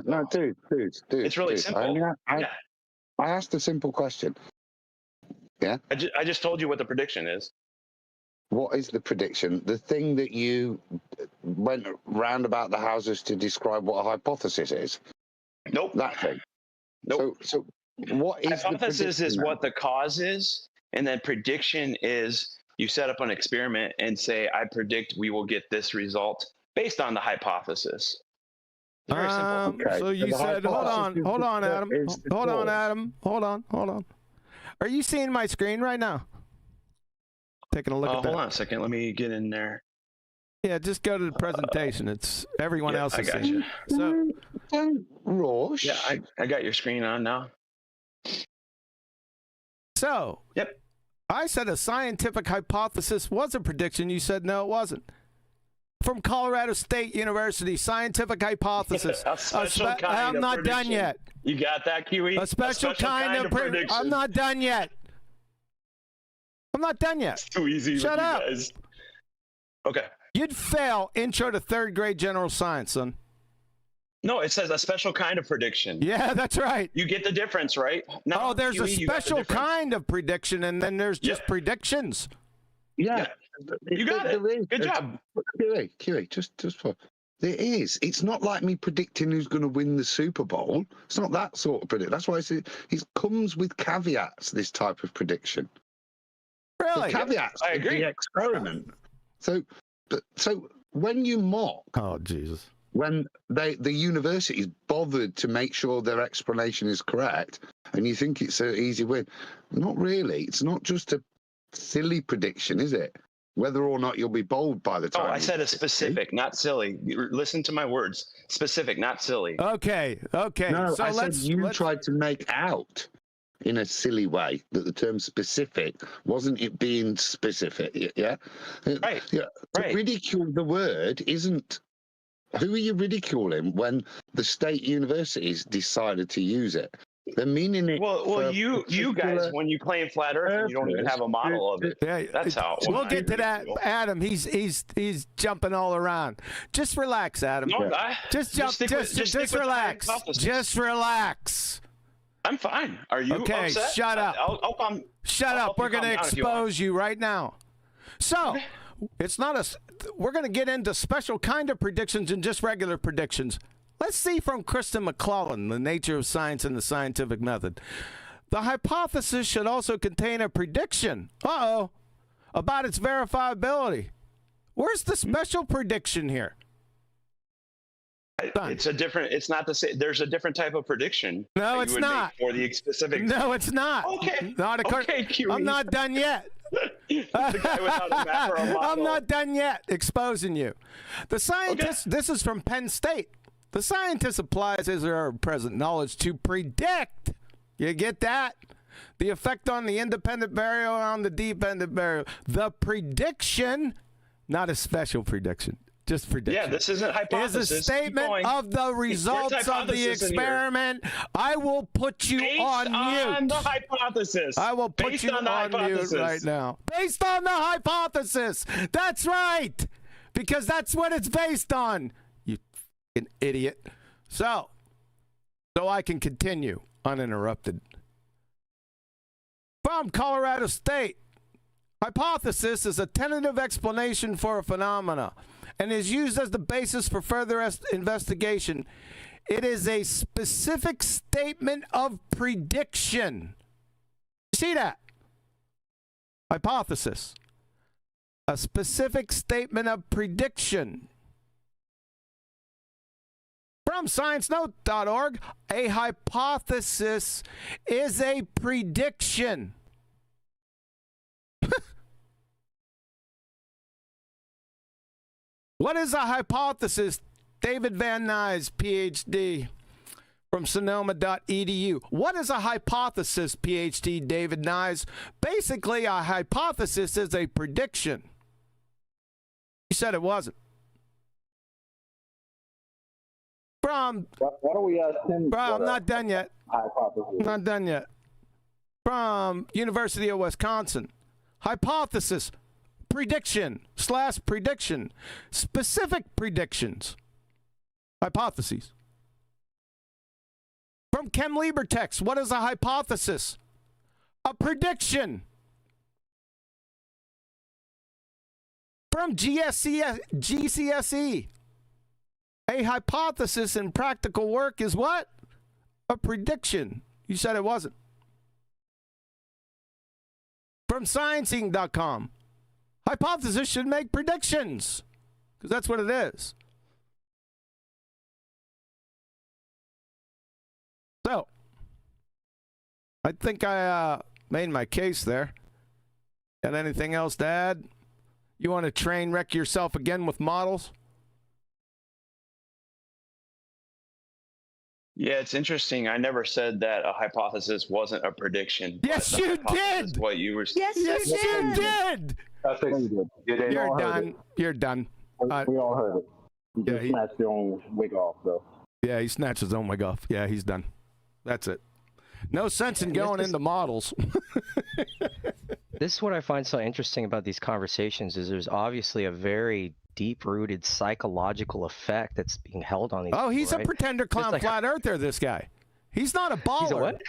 No, dude. It's really simple. I asked a simple question. Yeah. I just told you what the prediction is. What is the prediction? The thing that you went round about the houses to describe what a hypothesis is? Nope. That thing? Nope. So what is hypothesis the is then? what the cause is, and then prediction is you set up an experiment and say, I predict we will get this result based on the hypothesis. It's very simple. Okay. So you said, hold on, Adam. Hold on. Are you seeing my screen right now? Taking a look at that. Hold on a second. Let me get in there. Yeah, just go to the presentation. It's everyone else is got seeing. you. So, Rosh. Yeah, I got your screen on now. So, yep. I said a scientific hypothesis was a prediction. You said no, it wasn't. From Colorado State University, scientific hypothesis. A special kind I'm of not prediction. done yet. You got that, QE? A special kind of prediction. I'm not done yet. I'm not done yet. It's too easy. Shut with up. You guys. Okay. You'd fail intro to third grade general science, son. No, it says a special kind of prediction. Yeah, that's right. You get the difference, right? No, there's a special kind of prediction, and then there's just predictions. Yeah. You got it. Good job. QA, just for there is. It's not like me predicting who's going to win the Super Bowl. It's not that sort of prediction. That's why it comes with caveats. This type of prediction. Really? The caveats. I agree. The experiment. So when you mock, oh Jesus, when the university's bothered to make sure their explanation is correct, and you think it's an easy win, not really. It's not just a silly prediction, is it? Whether or not you'll be bowled by the time. Oh, I said a specific, not silly. Listen to my words. Specific, not silly. Okay. No, so I let's. said you tried to make out in a silly way that the term specific wasn't it being specific. Yeah. Right. Yeah. To Right. ridicule the word isn't. Who are you ridiculing when the state universities decided to use it? They're meaning it. Well, you guys, when you claim flat Earth, and you don't even have a model of it. Yeah, That's how. We'll get to that, Adam. He's jumping all around. Just relax, Adam. No, just jump. Just relax. Just relax. I'm fine. Are you okay? upset? Shut up. Shut up. We're going to expose you right now. So, it's not a. We're going to get into special kind of predictions and just regular predictions. Let's see from Kristen McClellan, The Nature of Science and the Scientific Method. The hypothesis should also contain a prediction. About its verifiability. Where's the special prediction here? It's a different. It's not the same. There's a different type of prediction. No, it's not. For the specific. No, it's not. Okay. Okay, QE. I'm not done yet. The guy without a map or a model. I'm not done yet exposing you. The scientist, this is from Penn State. The scientist applies his or her present knowledge to predict. You get that? The effect on the independent variable on the dependent variable. The prediction, not a special prediction. Just prediction. Yeah, this isn't hypothesis. Is a statement of the results of the experiment. I will put you on mute. Based on the hypothesis. I will put Based you on mute right now. Based on the hypothesis. That's right. Because that's what it's based on. You fucking idiot. So I can continue uninterrupted. From Colorado State. Hypothesis is a tentative explanation for a phenomena and is used as the basis for further investigation. It is a specific statement of prediction. See that? Hypothesis. A specific statement of prediction. From sciencenote.org, a hypothesis is a prediction. What is a hypothesis? David Van Nuys, PhD, from sonoma.edu. What is a hypothesis, PhD David Nuys? Basically, a hypothesis is a prediction. You said it wasn't. From, why don't we ask him? Bro, I'm not done yet. Hypothesis. I'm not done yet. From University of Wisconsin. Hypothesis. Prediction/prediction. Specific predictions. Hypotheses. From Chem Libertex, what is a hypothesis? A prediction. From GCSE, a hypothesis in practical work is what? A prediction. You said it wasn't. From sciencing.com, hypothesis should make predictions, because that's what it is. So, I think I made my case there. Got anything else to add? You want to train wreck yourself again with models? Yeah, it's interesting. I never said that a hypothesis wasn't a prediction. Yes, you did. What you were? Yes, you did. That's like, You're done. You're done. We all heard it. You yeah, just snatched your own wig off, though. Yeah, he snatched his own wig off. Yeah, he's done. That's it. No sense in going into models. This is what I find so interesting about these conversations is there's obviously a very deep-rooted psychological effect that's being held on these people, he's a right? pretender clown flat earther, this guy. He's not a baller. He's a what?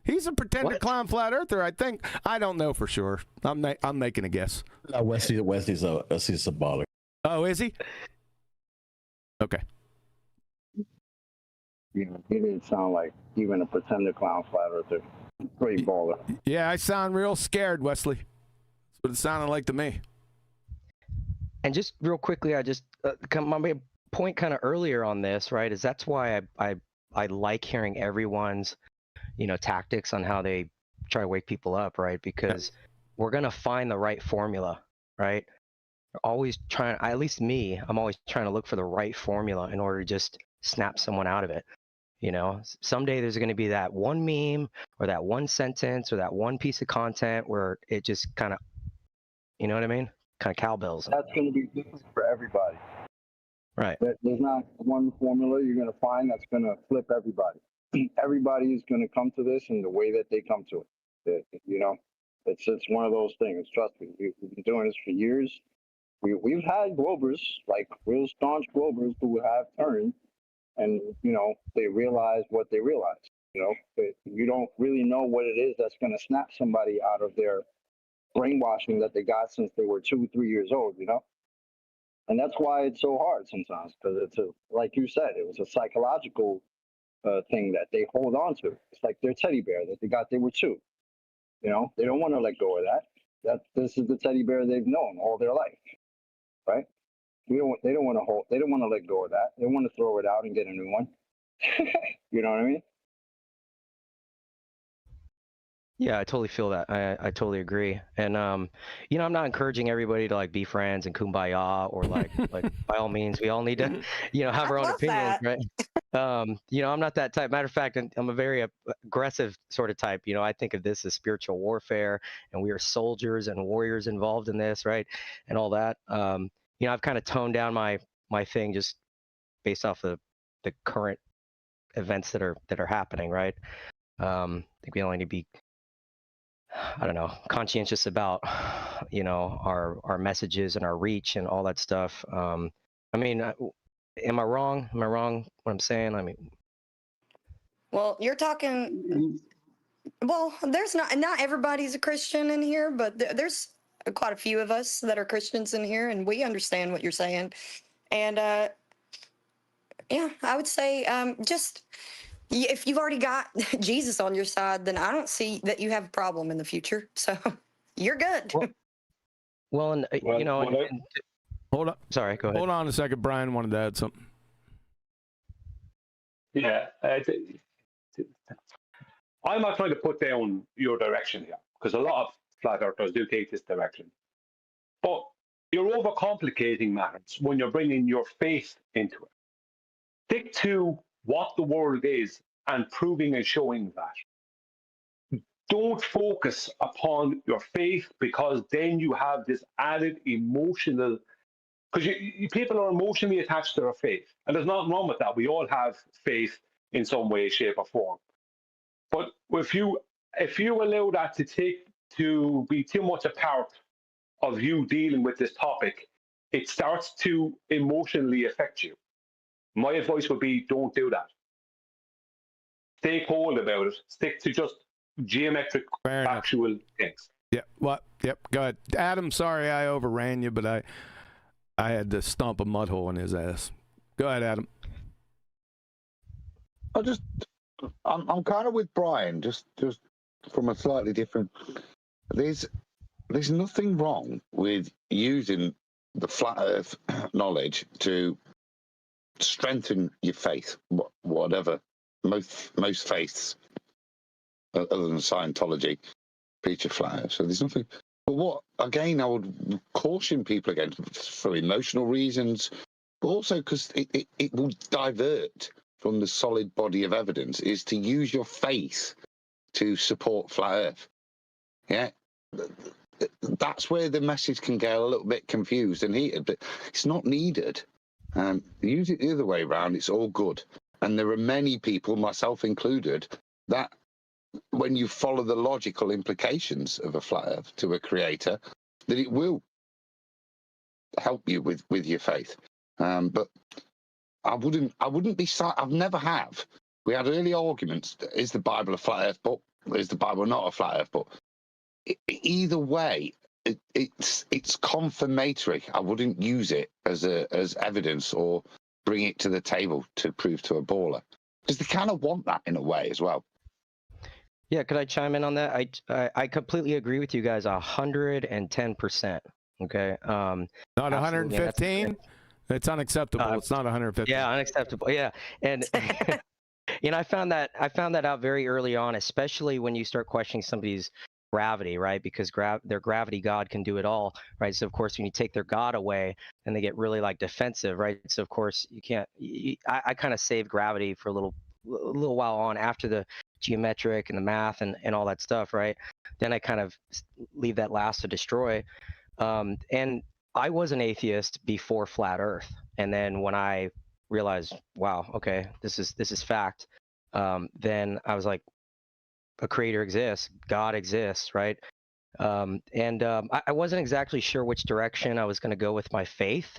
He's a pretender clown flat earther, I think. I don't know for sure. I'm making a guess. Wesley's a baller. Oh, is he? Okay. You know, he didn't sound like even a pretender clown flat earther. Great baller. Yeah, I sound real scared, Wesley. That's what it sounded like to me. And just real quickly, I just my point kind of earlier on this, right? Is that's why I like hearing everyone's, tactics on how they try to wake people up, right? Because we're gonna find the right formula, right? Always trying, at least me, I'm always trying to look for the right formula in order to just snap someone out of it. Someday there's going to be that one meme or that one sentence or that one piece of content where it just kind of, you know what I mean? Kind of cowbells. That's going to be different for everybody. Right. There's not one formula you're going to find that's going to flip everybody. Everybody is going to come to this in the way that they come to it. It's one of those things. Trust me, we've been doing this for years. We've had Globers, like real staunch Globers, who have turned, and they realize what they realize. You don't really know what it is that's going to snap somebody out of their brainwashing that they got since they were 2-3 years old. And that's why it's so hard sometimes, because like you said, it was a psychological thing that they hold on to. It's like their teddy bear that they got. They were 2. They don't want to let go of that. This is the teddy bear they've known all their life. Right? They don't want to let go of that. They want to throw it out and get a new one. You know what I mean? Yeah, I totally feel that. I totally agree. And I'm not encouraging everybody to be friends and kumbaya or like by all means we all need to have our own opinions, right? I'm not that type. Matter of fact, I'm a very aggressive sort of type. I think of this as spiritual warfare, and we are soldiers and warriors involved in this, right? And all that. I've kind of toned down my thing just based off the current events that are happening, right? I think we only need to be, I don't know, conscientious about our messages and our reach and all that stuff. Am I wrong? Am I wrong what I'm saying? Well, you're talking. Well, there's not everybody's a Christian in here, but there's quite a few of us that are Christians in here, and we understand what you're saying. And yeah, I would say just if you've already got Jesus on your side, then I don't see that you have a problem in the future. So you're good. Well, and hold on. Sorry, go ahead. Hold on a second. Brian wanted to add something. Yeah. I'm not trying to put down your direction here, because a lot of flat earthers do take this direction. But you're overcomplicating matters when you're bringing your faith into it. Stick to what the world is and proving and showing that. Don't focus upon your faith, because then you have this added emotional, because people are emotionally attached to their faith. And there's nothing wrong with that. We all have faith in some way, shape, or form. But if you allow that to be too much a part of you dealing with this topic, it starts to emotionally affect you. My advice would be, don't do that. Stay cold about it. Stick to just geometric, factual things. Yeah. What? Yep. Go ahead, Adam. Sorry, I overran you, but I had to stomp a mud hole in his ass. Go ahead, Adam. I'm kind of with Brian, just from a slightly different. There's nothing wrong with using the flat Earth knowledge to strengthen your faith, whatever. Most faiths, other than Scientology, preach a flat Earth. So there's nothing. But what again, I would caution people against for emotional reasons, but also because it will divert from the solid body of evidence is to use your faith to support flat Earth. Yeah, that's where the message can get a little bit confused and heated, but it's not needed. Use it the other way around, it's all good. And there are many people, myself included, that when you follow the logical implications of a flat Earth to a creator, that it will help you with your faith. But I wouldn't be. I've never have. We had early arguments. Is the Bible a flat Earth book? Is the Bible not a flat Earth book? Either way, it's confirmatory. I wouldn't use it as evidence or bring it to the table to prove to a baller, because they kind of want that in a way as well. Yeah, could I chime in on that? I completely agree with you guys 110%. Okay. Not 115. It's unacceptable. It's not 115. Yeah, unacceptable. Yeah, and you know, I found that out very early on, especially when you start questioning somebody's gravity, right? Because their gravity god can do it all, right? So of course, when you take their god away, then they get really like defensive, right? So of course, you can't. I kind of saved gravity for a little while on after the geometric and the math and all that stuff, right? Then I kind of leave that last to destroy. And I was an atheist before flat Earth, and then when I realized, wow, okay, this is fact, then I was like, a creator exists, God exists, right? I wasn't exactly sure which direction I was going to go with my faith.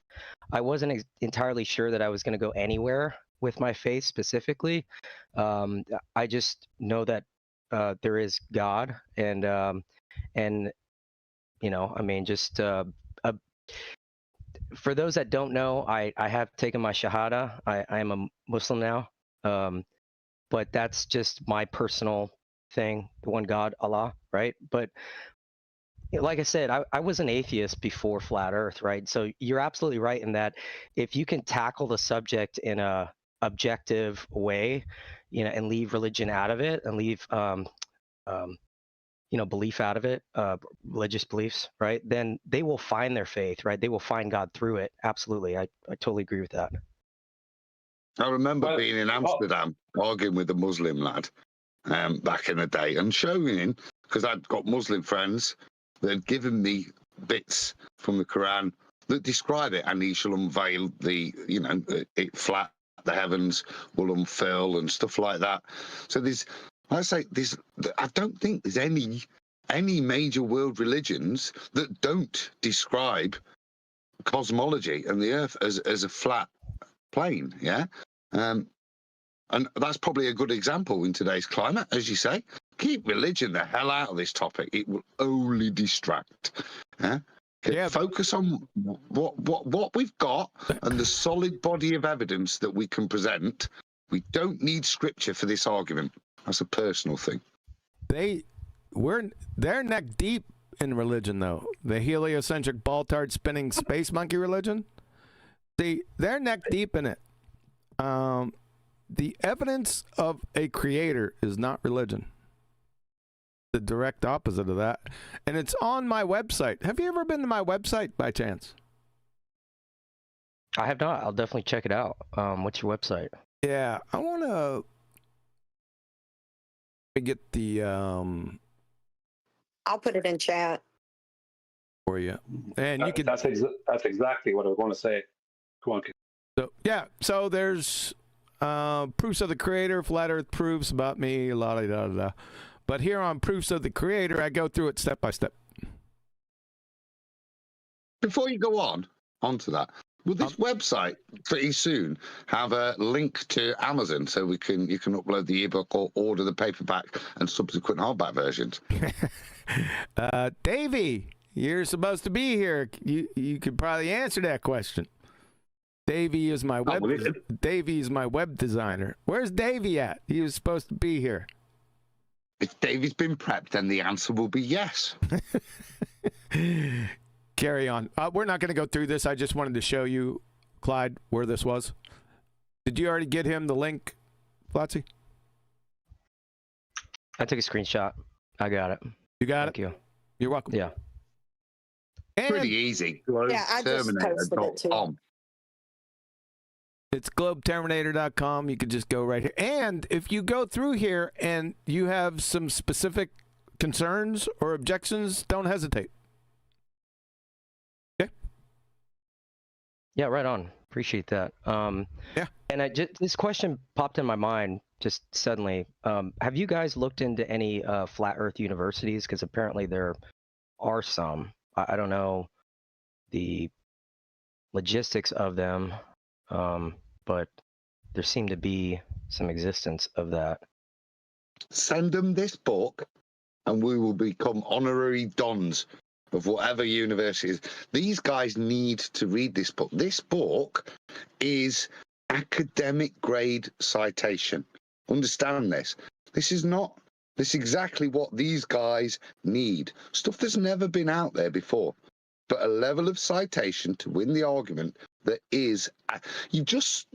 I wasn't entirely sure that I was going to go anywhere with my faith specifically. I just know that there is God, and you know, I mean, just for those that don't know, I have taken my Shahada. I am a Muslim now, but that's just my personal thing, the one God, Allah, right? But like I said, I was an atheist before flat Earth, right? So you're absolutely right in that if you can tackle the subject in a objective way, you know, and leave religion out of it, and leave you know, belief out of it, religious beliefs, right? Then they will find their faith, right? They will find God through it. Absolutely. I totally agree with that. I remember being in Amsterdam arguing with a Muslim lad back in the day and showing him, because I'd got Muslim friends that had given me bits from the Quran that describe it, and he shall unveil the, you know, it flat, the heavens will unfurl and stuff like that. So there's, I say, I don't think there's any major world religions that don't describe cosmology and the Earth as a flat plane, yeah? And that's probably a good example in today's climate, as you say. Keep religion the hell out of this topic. It will only distract. Yeah? Focus on what we've got and the solid body of evidence that we can present. We don't need scripture for this argument. That's a personal thing. They're neck deep in religion, though. The heliocentric ball-tard spinning space monkey religion. See, they're neck deep in it. The evidence of a creator is not religion. The direct opposite of that. And it's on my website. Have you ever been to my website by chance? I have not. I'll definitely check it out. What's your website? Yeah, I want to get the I'll put it in chat for you, and you can. That's exactly what I was going to say. Go on. So yeah, so there's proofs of the creator, flat Earth proofs about me, la da da da. But here on proofs of the creator, I go through it step by step. Before you go onto that, will this website pretty soon have a link to Amazon so you can upload the ebook or order the paperback and subsequent hardback versions? Davey, you're supposed to be here. You could probably answer that question. Davey is my web designer. Where's Davey at? He was supposed to be here. If Davey's been prepped, then the answer will be yes. Carry on. We're not going to go through this. I just wanted to show you, Clyde, where this was. Did you already get him the link, Flotsy? I took a screenshot. I got it. You got Thank you. You're welcome. Yeah. Pretty easy. Yeah, I just posted it too. It's globeterminator.com. You can just go right here. And if you go through here and you have some specific concerns or objections, don't hesitate. Okay? Yeah, right on. Appreciate that. Yeah. And this question popped in my mind just suddenly. Have you guys looked into any flat Earth universities? Because apparently there are some. I don't know the logistics of them, but there seemed to be some existence of that. Send them this book, and we will become honorary dons of whatever university is. These guys need to read this book. This book is academic grade citation. Understand this. This is exactly what these guys need. Stuff that's never been out there before. But a level of citation to win the argument that is, you just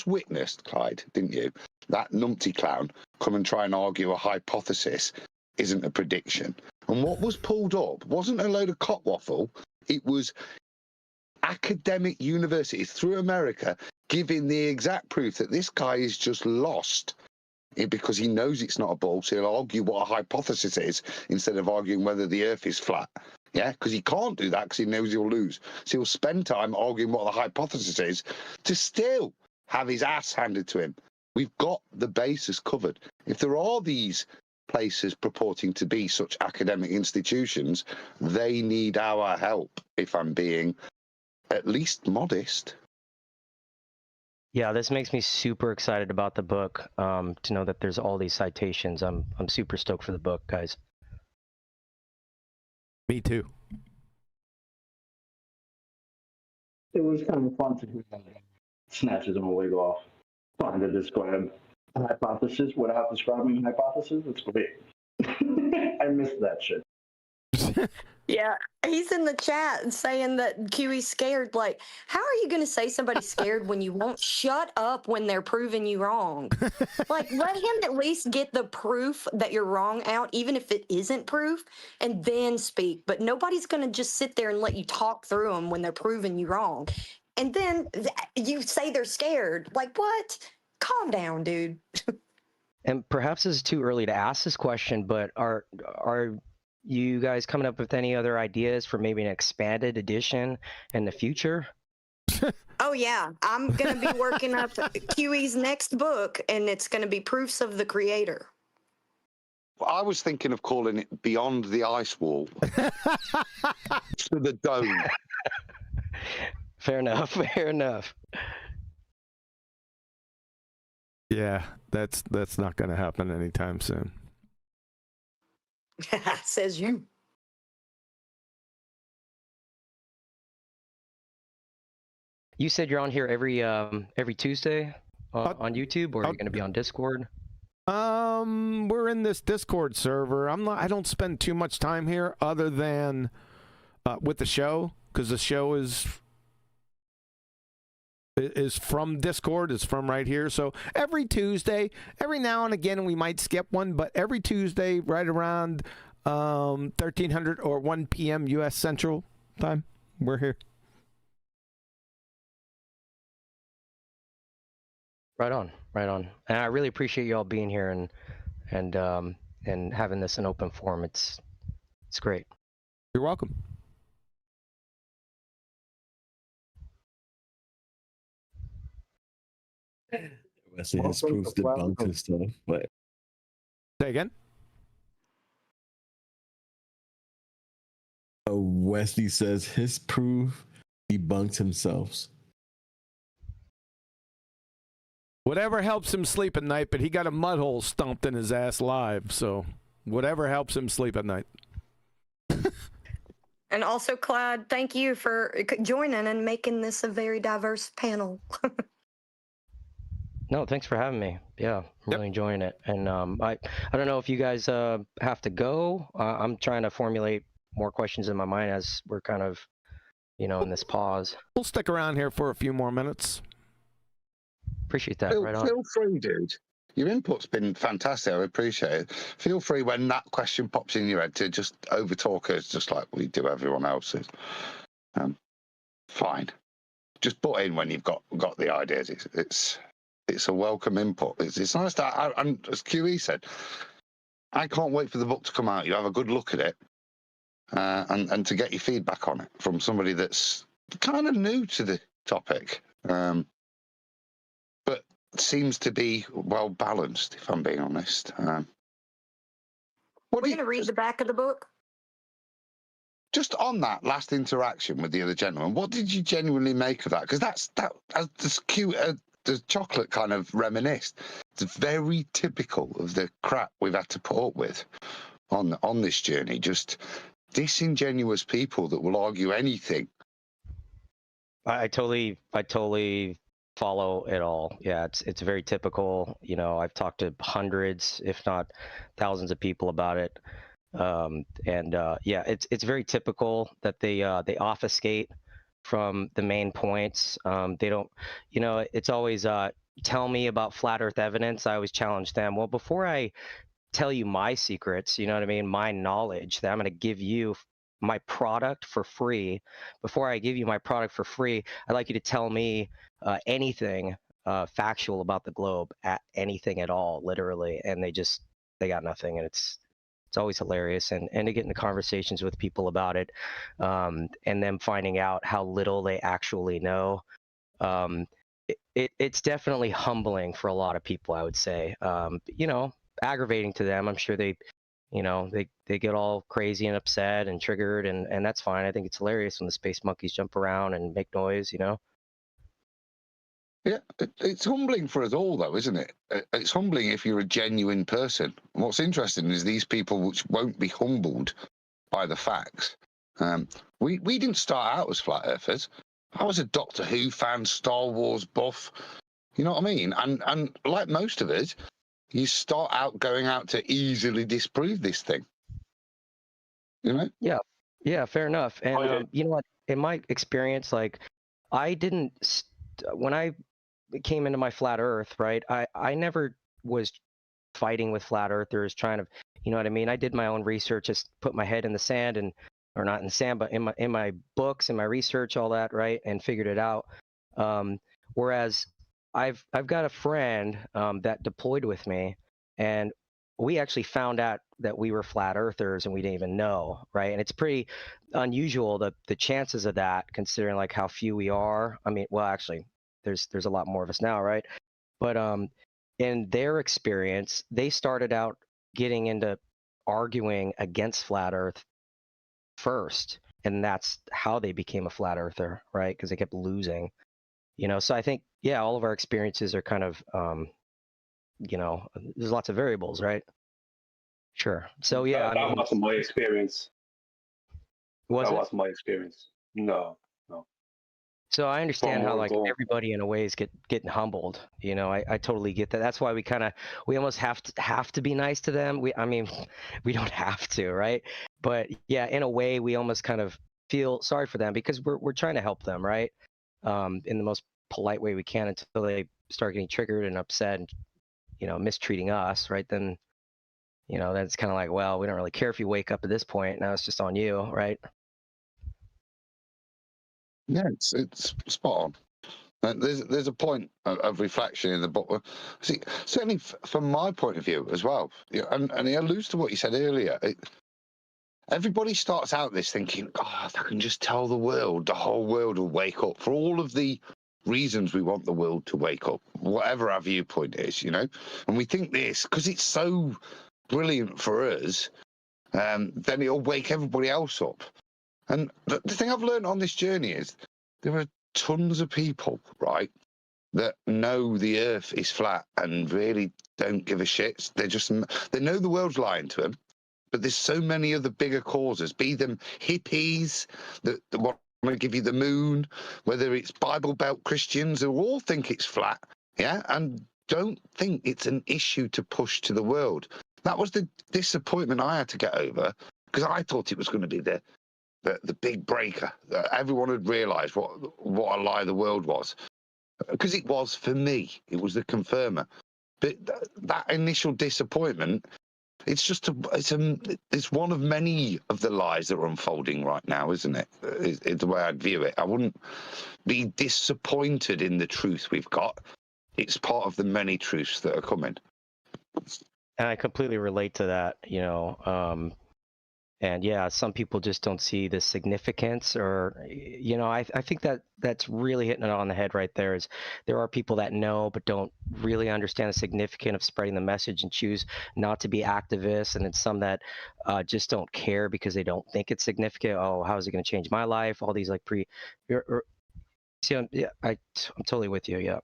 witnessed, Clyde, didn't you? That numpty clown come and try and argue a hypothesis isn't a prediction. And what was pulled up wasn't a load of cotwaffle. It was academic universities through America giving the exact proof that this guy is just lost because he knows it's not a ball, so he'll argue what a hypothesis is instead of arguing whether the Earth is flat. Yeah, because he can't do that because he knows he'll lose. So he'll spend time arguing what the hypothesis is to still have his ass handed to him. We've got the basis covered. If there are these places purporting to be such academic institutions, they need our help, if I'm being at least modest. Yeah, this makes me super excited about the book, to know that there's all these citations. I'm super stoked for the book, guys. Me too. It was kind of fun to hear that snatches him a wig off. Trying to describe a hypothesis without describing a hypothesis. It's great. I missed that shit. Yeah, he's in the chat saying that QE's scared. Like, how are you going to say somebody's scared when you won't shut up when they're proving you wrong? Like, let him at least get the proof that you're wrong out, even if it isn't proof, and then speak. But nobody's going to just sit there and let you talk through them when they're proving you wrong. And then you say they're scared. Like, what? Calm down, dude. And perhaps it's too early to ask this question, but are you guys coming up with any other ideas for maybe an expanded edition in the future? Oh, yeah. I'm going to be working up QE's next book, and it's going to be Proofs of the Creator. I was thinking of calling it Beyond the Ice Wall to the Dome. Fair enough. Fair enough. Yeah, that's not going to happen anytime soon. Says you. You said you're on here every Tuesday on YouTube, or are you going to be on Discord? We're in this Discord server. I don't spend too much time here other than with the show, because the show is from Discord, is from right here. So every Tuesday, every now and again we might skip one, but every Tuesday right around 1300 or 1 p.m. U.S. Central Time, we're here. Right on, right on. And I really appreciate you all being here and having this in open forum. It's great. You're welcome. Wesley has proofs debunked and stuff. But say again. Wesley says his proof debunked himself. Whatever helps him sleep at night, but he got a mud hole stomped in his ass live, so whatever helps him sleep at night. And also, Clyde, thank you for joining and making this a very diverse panel. No, thanks for having me. Yeah, I'm really enjoying it. And I don't know if you guys have to go. I'm trying to formulate more questions in my mind as we're kind of, in this pause. We'll stick around here for a few more minutes. Appreciate that. Right on. Feel free, dude. Your input's been fantastic. I appreciate it. Feel free when that question pops in your head to just overtalk us, just like we do everyone else's. Fine. just butt in when you've got the ideas. It's a welcome input. It's nice that, and as QE said, I can't wait for the book to come out. You have a good look at it, and to get your feedback on it from somebody that's kind of new to the topic, but seems to be well balanced, if I'm being honest. We're going to read the back of the book. Just on that last interaction with the other gentleman, what did you genuinely make of that? Because that's as cute as the chocolate kind of reminisced. It's very typical of the crap we've had to put up with on this journey. Just disingenuous people that will argue anything. I totally follow it all. Yeah, it's very typical. You know, I've talked to hundreds, if not thousands, of people about it. Yeah, it's very typical that they obfuscate from the main points. They don't, you know, it's always tell me about flat Earth evidence. I always challenge them. Well, before I tell you my secrets, you know what I mean, my knowledge that I'm going to give you my product for free. Before I give you my product for free, I'd like you to tell me anything factual about the globe, anything at all, literally. And they got nothing, and it's always hilarious, and to get into conversations with people about it, and them finding out how little they actually know. It's definitely humbling for a lot of people, I would say. You know, aggravating to them. I'm sure they get all crazy and upset and triggered, and that's fine. I think it's hilarious when the space monkeys jump around and make noise, you know? Yeah, it's humbling for us all, though, isn't it? It's humbling if you're a genuine person. And what's interesting is these people which won't be humbled by the facts. We didn't start out as flat earthers. I was a Doctor Who fan, Star Wars buff. You know what I mean? And like most of us, you start out going out to easily disprove this thing. You know? Yeah, fair enough. And you know what? In my experience, like, I didn't when I came into my flat Earth, right? I never was fighting with flat earthers, trying to, you know what I mean? I did my own research, just put my head in the sand, or not in the sand, but in my books, in my research, all that, right, and figured it out. Whereas I've got a friend that deployed with me, and we actually found out that we were flat earthers and we didn't even know, right? And it's pretty unusual, the chances of that, considering like how few we are. I mean, well, actually, there's a lot more of us now, right? But in their experience, they started out getting into arguing against flat Earth first, and that's how they became a flat earther, right? Because they kept losing, you know. So I think, yeah, all of our experiences are kind of, you know, there's lots of variables, right? Sure. So yeah, that wasn't my experience. That wasn't my experience. No. So I understand how like everybody in a way is getting humbled. You know, I totally get that. That's why we almost have to be nice to them. I mean, we don't have to, right? But yeah, in a way, we almost kind of feel sorry for them because we're trying to help them, right? In the most polite way we can until they start getting triggered and upset and, you know, mistreating us, right? Then, you know, that's kind of like, well, we don't really care if you wake up at this point. Now it's just on you, right? Yeah, it's spot on. There's a point of reflection in the book. See, certainly from my point of view as well, and he alludes to what you said earlier. Everybody starts out this thinking, oh, if I can just tell the world, the whole world will wake up for all of the reasons we want the world to wake up, whatever our viewpoint is, you know. And we think this because it's so brilliant for us, then it'll wake everybody else up. And the thing I've learned on this journey is there are tons of people, right, that know the Earth is flat and really don't give a shit. They know the world's lying to them, but there's so many other bigger causes, be them hippies that want to give you the moon, whether it's Bible Belt Christians who all think it's flat, yeah, and don't think it's an issue to push to the world. That was the disappointment I had to get over because I thought it was going to be the big breaker. Everyone had realised what a lie the world was. Because it was for me. It was the confirmer. But that initial disappointment it's just it's one of many of the lies that are unfolding right now, isn't it? Is the way I'd view it. I wouldn't be disappointed in the truth we've got. It's part of the many truths that are coming. And I completely relate to that, and yeah, some people just don't see the significance, or I think that's really hitting it on the head right there. Is there are people that know but don't really understand the significance of spreading the message and choose not to be activists, and then some that just don't care because they don't think it's significant. Oh, how is it going to change my life? All these I'm totally with you. Yeah.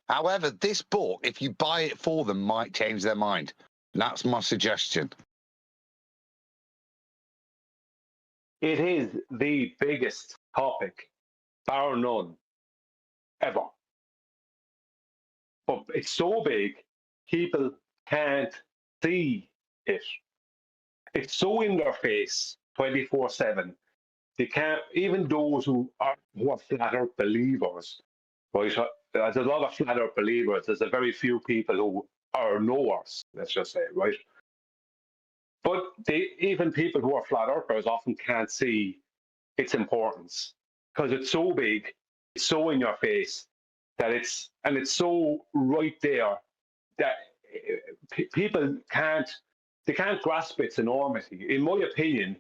However, this book, if you buy it for them, might change their mind. That's my suggestion. It is the biggest topic, bar none, ever. But it's so big, people can't see it. It's so in their face 24/7. They can't, even those who are flat earth believers, right? There's a lot of flat earth believers. There's a very few people who are knowers, let's just say, right? But even people who are flat earthers often can't see its importance because it's so big, it's so in your face that it's so right there that people can't grasp its enormity. In my opinion,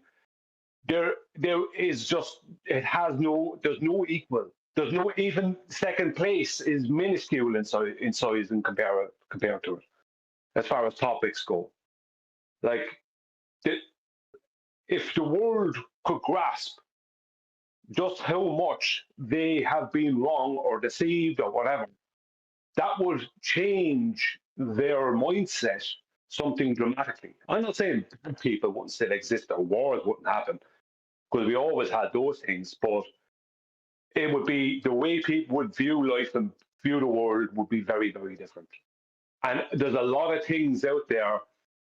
there is just, there's no equal. There's no, even second place is minuscule in size and compared to it, as far as topics go. Like, if the world could grasp just how much they have been wrong or deceived or whatever, that would change their mindset something dramatically. I'm not saying people wouldn't still exist or wars wouldn't happen, because we always had those things, but it would be, the way people would view life and view the world would be very, very different. And there's a lot of things out there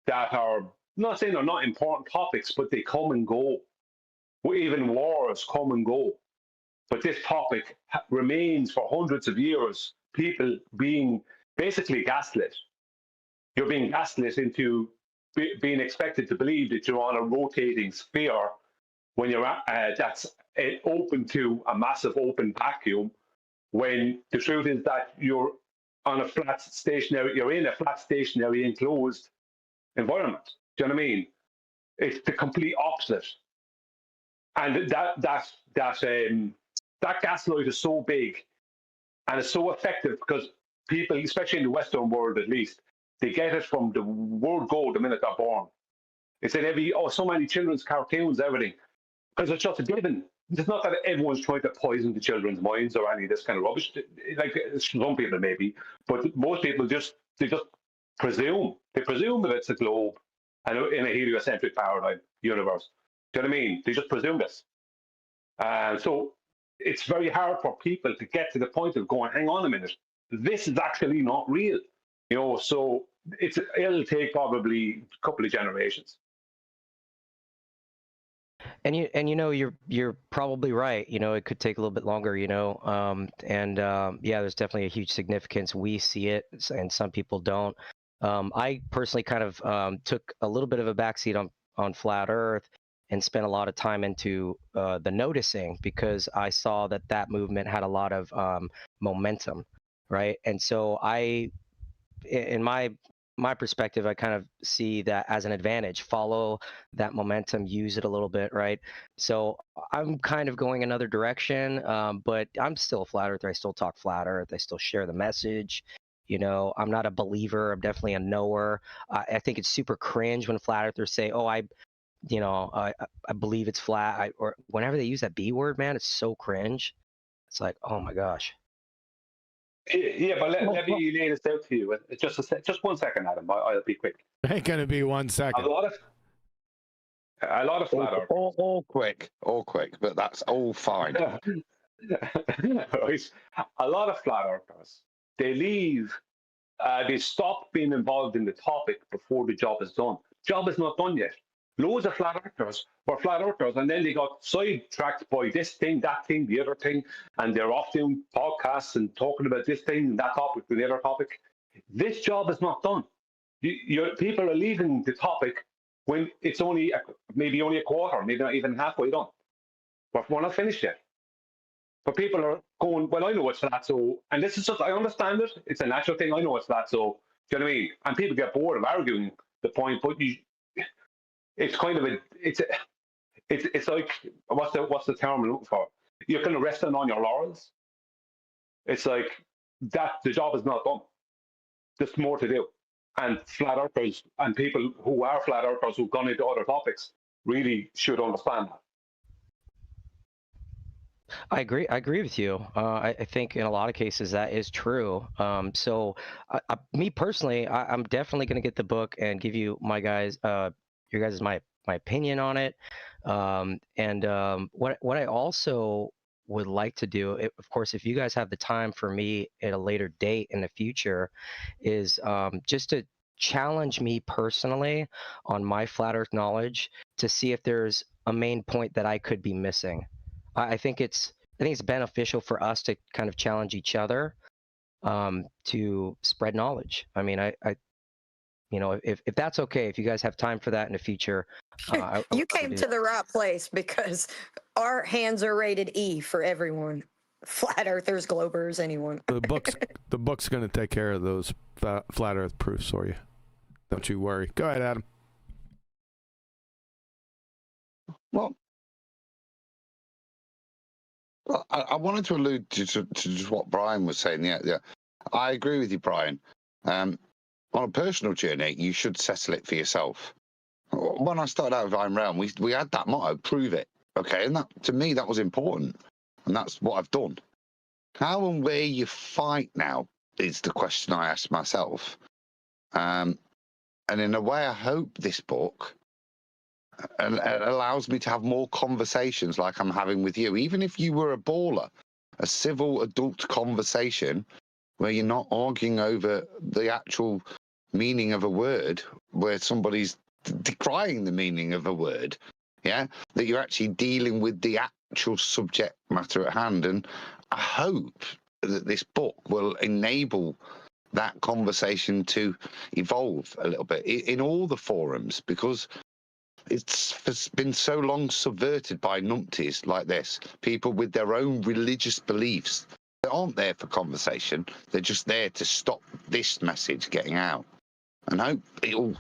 that are, I'm not saying they're not important topics, but they come and go. Even wars come and go. But this topic remains for hundreds of years, people being basically gaslit. You're being gaslit into being expected to believe that you're on a rotating sphere when you're that's open to a massive open vacuum, when the truth is that you're on a flat stationary, you're in a flat stationary enclosed environment. Do you know what I mean? It's the complete opposite. And that gaslight is so big and it's so effective because people, especially in the Western world at least, they get it from the word go the minute they're born. It's in so many children's cartoons, everything. Because it's just a given. It's not that everyone's trying to poison the children's minds or any of this kind of rubbish. Like, some people maybe, but most people they just presume. They presume that it's a globe and in a heliocentric paradigm universe. Do you know what I mean? They just presume this. So it's very hard for people to get to the point of going, hang on a minute, this is actually not real. So it'll take probably a couple of generations. And you're probably right. It could take a little bit longer. Yeah, there's definitely a huge significance. We see it, and some people don't. I personally kind of took a little bit of a backseat on Flat Earth and spent a lot of time into the noticing, because I saw that movement had a lot of momentum, right? And so in my perspective, I kind of see that as an advantage. Follow that momentum, use it a little bit, right? So I'm kind of going another direction, but I'm still a flat earther. I still talk flat earth. I still share the message. I'm not a believer. I'm definitely a knower. I think it's super cringe when flat earthers say, "Oh, I believe it's flat," or whenever they use that B word, man, it's so cringe. It's like, oh my gosh. Yeah, but let me lay this out to you. Just 1 second, Adam. I'll be quick. It ain't gonna be 1 second. A lot of flat earth. All quick, but that's all fine. Right. A lot of flat earthers, they leave. They stop being involved in the topic before the job is done. Job is not done yet. loads of flat earthers were flat earthers, and then they got sidetracked by this thing, that thing, the other thing, and they're off doing podcasts and talking about this thing, that topic, the other topic. This job is not done. People are leaving the topic when it's only maybe only a quarter, maybe not even halfway done. But we're not finished yet. But people are going, well, I know it's flat, so, and this is just, I understand it. It's a natural thing. I know it's flat, so, do you know what I mean? And people get bored of arguing the point, but it's kind of it's like, what's the term I'm looking for? You're kind of resting on your laurels. It's like that the job is not done. There's more to do. And flat earthers and people who are flat earthers who've gone into other topics really should understand that. I agree with you. I think in a lot of cases that is true. So, me personally, I'm definitely going to get the book and give you my your guys' my opinion on it. What I also would like to do, of course, if you guys have the time for me at a later date in the future, is just to challenge me personally on my flat Earth knowledge to see if there's a main point that I could be missing. I think it's beneficial for us to kind of challenge each other to spread knowledge. I mean, I if that's okay, if you guys have time for that in the future, you came to the right place because our hands are rated E for everyone. Flat earthers, globers, anyone. The book's going to take care of those flat Earth proofs for you. Don't you worry. Go ahead, Adam. Well, I wanted to allude to just what Brian was saying. Yeah, I agree with you, Brian. On a personal journey, you should settle it for yourself. When I started out with Iron Realm, we had that motto, prove it. Okay, and that, to me, that was important. And that's what I've done. How and where you fight now is the question I ask myself. And in a way, I hope this book allows me to have more conversations like I'm having with you. Even if you were a baller, a civil adult conversation where you're not arguing over the actual meaning of a word, where somebody's decrying the meaning of a word, yeah, that you're actually dealing with the actual subject matter at hand. And I hope that this book will enable that conversation to evolve a little bit in all the forums, because it's been so long subverted by numpties like this, people with their own religious beliefs that aren't there for conversation. They're just there to stop this message getting out. And I hope it'll,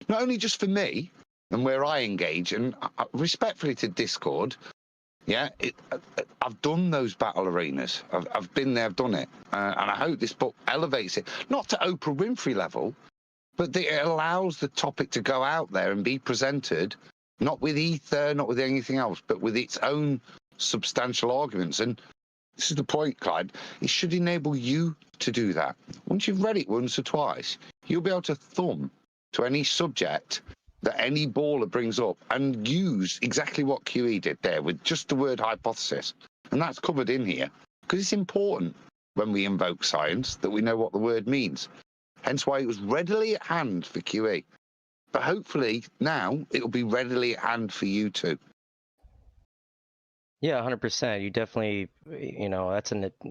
not only just for me and where I engage, and respectfully to Discord, yeah, I've done those battle arenas. I've been there, I've done it. And I hope this book elevates it, not to Oprah Winfrey level, but that it allows the topic to go out there and be presented, not with ether, not with anything else, but with its own substantial arguments. And this is the point, Clyde. It should enable you to do that. Once you've read it once or twice, you'll be able to thumb to any subject that any baller brings up and use exactly what QE did there with just the word hypothesis. And that's covered in here because it's important when we invoke science that we know what the word means. Hence why it was readily at hand for QE. But hopefully now it'll be readily at hand for you too. Yeah, 100%. You definitely,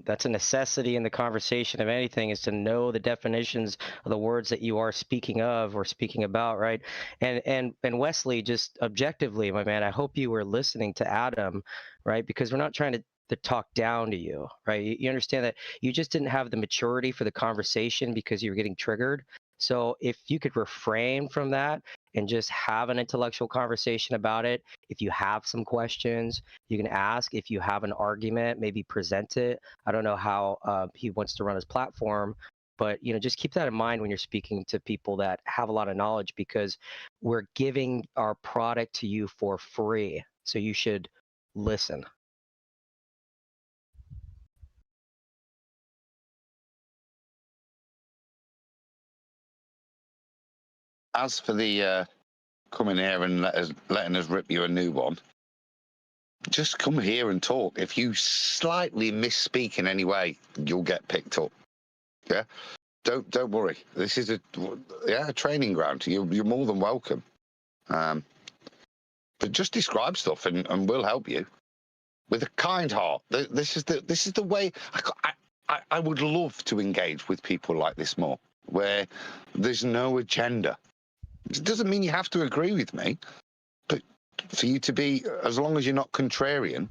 that's a necessity in the conversation of anything, is to know the definitions of the words that you are speaking of or speaking about, right? And Wesley, just objectively, my man, I hope you were listening to Adam, right? Because we're not trying to talk down to you, right? You understand that you just didn't have the maturity for the conversation because you were getting triggered. So if you could refrain from that and just have an intellectual conversation about it, if you have some questions, you can ask. If you have an argument, maybe present it. I don't know how he wants to run his platform, but just keep that in mind when you're speaking to people that have a lot of knowledge, because we're giving our product to you for free. So you should listen. As for the coming here and letting us rip you a new one, just come here and talk. If you slightly misspeak in any way, you'll get picked up. Yeah, don't worry. This is a training ground. You're more than welcome. but just describe stuff and we'll help you with a kind heart. This is the way. I would love to engage with people like this more, where there's no agenda. It doesn't mean you have to agree with me, but for you to be, as long as you're not contrarian,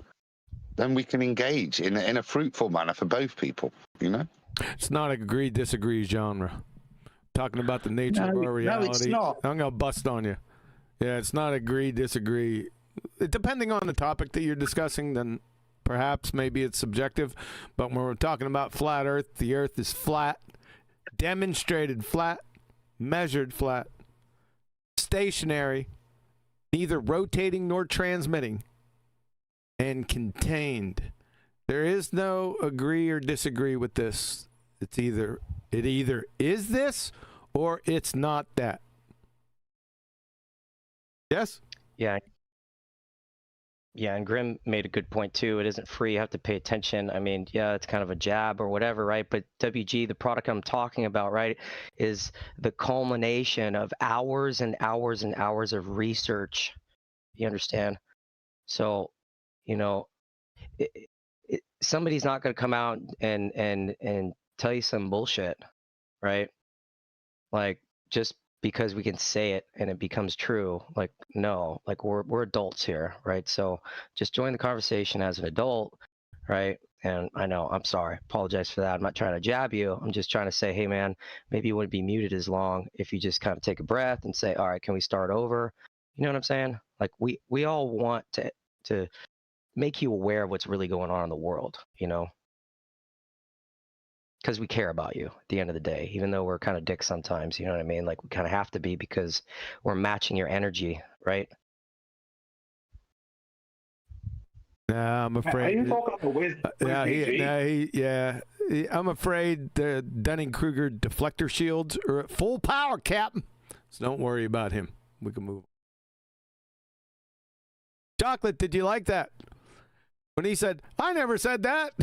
then we can engage in a fruitful manner for both people, you know? It's not a agree-disagree genre. Talking about the nature of our reality. No, it's not. I'm going to bust on you. Yeah, it's not agree-disagree. Depending on the topic that you're discussing, then perhaps maybe it's subjective. But when we're talking about flat Earth, the Earth is flat, demonstrated flat, measured flat, stationary, neither rotating nor transmitting, and contained. There is no agree or disagree with this. It either is this or it's not that. Yes? Yeah. Yeah, and Grim made a good point too. It isn't free. You have to pay attention. I mean, yeah, it's kind of a jab or whatever, right? But WG, the product I'm talking about, right, is the culmination of hours and hours and hours of research. You understand? So, you know, somebody's not going to come out and tell you some bullshit, right? Like, just because we can say it and it becomes true. Like, no, like we're adults here, right? So just join the conversation as an adult, right? And I know, I'm sorry, apologize for that. I'm not trying to jab you. I'm just trying to say, hey man, maybe you wouldn't be muted as long if you just kind of take a breath and say, all right, can we start over? You know what I'm saying? Like we all want to make you aware of what's really going on in the world, you know? Because we care about you at the end of the day, even though we're kind of dicks sometimes, you know what I mean? Like we kind of have to be because we're matching your energy, right? Nah, I'm afraid. Are you talking about I'm afraid the Dunning-Kruger deflector shields are at full power, Captain. So don't worry about him. We can move. Chocolate, did you like that? When he said, I never said that.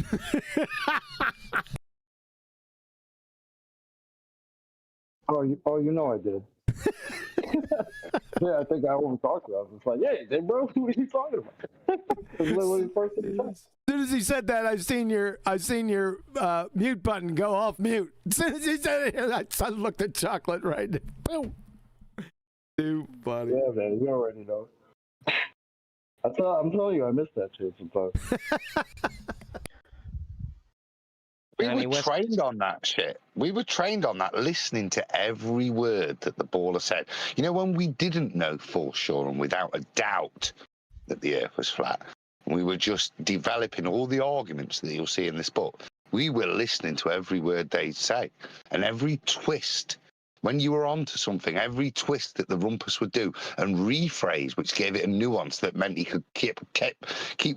You know I did. Yeah, I think I overtalked you. I was just like, yeah, then bro, what are you talking about? That's literally the first thing he said. As soon as he said that, I've seen your mute button go off mute. As soon as he said it, I looked at Chocolate right. Boom. Too funny. Yeah, man, you already know. I'm telling you, I miss that shit sometimes. We were trained on that shit. We were trained on that, listening to every word that the baller said. You know, when we didn't know for sure and without a doubt that the Earth was flat, we were just developing all the arguments that you'll see in this book. We were listening to every word they say and every twist. When you were onto something, every twist that the rumpus would do and rephrase, which gave it a nuance that meant he could keep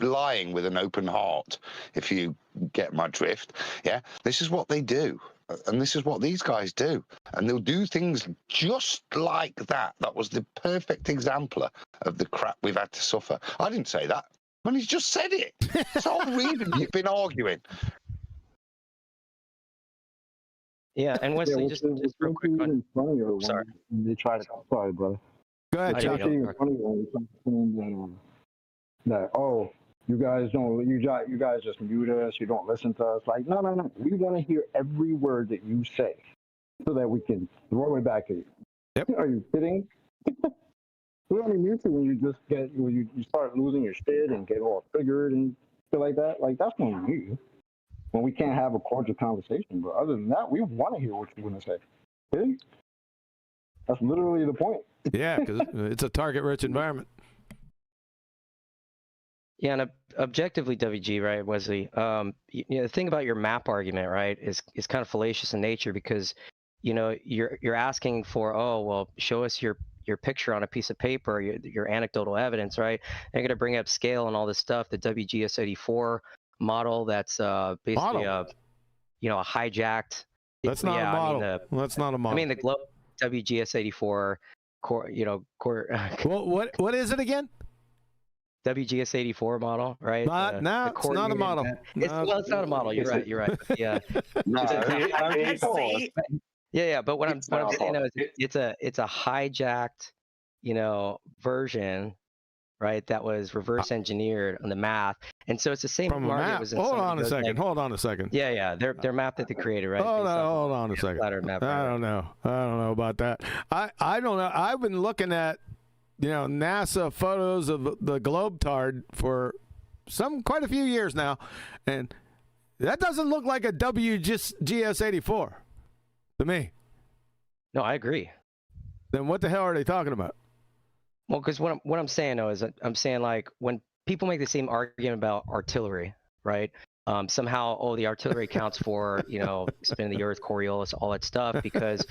lying with an open heart, if you get my drift. Yeah, this is what they do. And this is what these guys do. And they'll do things just like that. That was the perfect exemplar of the crap we've had to suffer. I didn't say that. When he's just said it. It's all the reason you've been arguing. Yeah, and Wesley, just real quick. Sorry. They try to. Sorry, brother. Go ahead, Chuck. That you guys don't. You guys just mute us. You don't listen to us. Like no. We want to hear every word that you say, so that we can throw it back at you. Yep. Are you kidding? We only mute you when you start losing your shit and get all triggered and shit like that. Like that's when we mute you. When we can't have a cordial conversation, but other than that, we want to hear what you're going to say. See? That's literally the point. Yeah, because it's a target-rich environment. Yeah, and objectively, WG, right, Wesley? The thing about your map argument, right, is kind of fallacious in nature because, you know, you're asking for, show us your picture on a piece of paper, your anecdotal evidence, right? And you're going to bring up scale and all this stuff, the WGS84 model that's basically a hijacked. That's not a model. That's not a model. I mean the WGS84 core. What is it again? WGS84 model, right? It's not a model. It's not a model. You're right. Yeah. Yeah. But what I'm saying is it's a hijacked, version right? That was reverse engineered on the math, and so it's the same From a argument map. was in Hold somebody on a goes second. like, Hold on a second. yeah, their map that they created, right? Hold based off on, hold of on a second. flat Earth map, I right? don't know. I don't know about that. I don't know. I've been looking at, NASA photos of the Globetard for quite a few years now, and that doesn't look like a WGS-84 to me. No, I agree. Then what the hell are they talking about? Well, because what I'm saying though is that I'm saying like when people make the same argument about artillery, right? Somehow, the artillery counts for, spin of the earth, Coriolis, all that stuff, because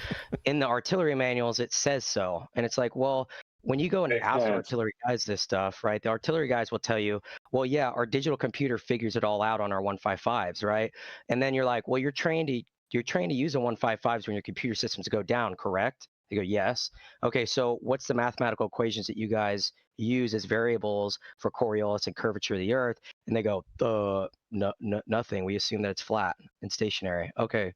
in the artillery manuals it says so. And it's like, well, when you go and ask artillery guys this stuff, right? The artillery guys will tell you, well, yeah, our digital computer figures it all out on our 155s, right? And then you're like, well, you're trained to use a 155s when your computer systems go down, correct? They go, yes. Okay, so what's the mathematical equations that you guys use as variables for Coriolis and curvature of the Earth? And they go, nothing. We assume that it's flat and stationary. Okay,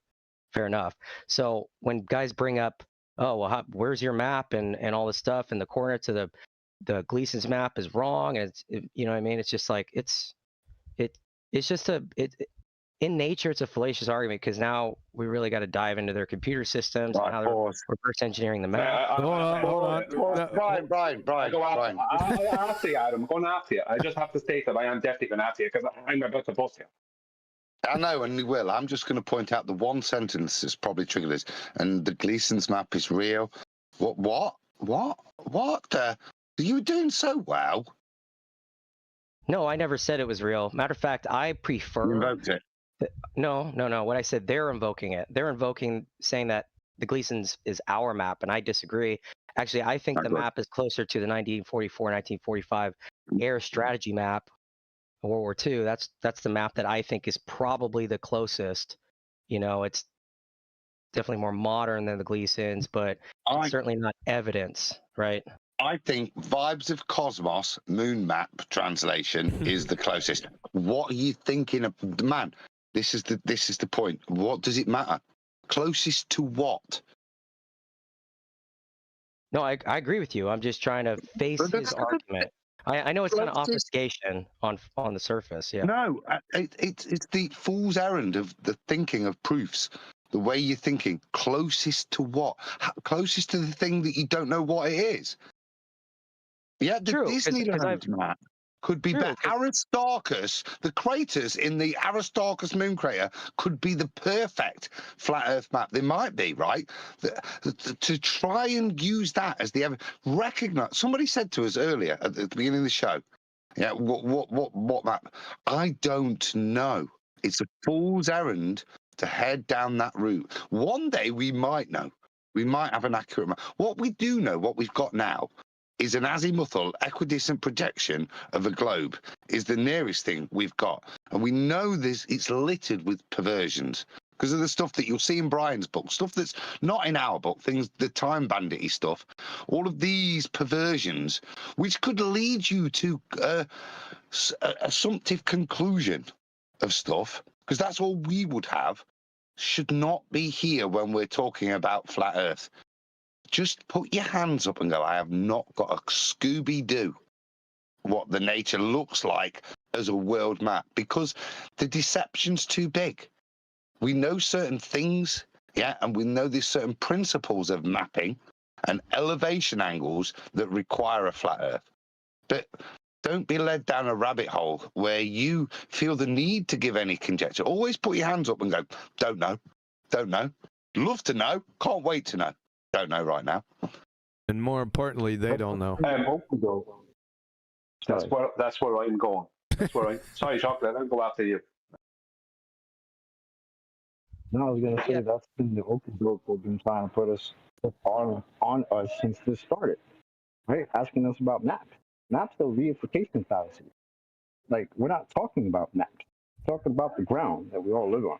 fair enough. So when guys bring up, oh, well, where's your map and all this stuff, and the coordinates of the Gleason's map is wrong, and you know what I mean? It's just like it's just in nature, it's a fallacious argument because now we really got to dive into their computer systems and how they're reverse engineering the map. Hold on. Brian. I'll ask you, Adam. I'm going to ask you. I just have to state that I am definitely going to ask you because I'm about to bust you. I know, and you will. I'm just going to point out the one sentence that's probably triggered this, and the Gleason's map is real. What? You were doing so well. No, I never said it was real. Matter of fact, I prefer. You invoked it. No. What I said, they're invoking it. They're saying that the Gleason's is our map, and I disagree. Actually, I think the map is closer to the 1944-1945 air strategy map of World War II. That's the map that I think is probably the closest. It's definitely more modern than the Gleason's, but it's certainly not evidence, right? I think Vibes of Cosmos moon map translation is the closest. What are you thinking of, man? This is the point. What does it matter? Closest to what? No, I agree with you. I'm just trying to face his argument. I know it's kind of obfuscation on the surface. Yeah. No, it's the fool's errand of the thinking of proofs. The way you're thinking, closest to what? Closest to the thing that you don't know what it is. Yeah, the Disneyland map could be better. Aristarchus, the craters in the Aristarchus moon crater could be the perfect flat Earth map. They might be, right? To try and use that as the recognize. Somebody said to us earlier at the beginning of the show, yeah, what map? I don't know. It's a fool's errand to head down that route. One day we might know. We might have an accurate map. What we do know, what we've got now, is an azimuthal equidistant projection of a globe is the nearest thing we've got. And we know it's littered with perversions because of the stuff that you'll see in Brian's book, stuff that's not in our book, things, the time bandity stuff, all of these perversions, which could lead you to a assumptive conclusion of stuff, because that's all we would have, should not be here when we're talking about flat Earth. Just put your hands up and go, I have not got a Scooby-Doo what the nature looks like as a world map, because the deception's too big. We know certain things, yeah, and we know there's certain principles of mapping and elevation angles that require a flat Earth. But don't be led down a rabbit hole where you feel the need to give any conjecture. Always put your hands up and go, don't know, love to know, can't wait to know. Don't know right now. And more importantly, they don't know. That's where I'm going. That's where I. Sorry, Chocolate. I'll go after you. No, I was gonna say that's been the open door they've been trying to put us on us since this started, right? Asking us about maps. Maps are reification fallacy. Like, we're not talking about maps. We're talking about the ground that we all live on.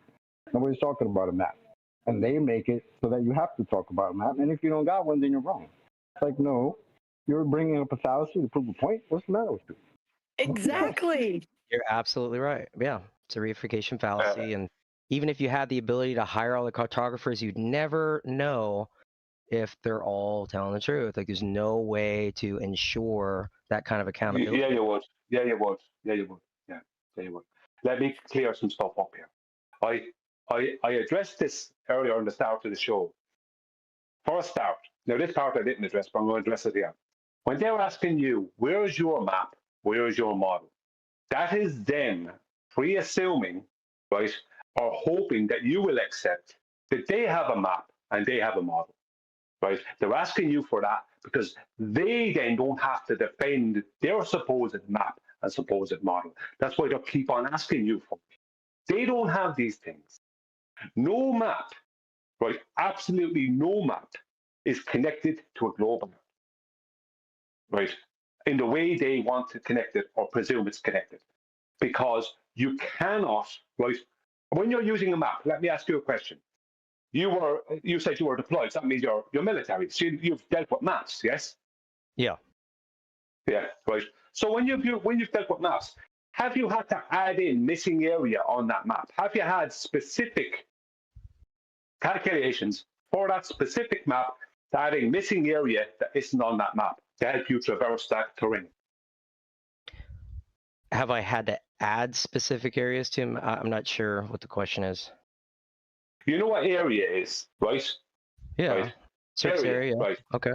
Nobody's talking about a map. And they make it so that you have to talk about a map. And if you don't got one, then you're wrong. It's like, no, you're bringing up a fallacy to prove a point. What's the matter with you? Exactly. You're absolutely right. Yeah, it's a reification fallacy. And even if you had the ability to hire all the cartographers, you'd never know if they're all telling the truth. Like, there's no way to ensure that kind of accountability. Yeah, you would. Yeah, you would. Yeah, you would. Yeah, you would. Let me clear some stuff up here. I addressed this earlier in the start of the show. For a start, now this part I didn't address, but I'm going to address it here. When they're asking you, where is your map? Where is your model? That is them pre-assuming, right, or hoping that you will accept that they have a map and they have a model, right? They're asking you for that because they then don't have to defend their supposed map and supposed model. That's why they'll keep on asking you for it. They don't have these things. No map, right, absolutely no map is connected to a global map, right, in the way they want to connect it or presume it's connected. Because you cannot, right, when you're using a map, let me ask you a question. You said you were deployed, so that means you're military. So you've dealt with maps, yes? Yeah. Yeah, right. So when you've dealt with maps, have you had to add in missing area on that map? Have you had specific calculations for that specific map to add in missing area that isn't on that map to help you traverse that terrain? Have I had to add specific areas to him? I'm not sure what the question is. You know what area is, right? Yeah. Right. Surface area. Right. Okay.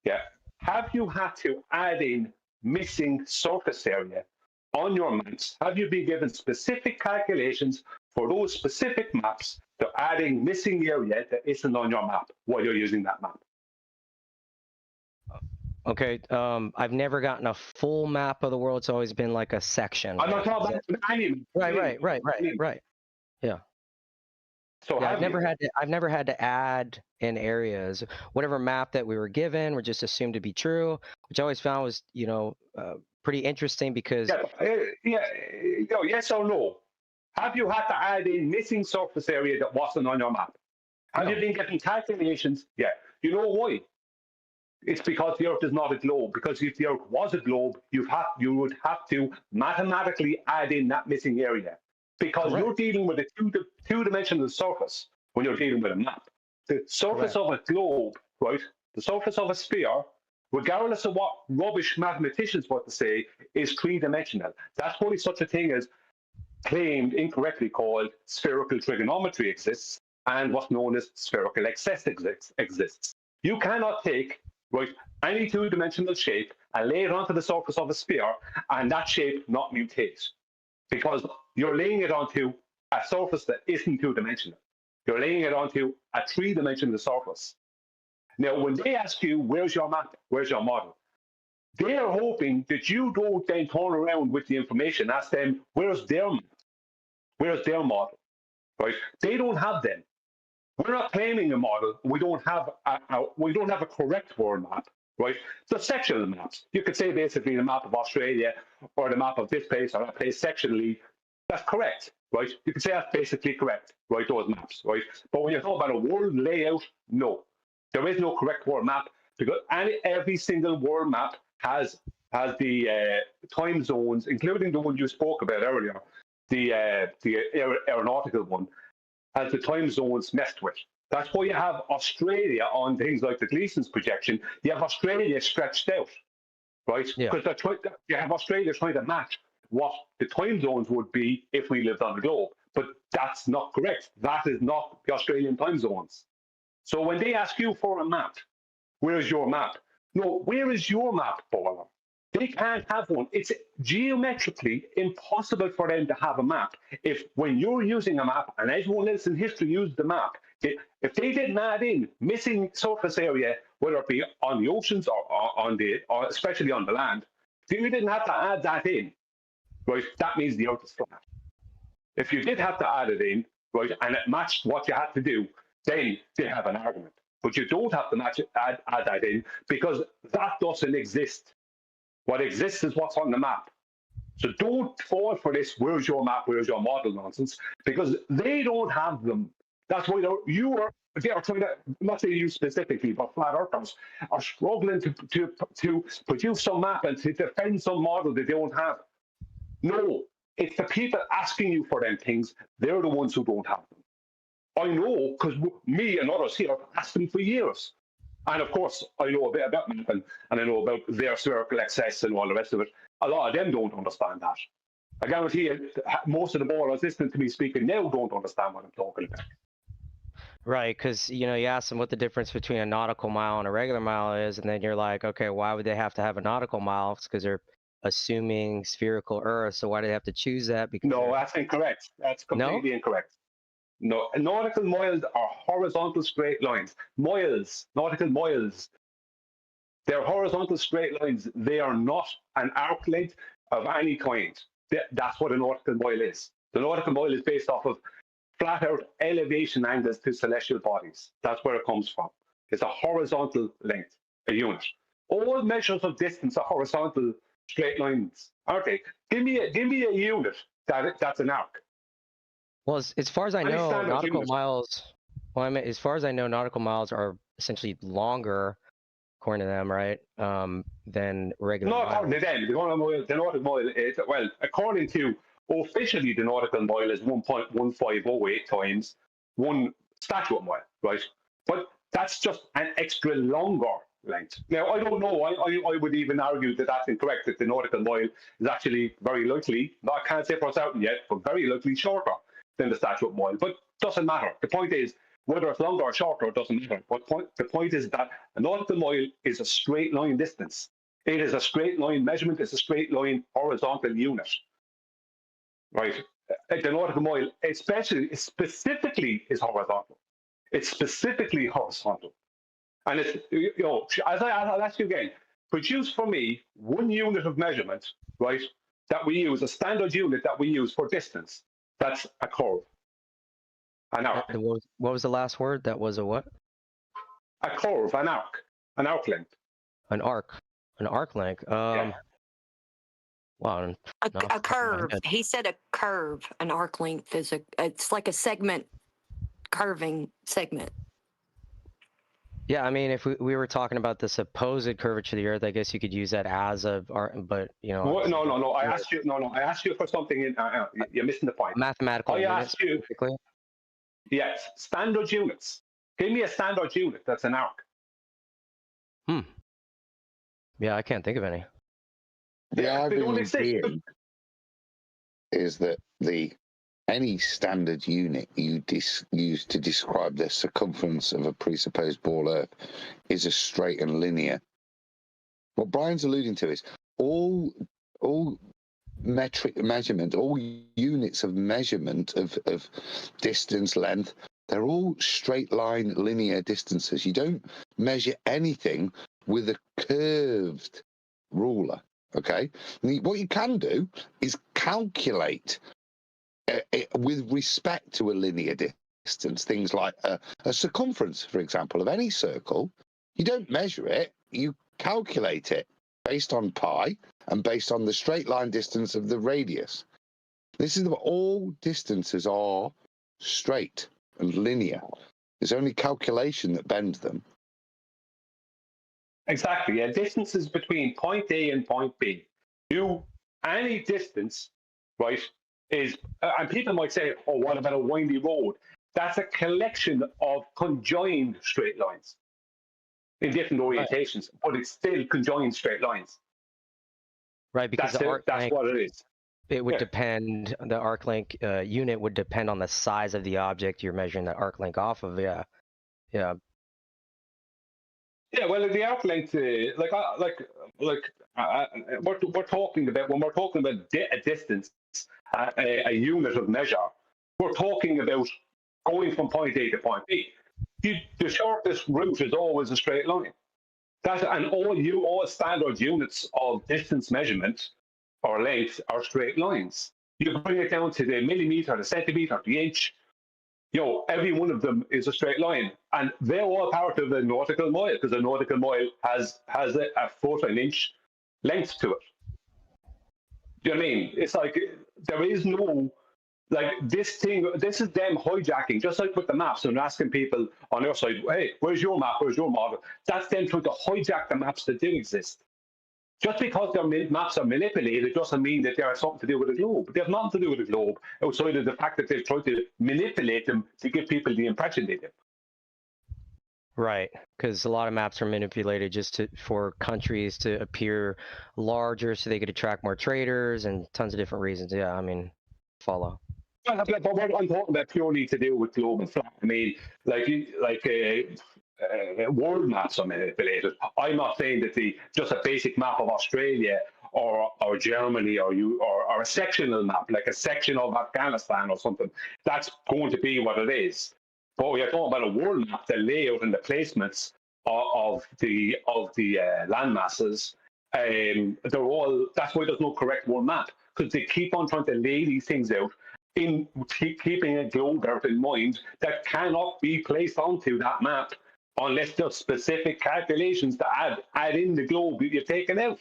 Yeah. Have you had to add in missing surface area on your maps? Have you been given specific calculations for those specific maps to adding missing area that isn't on your map while you're using that map? Okay. I've never gotten a full map of the world. It's always been like a section. I'm not talking about any. Right. Yeah. So yeah, I've never had to add in areas. Whatever map that we were given, were just assumed to be true, which I always found was, pretty interesting because. Yes or no? Have you had to add in missing surface area that wasn't on your map? Have you been getting calculations? Yeah. You know why? It's because the Earth is not a globe. Because if the Earth was a globe, you would have to mathematically add in that missing area. Because you're dealing with a two-dimensional surface when you're dealing with a map. The surface of a globe, right? The surface of a sphere, regardless of what rubbish mathematicians want to say, is three-dimensional. That's why such a thing as claimed incorrectly called spherical trigonometry exists, and what's known as spherical excess exists. You cannot take any two-dimensional shape and lay it onto the surface of a sphere, and that shape not mutate. Because you're laying it onto a surface that isn't two-dimensional. You're laying it onto a three-dimensional surface. Now, when they ask you, where's your map, where's your model, they're hoping that you don't then turn around with the information, ask them, where's their map, where's their model, right? They don't have them. We're not claiming a model. We don't have a correct world map, right? So sectional maps. You could say basically the map of Australia or the map of this place or that place sectionally. That's correct, right? You could say that's basically correct, right? Those maps, right? But when you talk about a world layout, no, there is no correct world map because every single world map has the time zones, including the one you spoke about earlier, the aeronautical one, has the time zones messed with. That's why you have Australia on things like the Gleason's projection. You have Australia stretched out, right? Because you have Australia trying to match what the time zones would be if we lived on the globe. But that's not correct. That is not the Australian time zones. So when they ask you for a map, where's your map? No, where is your map, Baller? They can't have one. It's geometrically impossible for them to have a map. If when you're using a map and everyone else in history used the map, if they didn't add in missing surface area, whether it be on the oceans or especially on the land, if you didn't have to add that in, right, that means the Earth is flat. If you did have to add it in, right, and it matched what you had to do, then they have an argument. But you don't have to add that in because that doesn't exist. What exists is what's on the map. So don't fall for this, where's your map, where's your model nonsense, because they don't have them. That's why they are trying to, not say you specifically, but flat earthers are struggling to produce some map and to defend some model they don't have. No, it's the people asking you for them things, they're the ones who don't have them. I know, because me and others here have asked them for years. And of course, I know a bit about mapping, and I know about their spherical excess and all the rest of it. A lot of them don't understand that. I guarantee you, most of the ballers listening to me speaking now don't understand what I'm talking about. Right, because you ask them what the difference between a nautical mile and a regular mile is, and then you're like, okay, why would they have to have a nautical mile? It's because they're assuming spherical Earth, so why do they have to choose that? Because no, that's incorrect. That's completely incorrect. No, nautical miles are horizontal straight lines. Miles, nautical miles. They're horizontal straight lines. They are not an arc length of any kind. That's what a nautical mile is. The nautical mile is based off of flat out elevation angles to celestial bodies. That's where it comes from. It's a horizontal length, a unit. All measures of distance are horizontal straight lines, aren't they? Give me a unit that's an arc. Well, as far as I know, nautical miles. Well, I mean, as far as I know, nautical miles are essentially longer, according to them, right? Than regular. Not according to them. The nautical mile is, well, according to officially, the nautical mile is 1.1508 times one statute mile, right? But that's just an extra longer length. Now, I don't know. I would even argue that that's incorrect, that the nautical mile is actually very likely, I can't say for certain yet, but very likely shorter than the statute mile. But doesn't matter. The point is, whether it's longer or shorter, it doesn't matter. But the point is that a nautical mile is a straight line distance. It is a straight line measurement. It's a straight line horizontal unit. Right, the nautical mile, specifically is horizontal. It's specifically horizontal, and it's I'll ask you again. Produce for me one unit of measurement, right? That we use, a standard unit that we use for distance. That's a curve. An arc. What was the last word? That was a what? A curve, an arc length. An arc length. Yeah. Wow. A curve. He said a curve. An arc length is it's like a segment, curving segment. Yeah, I mean, if we were talking about the supposed curvature of the Earth, I guess you could use that as a but No. I asked you. I asked you for something. You're missing the point. Mathematical. I asked you. Yes, standard units. Give me a standard unit that's an arc. Yeah, I can't think of any. The argument being is that any standard unit you use to describe the circumference of a presupposed ball Earth is a straight and linear. What Brian's alluding to is all metric measurement, all units of measurement of distance, length, they're all straight line linear distances. You don't measure anything with a curved ruler. Okay, what you can do is calculate with respect to a linear distance, things like a circumference, for example, of any circle. You don't measure it, you calculate it based on pi and based on the straight line distance of the radius. This is what all distances are straight and linear. There's only calculation that bends them. Exactly. Yeah, distances between point A and point B. Any distance, right, is, and people might say, oh, what about a windy road? That's a collection of conjoined straight lines in different orientations, but it's still conjoined straight lines. Right, because that's what it is. It would depend, the arc length unit would depend on the size of the object you're measuring that arc length off of. Yeah. Yeah, well, the arc length, we're talking about, when we're talking about a distance, a unit of measure, we're talking about going from point A to point B. The shortest route is always a straight line. And all standard units of distance measurement or length are straight lines. You bring it down to the millimeter, the centimeter, the inch. Every one of them is a straight line, and they're all part of a nautical mile, because a nautical mile has a foot and inch length to it. Do you know what I mean? It's like there is no this thing. This is them hijacking, just like with the maps and asking people on their side, "Hey, where's your map? Where's your model?" That's them trying to hijack the maps that do exist. Just because their maps are manipulated doesn't mean that they have something to do with the globe. They have nothing to do with the globe outside of the fact that they've tried to manipulate them to give people the impression they do. Right, because a lot of maps are manipulated just for countries to appear larger so they could attract more traders and tons of different reasons. Yeah, I mean, follow. But what I'm talking about purely to do with global flat. I mean, world maps are manipulated. I'm not saying that just a basic map of Australia or Germany or a sectional map, like a section of Afghanistan or something, that's going to be what it is. But we are talking about a world map, the layout and the placements of the land masses. They're all. That's why there's no correct world map, because they keep on trying to lay these things out in keeping a globe earth in mind that cannot be placed onto that map unless there's specific calculations to add in the globe you've taken out.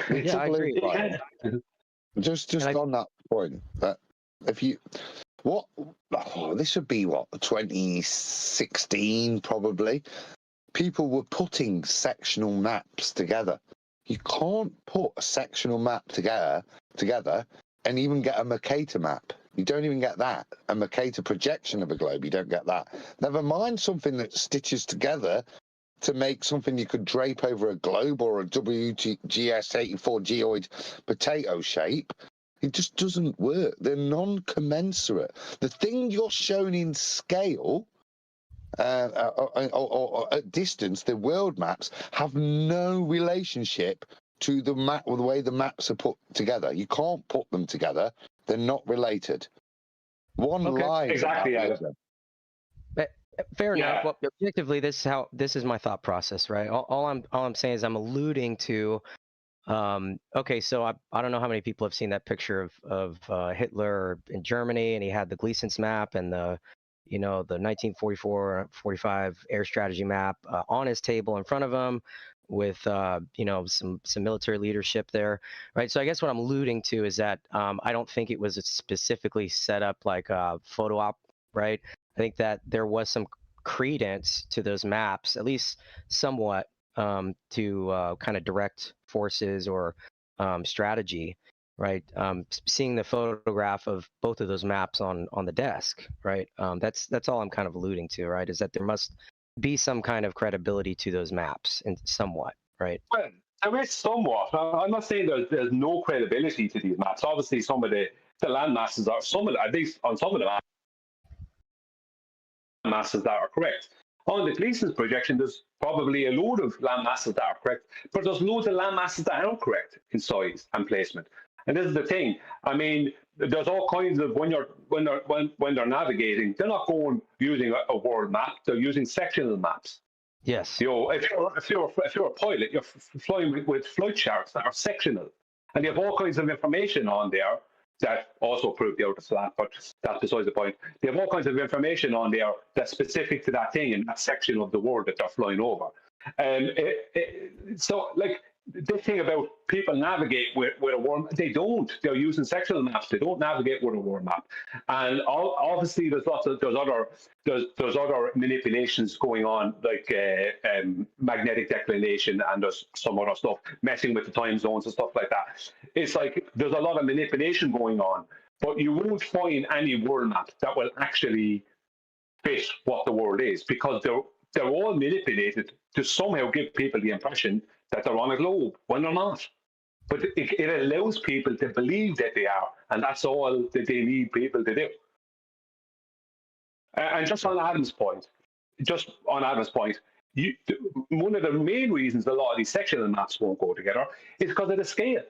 Yeah, I agree. Just on that point, that if you this would be 2016 probably. People were putting sectional maps together. You can't put a sectional map together and even get a Mercator map. You don't even get that. A Mercator projection of a globe, you don't get that. Never mind something that stitches together to make something you could drape over a globe or a WGS84 geoid potato shape. It just doesn't work. They're non-commensurate. The thing you're shown in scale or at distance, the world maps have no relationship to the map or the way the maps are put together. You can't put them together. They're not related. One line. Exactly. Fair enough. Well, objectively, this is my thought process, right? All I'm saying is I'm alluding to. Okay, so I don't know how many people have seen that picture of Hitler in Germany, and he had the Gleason's map and the 1944-45 air strategy map on his table in front of him with some military leadership there, right? So I guess what I'm alluding to is that I don't think it was specifically set up like a photo op, right? I think that there was some credence to those maps, at least somewhat, to kind of direct forces or strategy, right? Seeing the photograph of both of those maps on the desk, right? That's all I'm kind of alluding to, right? Is that there must be some kind of credibility to those maps, and somewhat, right? Well, there is somewhat. I'm not saying there's no credibility to these maps. Obviously, some of the land masses are at least on some of the masses that are correct. On the Gleason's projection, there's probably a load of land masses that are correct, but there's loads of land masses that aren't correct in size and placement. And this is the thing. I mean, there's all kinds of when they're navigating, they're not going using a world map. They're using sectional maps. Yes. If you're a pilot, you're flying with flight charts that are sectional, and you have all kinds of information on there that also prove the outer flat, but that's besides the point. They have all kinds of information on there that's specific to that thing in that section of the world that they're flying over. So, like, this thing about people navigate with a world map, they don't. They're using sectional maps. They don't navigate with a world map. And obviously, there's other manipulations going on, like magnetic declination, and there's some other stuff, messing with the time zones and stuff like that. It's like there's a lot of manipulation going on, but you won't find any world map that will actually fit what the world is, because they're all manipulated to somehow give people the impression that they're on a globe when they're not. But it allows people to believe that they are, and that's all that they need people to do. And just on Adam's point, one of the main reasons a lot of these sectional maps won't go together is because of the scale.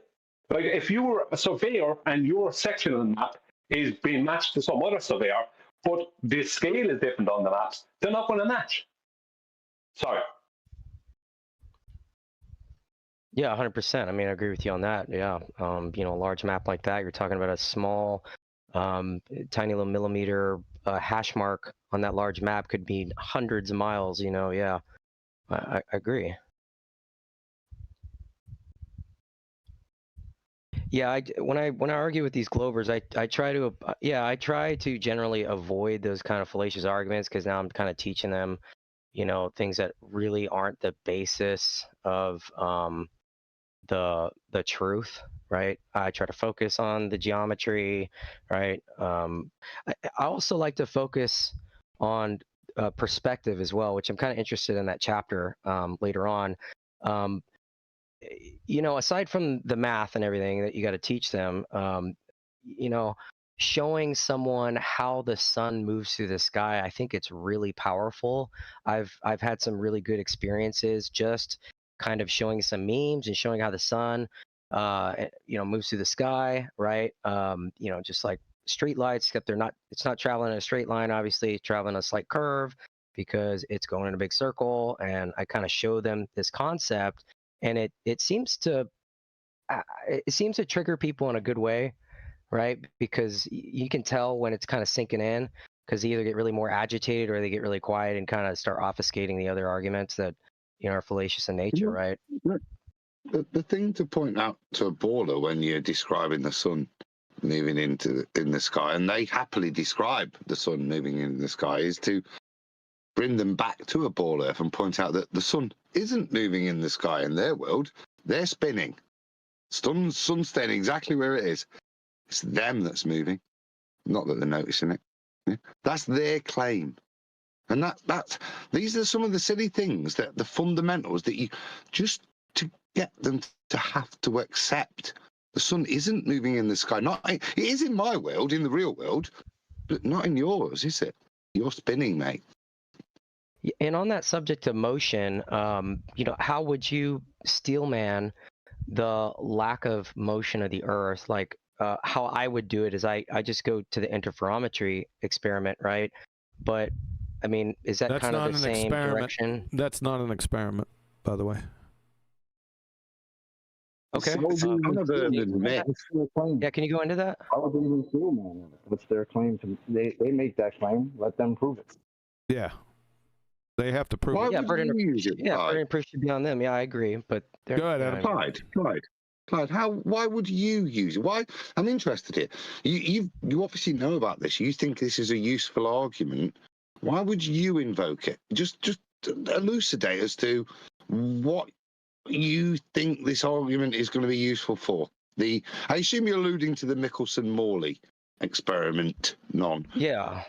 Like, if you're a surveyor and your sectional map is being matched to some other surveyor, but the scale is different on the maps, they're not going to match. Sorry. Yeah, 100%. I mean, I agree with you on that. Yeah. A large map like that, you're talking about a small, tiny little millimeter hash mark on that large map could be hundreds of miles, yeah. I agree. Yeah, when I argue with these Glovers, I try to generally avoid those kind of fallacious arguments, because now I'm kind of teaching them, things that really aren't the basis of the truth, right? I try to focus on the geometry, right? I also like to focus on perspective as well, which I'm kind of interested in that chapter later on. You know, aside from the math and everything that you got to teach them, you know, showing someone how the sun moves through the sky, I think it's really powerful. I've had some really good experiences just kind of showing some memes and showing how the sun, you know, moves through the sky, right? You know, just like street lights, except it's not traveling in a straight line, obviously, it's traveling a slight curve because it's going in a big circle. And I kind of show them this concept, and it seems to trigger people in a good way, right? Because you can tell when it's kind of sinking in, because they either get really more agitated or they get really quiet and kind of start obfuscating the other arguments that, you know, are fallacious in nature, right? The thing to point out to a baller when you're describing the sun moving in the sky, and they happily describe the sun moving in the sky, is to bring them back to a ball earth and point out that the sun isn't moving in the sky in their world. They're spinning. Sun's staying exactly where it is. It's them that's moving, not that they're noticing it. Yeah? That's their claim. And these are some of the silly things, that the fundamentals that you just to get them to have to accept. The sun isn't moving in the sky. It is in my world, in the real world, but not in yours, is it? You're spinning, mate. And on that subject of motion, you know, how would you steelman the lack of motion of the Earth? Like, how I would do it is I just go to the interferometry experiment, right? But I mean, is that That's kind of not the an same experiment. direction? That's not an experiment, by the way. Okay. Yeah, can you go into that? How would they even feel, man? What's their claim to? They make that claim. Let them prove it. Yeah, they have to prove it. Yeah, burden of proof should be on them. Yeah, I agree. But Good, and Clyde, why would you use it? Why? I'm interested here. You obviously know about this. You think this is a useful argument. Why would you invoke it? Just elucidate as to what you think this argument is going to be useful for. I assume you're alluding to the Michelson-Morley experiment, Yeah.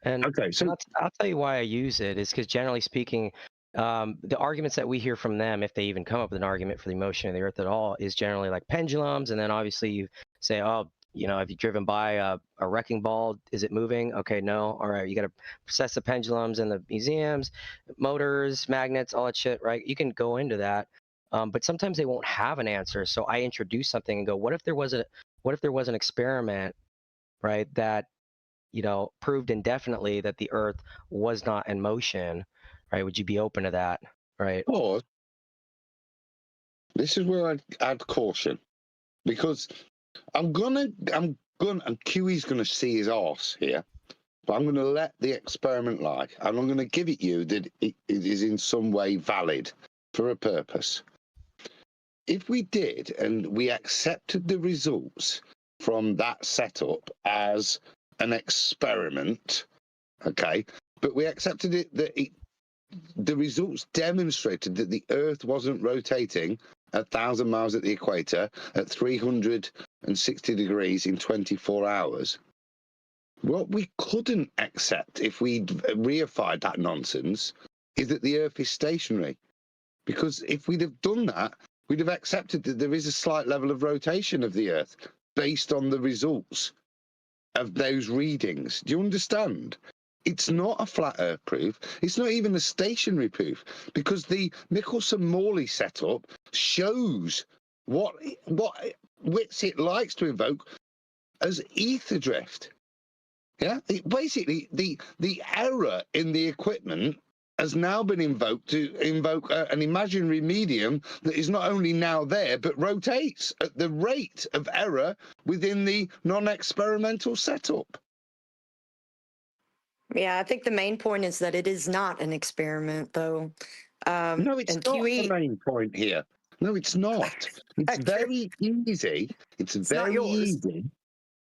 And okay, so I'll tell you why I use it is because generally speaking, the arguments that we hear from them, if they even come up with an argument for the motion of the Earth at all, is generally like pendulums. And then obviously you say, oh, you know, have you driven by a wrecking ball? Is it moving? Okay, no. All right, you got to process the pendulums in the museums, motors, magnets, all that shit, right? You can go into that, but sometimes they won't have an answer. So I introduce something and go, what if there was an experiment, right, that, you know, proved indefinitely that the Earth was not in motion, right? Would you be open to that, right? Or this is where I'd add caution, because I'm gonna, and QE's gonna see his arse here, but I'm gonna let the experiment lie, and I'm gonna give it you that it is in some way valid for a purpose. If we did, and we accepted the results from that setup as an experiment, okay, but we accepted it that the results demonstrated that the Earth wasn't rotating 1,000 miles at the equator at 360 degrees in 24 hours. What we couldn't accept if we reified that nonsense is that the Earth is stationary. Because if we'd have done that, we'd have accepted that there is a slight level of rotation of the Earth based on the results of those readings. Do you understand? It's not a flat Earth proof. It's not even a stationary proof, because the Michelson-Morley setup shows what Whitsitt likes to invoke as ether drift. Yeah, basically the error in the equipment has now been invoked to invoke an imaginary medium that is not only now there, but rotates at the rate of error within the non-experimental setup. Yeah, I think the main point is that it is not an experiment, though. No, it's not the main point here. No, it's not. It's very easy. It's very easy.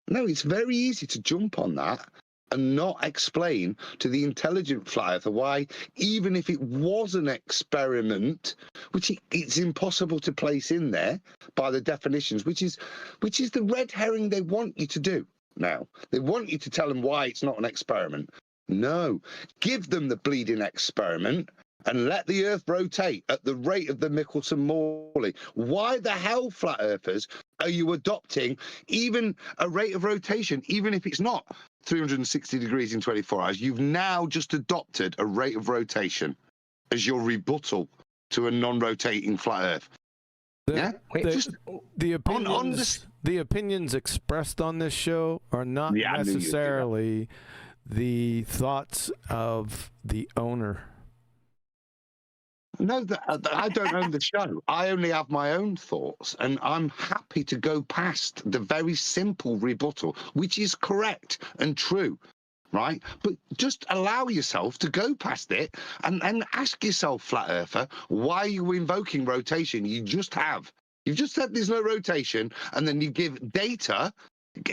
No, it's very easy to jump on that and not explain to the intelligent fly earther why, even if it was an experiment, which it's impossible to place in there by the definitions, which is the red herring they want you to do now. They want you to tell them why it's not an experiment. No. Give them the bleeding experiment and let the Earth rotate at the rate of the Michelson-Morley. Why the hell, flat earthers, are you adopting even a rate of rotation, even if it's not 360 degrees in 24 hours? You've now just adopted a rate of rotation as your rebuttal to a non-rotating flat Earth. The opinions expressed on this show are not necessarily the thoughts of the owner. No, I don't own the show. I only have my own thoughts, and I'm happy to go past the very simple rebuttal, which is correct and true, right? But just allow yourself to go past it and ask yourself, flat earther, why are you invoking rotation? You just have. You've just said there's no rotation, and then you give data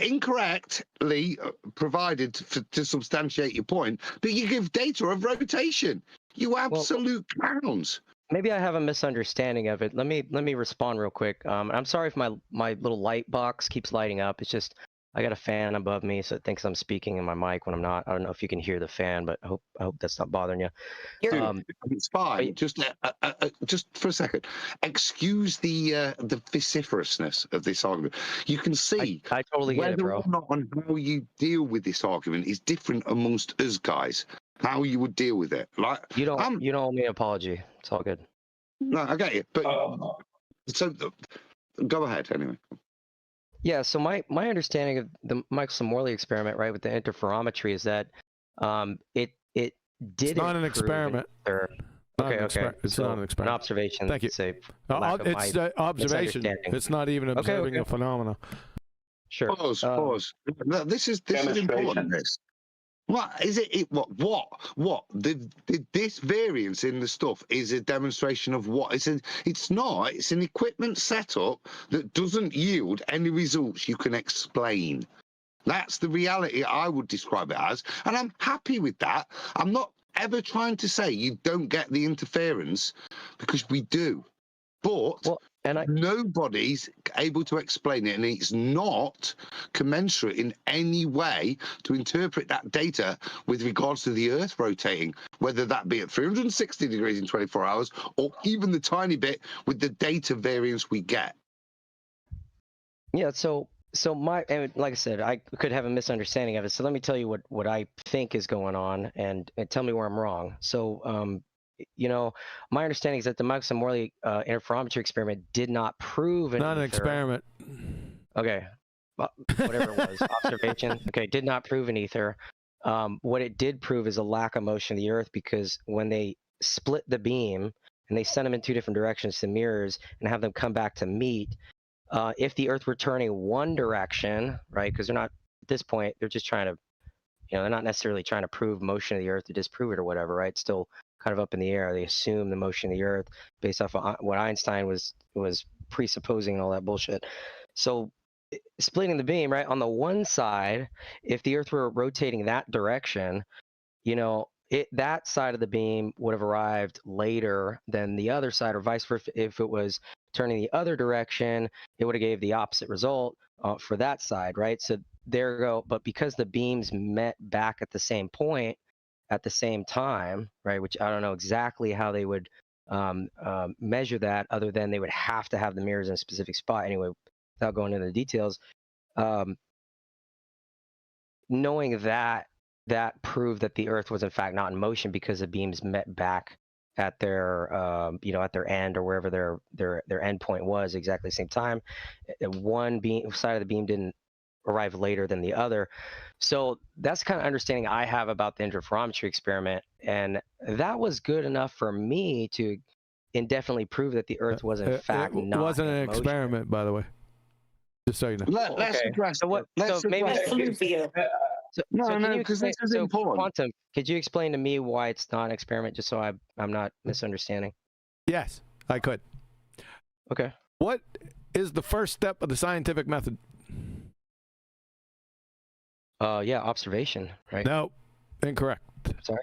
incorrectly provided to substantiate your point, but you give data of rotation. You absolute clowns. Maybe I have a misunderstanding of it. Let me respond real quick. I'm sorry if my little light box keeps lighting up. It's just I got a fan above me, so it thinks I'm speaking in my mic when I'm not. I don't know if you can hear the fan, but I hope that's not bothering you. Dude, it's fine. Just for a second, excuse the vociferousness of this argument. You can see I totally get it, whether bro. or not on how you deal with this argument is different amongst us guys. How you would deal with it, like you don't owe me an apology. It's all good. No, I get you, but so go ahead anyway. Yeah, so my understanding of the Michelson-Morley experiment, right, with the interferometry is that it did. It's not an experiment. It's not an experiment. An observation. Thank you. Say, it's observation. It's not even observing a phenomena. Sure. Pause. This is important. What is it? What? This variance in the stuff is a demonstration of what? It's not. It's an equipment setup that doesn't yield any results you can explain. That's the reality I would describe it as, and I'm happy with that. I'm not ever trying to say you don't get the interference, because we do. But nobody's able to explain it, and it's not commensurate in any way to interpret that data with regards to the Earth rotating, whether that be at 360 degrees in 24 hours or even the tiny bit with the data variance we get. Yeah, so and like I said, I could have a misunderstanding of it. So let me tell you what I think is going on, and tell me where I'm wrong. So my understanding is that the Michelson-Morley interferometry experiment did not prove an experiment. Okay, whatever it was, observation. Okay, did not prove an ether. What it did prove is a lack of motion of the Earth, because when they split the beam and they sent them in two different directions to mirrors and have them come back to meet, if the Earth were turning one direction, right? Because they're not at this point, they're just trying to, they're not necessarily trying to prove motion of the Earth to disprove it or whatever, right? Still kind of up in the air. They assume the motion of the Earth based off of what Einstein was presupposing and all that bullshit. So splitting the beam, right, on the one side, if the Earth were rotating that direction, that side of the beam would have arrived later than the other side, or vice versa. If it was turning the other direction, it would have gave the opposite result for that side, right? So there you go. But because the beams met back at the same point, at the same time, right, which I don't know exactly how they would measure that, other than they would have to have the mirrors in a specific spot. Anyway, without going into the details, knowing that proved that the Earth was in fact not in motion, because the beams met back at their at their end, or wherever their end point was, exactly the same time. One side of the beam didn't arrive later than the other. So that's the kind of understanding I have about the interferometry experiment, and that was good enough for me to indefinitely prove that the Earth was in fact not. It wasn't an motion. experiment, by the way. Just so you know. Let's address. So because this is important. Quantum, could you explain to me why it's not an experiment, just so I'm not misunderstanding? Yes, I could. Okay. What is the first step of the scientific method? Observation, right? No, incorrect. Sorry?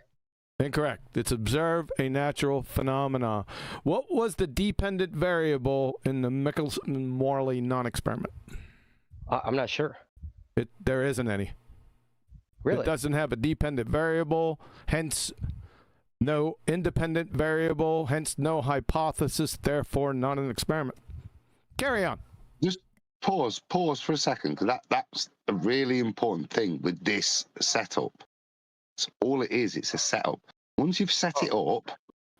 Incorrect. It's observe a natural phenomena. What was the dependent variable in the Michelson-Morley non-experiment? I'm not sure. There isn't any. Really? It doesn't have a dependent variable, hence no independent variable, hence no hypothesis, therefore not an experiment. Carry on. Just pause for a second, because that's a really important thing with this setup. So all it is, it's a setup. Once you've set it up,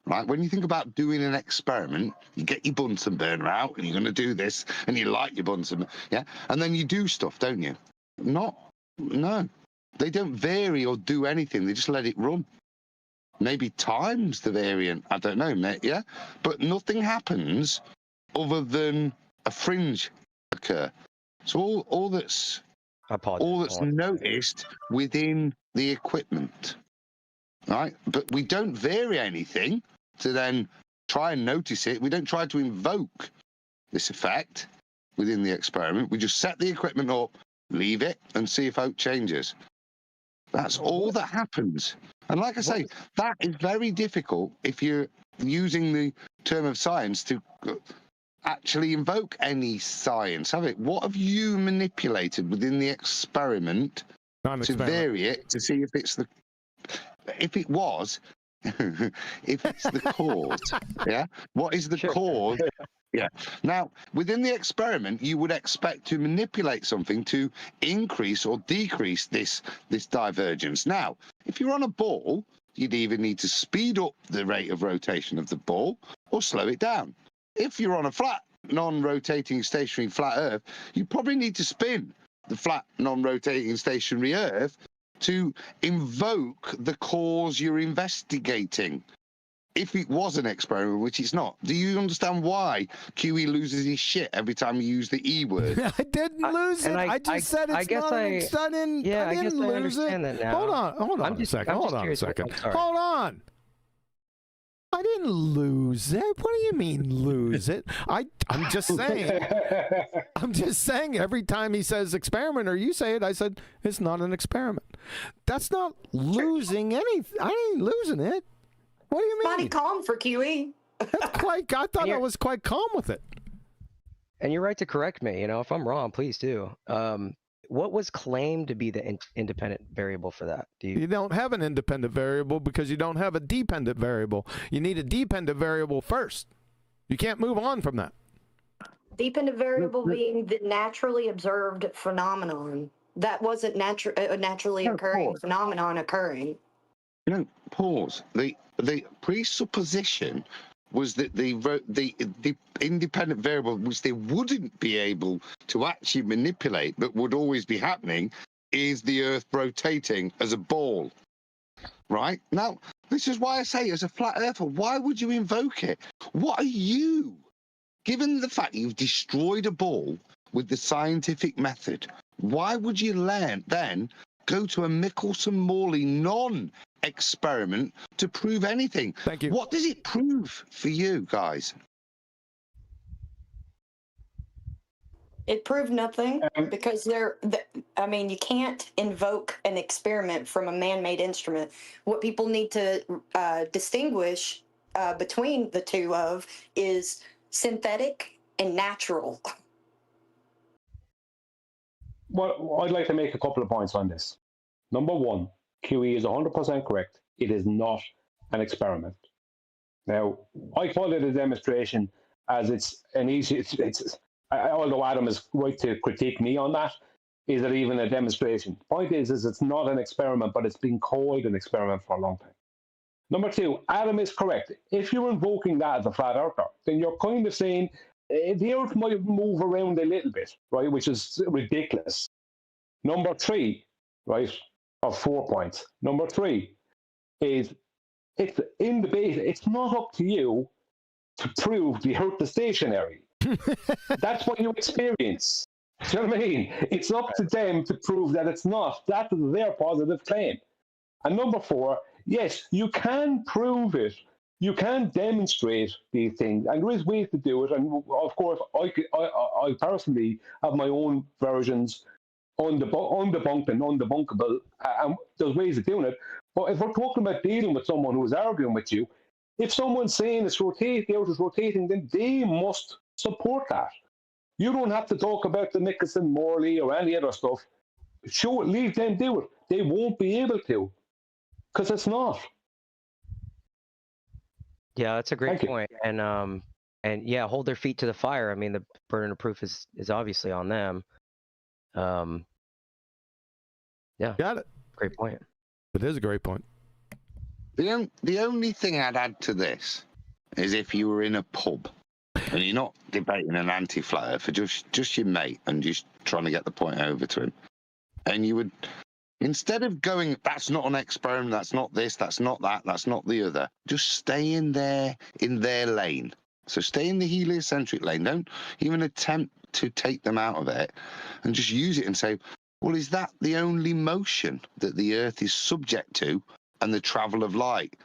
right, when you think about doing an experiment, you get your Bunsen burner out and you're going to do this and you light your Bunsen, yeah? And then you do stuff, don't you? No. They don't vary or do anything. They just let it run. Maybe times the variant, I don't know, mate, yeah? But nothing happens other than a fringe occur. So all that's noticed within the equipment, right? But we don't vary anything to then try and notice it. We don't try to invoke this effect within the experiment. We just set the equipment up, leave it, and see if hope changes. That's all that happens. And like I say, that is very difficult if you're using the term of science to actually invoke any science, have it? What have you manipulated within the experiment to vary it to see if it's the, if it was, if it's the cause, yeah? What is the cause? Yeah. Now, within the experiment, you would expect to manipulate something to increase or decrease this divergence. Now, if you're on a ball, you'd either need to speed up the rate of rotation of the ball or slow it down. If you're on a flat, non-rotating stationary flat Earth, you probably need to spin the flat, non-rotating stationary Earth to invoke the cause you're investigating. If it was an experiment, which it's not, do you understand why QE loses his shit every time you use the E word? I didn't lose it. I just said it's not an experiment. Yeah, I didn't guess I lose understand it. that now. Hold on a second. Hold on. I didn't lose it. What do you mean lose it? I'm just saying. I'm just saying every time he says experiment or you say it, I said it's not an experiment. That's not losing anything. I ain't losing it. What do you mean? Mighty calm for QE. That's quite. I thought I was quite calm with it. And you're right to correct me. You know, if I'm wrong, please do. What was claimed to be the independent variable for that? You don't have an independent variable because you don't have a dependent variable. You need a dependent variable first. You can't move on from that. Dependent variable being the naturally observed phenomenon. That wasn't a naturally occurring phenomenon occurring. No, pause. The presupposition was that the independent variable, which they wouldn't be able to actually manipulate, but would always be happening, is the Earth rotating as a ball. Right? Now, this is why I say, as a flat earther, why would you invoke it? What are you? Given the fact you've destroyed a ball with the scientific method, why would you then go to a Michelson-Morley non-experiment to prove anything? Thank you. What does it prove for you guys? It proved nothing because I mean, you can't invoke an experiment from a man-made instrument. What people need to distinguish between the two of is synthetic and natural. Well, I'd like to make a couple of points on this. Number one, QE is 100% correct. It is not an experiment. Now, I call it a demonstration as it's an easy, although Adam is right to critique me on that, is it even a demonstration? The point is it's not an experiment, but it's been called an experiment for a long time. Number two, Adam is correct. If you're invoking that as a flat earther, then you're kind of saying the Earth might move around a little bit, right, which is ridiculous. Number three, right, of 4 points. Number three is it's in the base. It's not up to you to prove the Earth is stationary. That's what you experience. Do you know what I mean? It's up to them to prove that it's not. That is their positive claim. And number four, yes, you can prove it. You can demonstrate these things, and there is ways to do it. And of course, I personally have my own versions, undebunked and undebunkable, and there's ways of doing it. But if we're talking about dealing with someone who is arguing with you, if someone's saying it's rotating, the Earth is rotating, then they must support that. You don't have to talk about the Michelson-Morley or any other stuff. show it, leave them do it. They won't be able to, because it's not. Yeah, that's a great point. And yeah, hold their feet to the fire. I mean, the burden of proof is obviously on them. Yeah, got it. Great point. It is a great point. The only thing I'd add to this is if you were in a pub and you're not debating an anti-flat earther, just your mate and just trying to get the point over to him, and you would, instead of going, that's not an experiment, that's not this, that's not that, that's not the other, just stay in their lane. So stay in the heliocentric lane. Don't even attempt to take them out of it, and just use it and say, well, is that the only motion that the Earth is subject to and the travel of light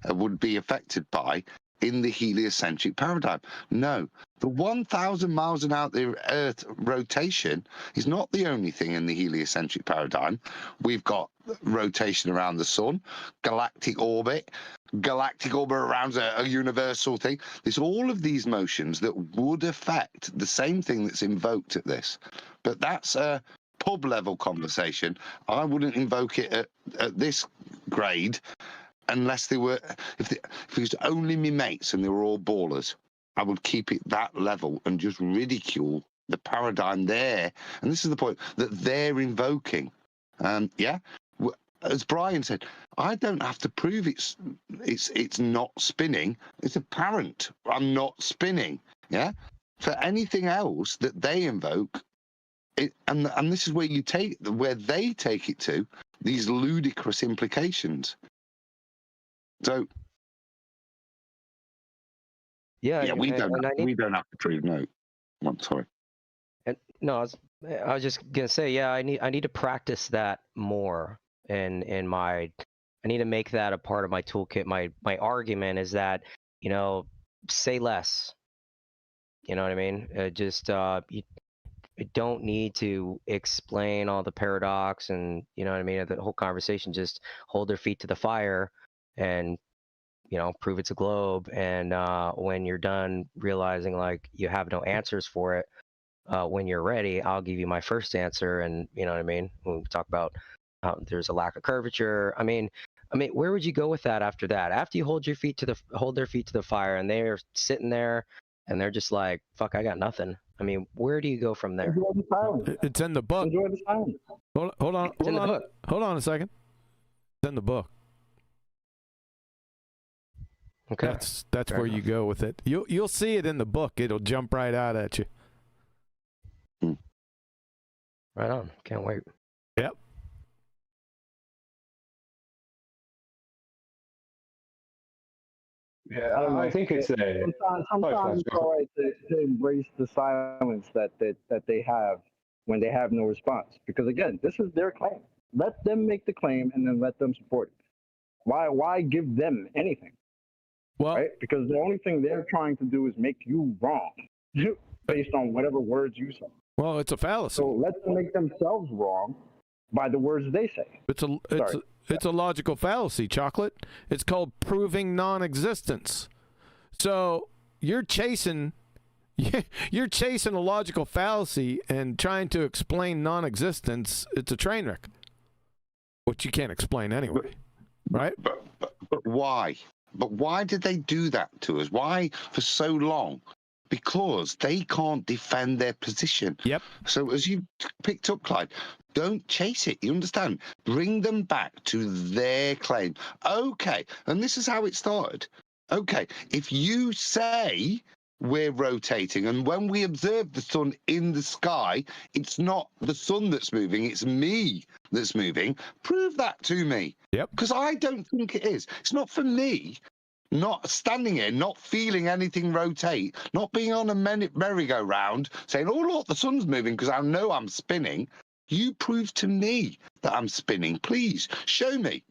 would be affected by in the heliocentric paradigm? No. The 1,000 miles an hour the Earth rotation is not the only thing in the heliocentric paradigm. We've got rotation around the sun, galactic orbit around a universal thing. There's all of these motions that would affect the same thing that's invoked at this. But that's a pub level conversation. I wouldn't invoke it at this grade unless they were, if it was only me mates and they were all ballers. I would keep it that level and just ridicule the paradigm there. And this is the point that they're invoking. Yeah, as Brian said, I don't have to prove it's not spinning. It's apparent I'm not spinning. Yeah, for anything else that they invoke, and this is where they take it to these ludicrous implications. So. Yeah, we don't have to prove no. I'm sorry. And no, I was just gonna say, yeah, I need to practice that more. And I need to make that a part of my toolkit. My argument is that, say less. You know what I mean? You don't need to explain all the paradox and, you know what I mean, the whole conversation. Just hold their feet to the fire and, prove it's a globe. And when you're done realizing like you have no answers for it, when you're ready, I'll give you my first answer. And you know what I mean? When we talk about there's a lack of curvature. I mean, where would you go with that after that? After you hold their feet to the fire and they're sitting there and they're just like, fuck, I got nothing. I mean, where do you go from there? It's in the book. Hold on a second. It's in the book. Okay. That's where you go with it. You'll see it in the book. It'll jump right out at you. Right on. Can't wait. Yep. Yeah, I think it's sometimes it's all right to embrace the silence that they have when they have no response. Because again, this is their claim. Let them make the claim and then let them support it. Why give them anything? Well, right? Because the only thing they're trying to do is make you wrong based on whatever words you say. Well, it's a fallacy. So let them make themselves wrong by the words they say. It's a logical fallacy, Chocolate. It's called proving non-existence. So you're chasing a logical fallacy and trying to explain non-existence. It's a train wreck, which you can't explain anyway, right? But why? But why did they do that to us? Why for so long? Because they can't defend their position. Yep. So as you picked up, Clyde, don't chase it. You understand? Bring them back to their claim. Okay. And this is how it started. Okay. If you say we're rotating, and when we observe the sun in the sky, it's not the sun that's moving, it's me that's moving. Prove that to me. Yep. Because I don't think it is. It's not for me. Not standing here, not feeling anything rotate, not being on a merry-go-round, saying, oh, look, the sun's moving because I know I'm spinning. You prove to me that I'm spinning. Please, show me.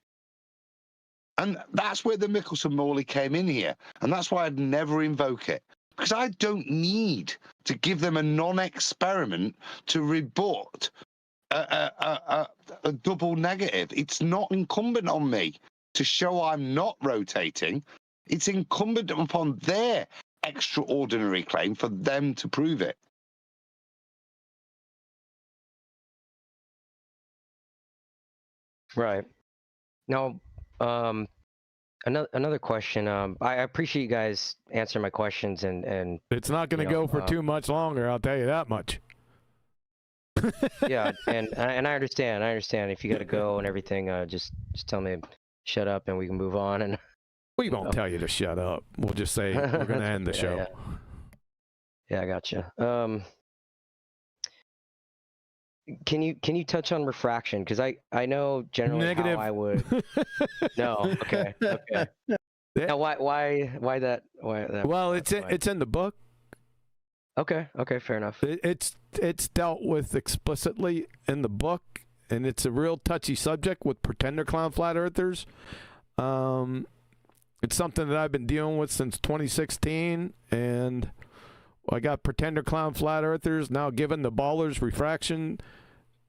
And that's where the Michelson-Morley came in here. And that's why I'd never invoke it. Because I don't need to give them a non-experiment to rebut a double negative. It's not incumbent on me to show I'm not rotating. It's incumbent upon their extraordinary claim for them to prove it. Right. Now, another question. I appreciate you guys answering my questions, and it's not going to go for too much longer. I'll tell you that much. Yeah, and I understand. I understand. If you got to go and everything, just tell me, shut up, and we can move on. And we won't tell you to shut up. We'll just say we're going to end the show. Yeah, I gotcha. Can you touch on refraction? Because I know generally Negative. how I would. No. Okay. Okay. Now, why that? Well, it's in the book. Okay. Okay. Fair enough. It's dealt with explicitly in the book, and it's a real touchy subject with pretender clown flat earthers. It's something that I've been dealing with since 2016, and I got pretender clown flat earthers now given the ballers refraction.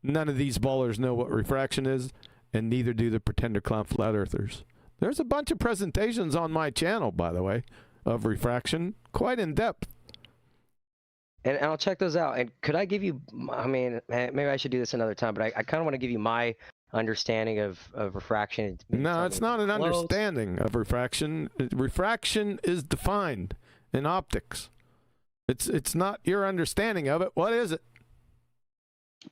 None of these ballers know what refraction is, and neither do the pretender clown flat earthers. There's a bunch of presentations on my channel, by the way, of refraction, quite in depth. And I'll check those out. And could I give you, I mean, maybe I should do this another time, but I kind of want to give you my understanding of refraction. No, it's not an understanding of refraction. Refraction is defined in optics. It's not your understanding of it. What is it?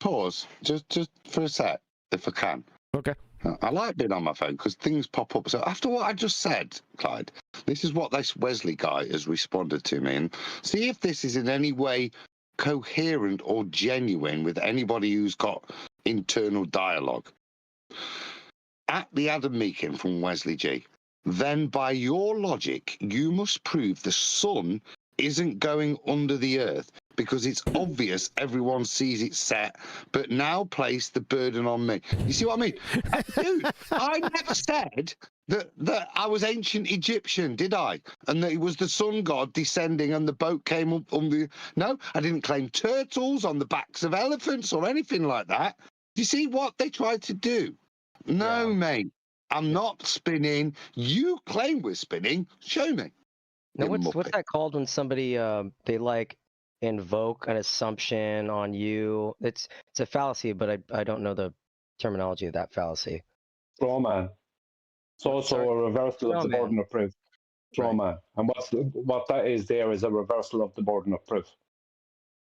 Pause. Just for a sec, if I can. Okay. I like being on my phone because things pop up. So after what I just said, Clyde, this is what this Wesley guy has responded to me. And see if this is in any way coherent or genuine with anybody who's got internal dialogue. At the Adam Meakin from Wesley G, then by your logic, you must prove the sun isn't going under the earth because it's obvious everyone sees it set, but now place the burden on me. You see what I mean? Dude, I never said that I was ancient Egyptian, did I? And that it was the sun god descending and the boat came up on the... No, I didn't claim turtles on the backs of elephants or anything like that. You see what they tried to do? No, mate. I'm not spinning. You claim we're spinning. Show me. Now, what's that called when somebody they like invoke an assumption on you? It's a fallacy, but I don't know the terminology of that fallacy. Straw man. It's also a reversal of the burden of proof. Straw man. And what that is there is a reversal of the burden of proof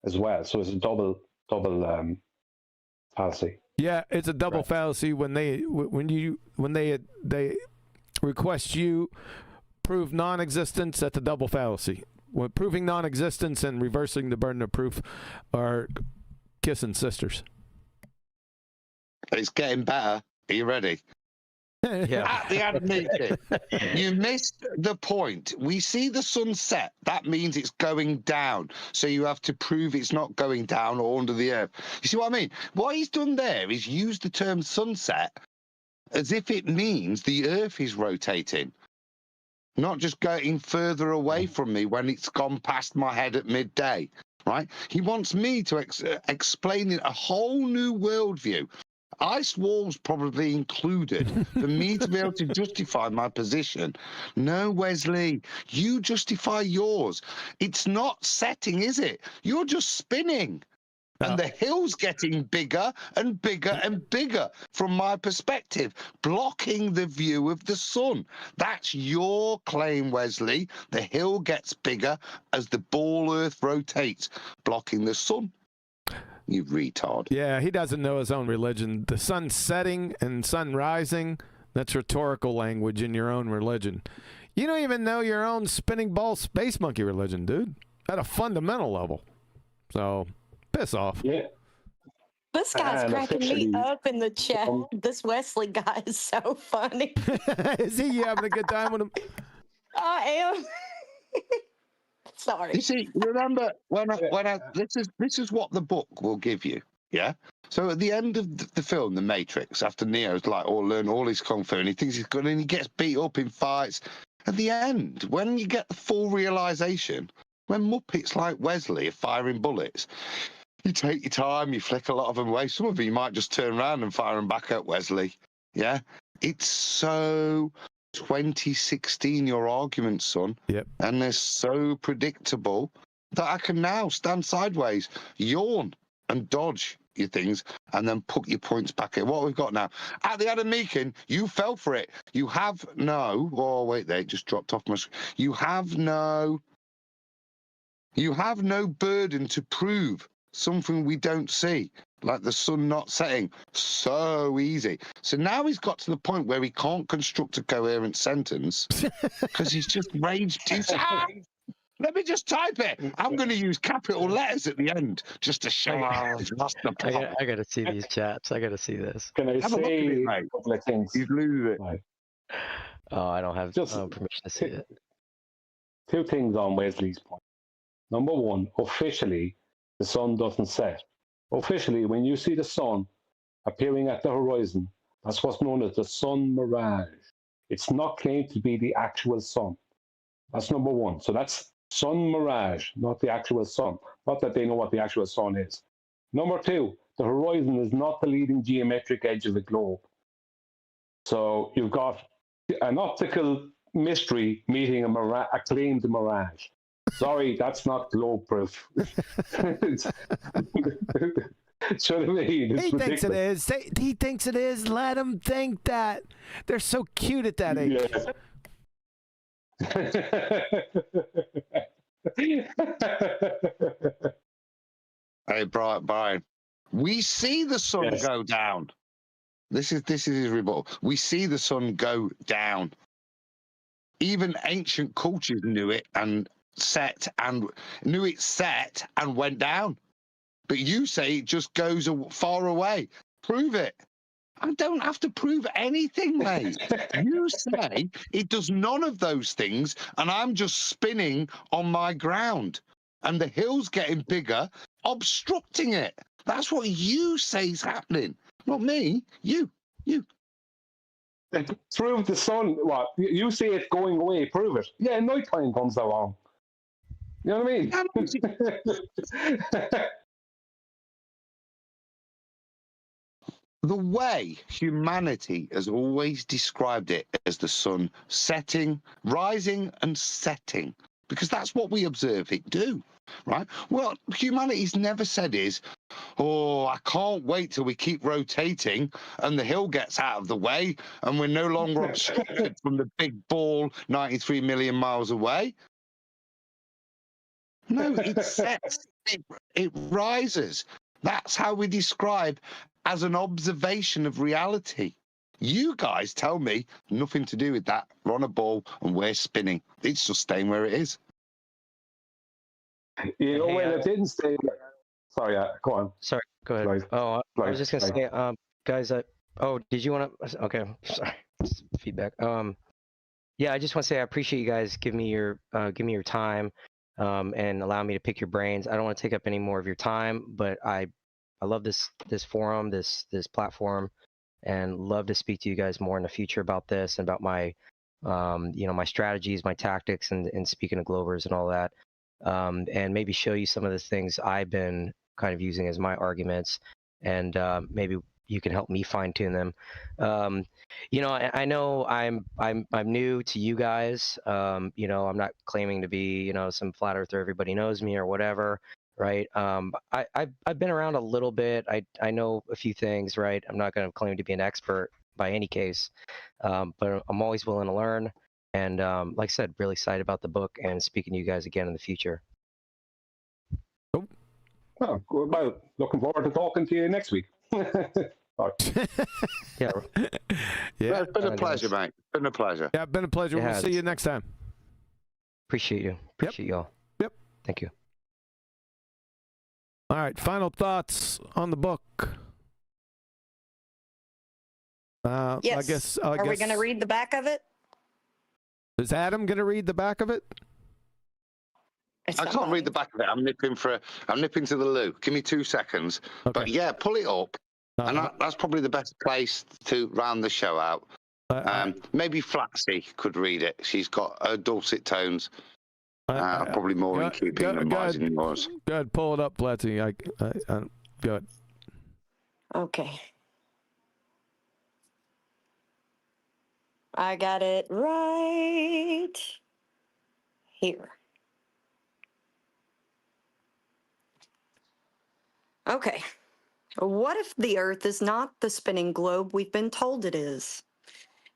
as well. So it's a double fallacy. Yeah, it's a double fallacy when they request you prove non-existence. That's a double fallacy. When proving non-existence and reversing the burden of proof are kissing sisters. It's getting better. Are you ready? Yeah. At the Adam Meakin, you missed the point. We see the sun set. That means it's going down. So you have to prove it's not going down or under the earth. You see what I mean? What he's done there is use the term sunset as if it means the earth is rotating, not just getting further away from me when it's gone past my head at midday, right? He wants me to explain it a whole new worldview. Ice walls probably included for me to be able to justify my position. No, Wesley, you justify yours. It's not setting, is it? You're just spinning. And the hill's getting bigger and bigger and bigger from my perspective, blocking the view of the sun. That's your claim, Wesley. The hill gets bigger as the ball earth rotates, blocking the sun. You retard. Yeah, he doesn't know his own religion. The sun setting and sun rising, that's rhetorical language in your own religion. You don't even know your own spinning ball space monkey religion, dude, at a fundamental level. So... piss off. Yeah. This guy's cracking me up in the chat. This Wesley guy is so funny. Is he? You having a good time with him? I am. Sorry. You see, remember this is what the book will give you. Yeah. So at the end of the film, The Matrix, after Neo's like learn all his kung fu and he thinks he's good and he gets beat up in fights. At the end, when you get the full realization, when Muppets like Wesley are firing bullets, you take your time, you flick a lot of them away. Some of you might just turn around and fire them back at Wesley. Yeah? It's so 2016, your argument, son. Yep. And they're so predictable that I can now stand sideways, yawn, and dodge your things and then put your points back in. What we've got now. At the Adam Meakin, you fell for it. You have no... Oh, wait there, it just dropped off my screen. You have no burden to prove something we don't see, like the sun not setting. So easy. So now he's got to the point where he can't construct a coherent sentence because he's just raged his hand. Let me just type it. I'm going to use capital letters at the end just to show I've lost the plot. I got to see these chats. I got to see this. Can I Have a look at say it, mate. a couple of things? He's losing it. Right. Oh, I don't have Just permission to see it. Two things on Wesley's point. Number one, officially, the sun doesn't set. Officially, when you see the sun appearing at the horizon, that's what's known as the sun mirage. It's not claimed to be the actual sun. That's number one. So that's sun mirage, not the actual sun. Not that they know what the actual sun is. Number two, the horizon is not the leading geometric edge of the globe. So you've got an optical mystery meeting a claimed mirage. Sorry, that's not globe proof. So, I mean, he thinks it is. He thinks it is. Let him think that. They're so cute at that age. Hey, Brian, we see the sun go down. This is his rebuttal. We see the sun go down. Even ancient cultures knew it and set and went down. But you say it just goes far away. Prove it. I don't have to prove anything, mate. You say it does none of those things, and I'm just spinning on my ground. And the hill's getting bigger, obstructing it. That's what you say is happening. Not me. You. Prove the sun. What? You say it's going away. Prove it. Yeah, nighttime comes along. You know what I mean? The way humanity has always described it as the sun setting, rising and setting, because that's what we observe it do, right? Well, humanity's never said is, oh, I can't wait till we keep rotating and the hill gets out of the way and we're no longer obstructed from the big ball 93 million miles away. No, it sets, it rises. That's how we describe as an observation of reality. You guys tell me nothing to do with that. We're on a ball and we're spinning. It's just staying where it is. You know, when it didn't stay. Sorry, go on. Sorry, go ahead. Right. Oh, I Right. was just gonna say, guys. Oh, did you want to? Okay, sorry. Feedback. Yeah, I just want to say I appreciate you guys giving me your time, and allow me to pick your brains. I don't want to take up any more of your time, but I love this forum, this platform, and love to speak to you guys more in the future about this and about my, my strategies, my tactics, and speaking to Glovers and all that, and maybe show you some of the things I've been kind of using as my arguments, and maybe you can help me fine tune them. I know I'm new to you guys. I'm not claiming to be some flat earther, everybody knows me or whatever. Right. I've been around a little bit. I know a few things, right? I'm not going to claim to be an expert by any case, but I'm always willing to learn. And like I said, really excited about the book and speaking to you guys again in the future. Oh, well, looking forward to talking to you next week. Yeah. It's been a pleasure, mate. Been a pleasure. Yeah, been a pleasure. Yeah, We'll see you next time. Appreciate you. Appreciate y'all. Yep. Thank you. All right, final thoughts on the book. Yes. I guess. Are we going to read the back of it? Is Adam going to read the back of it? I can't read the back of it. I'm nipping to the loo. Give me 2 seconds. Okay. But yeah, pull it up. And that's probably the best place to round the show out. Maybe Flatsy could read it. She's got her dulcet tones. Probably more in keeping than mine and yours. Go ahead, pull it up, Flatsy. Go ahead. Okay. I got it right here. Okay. What if the Earth is not the spinning globe we've been told it is?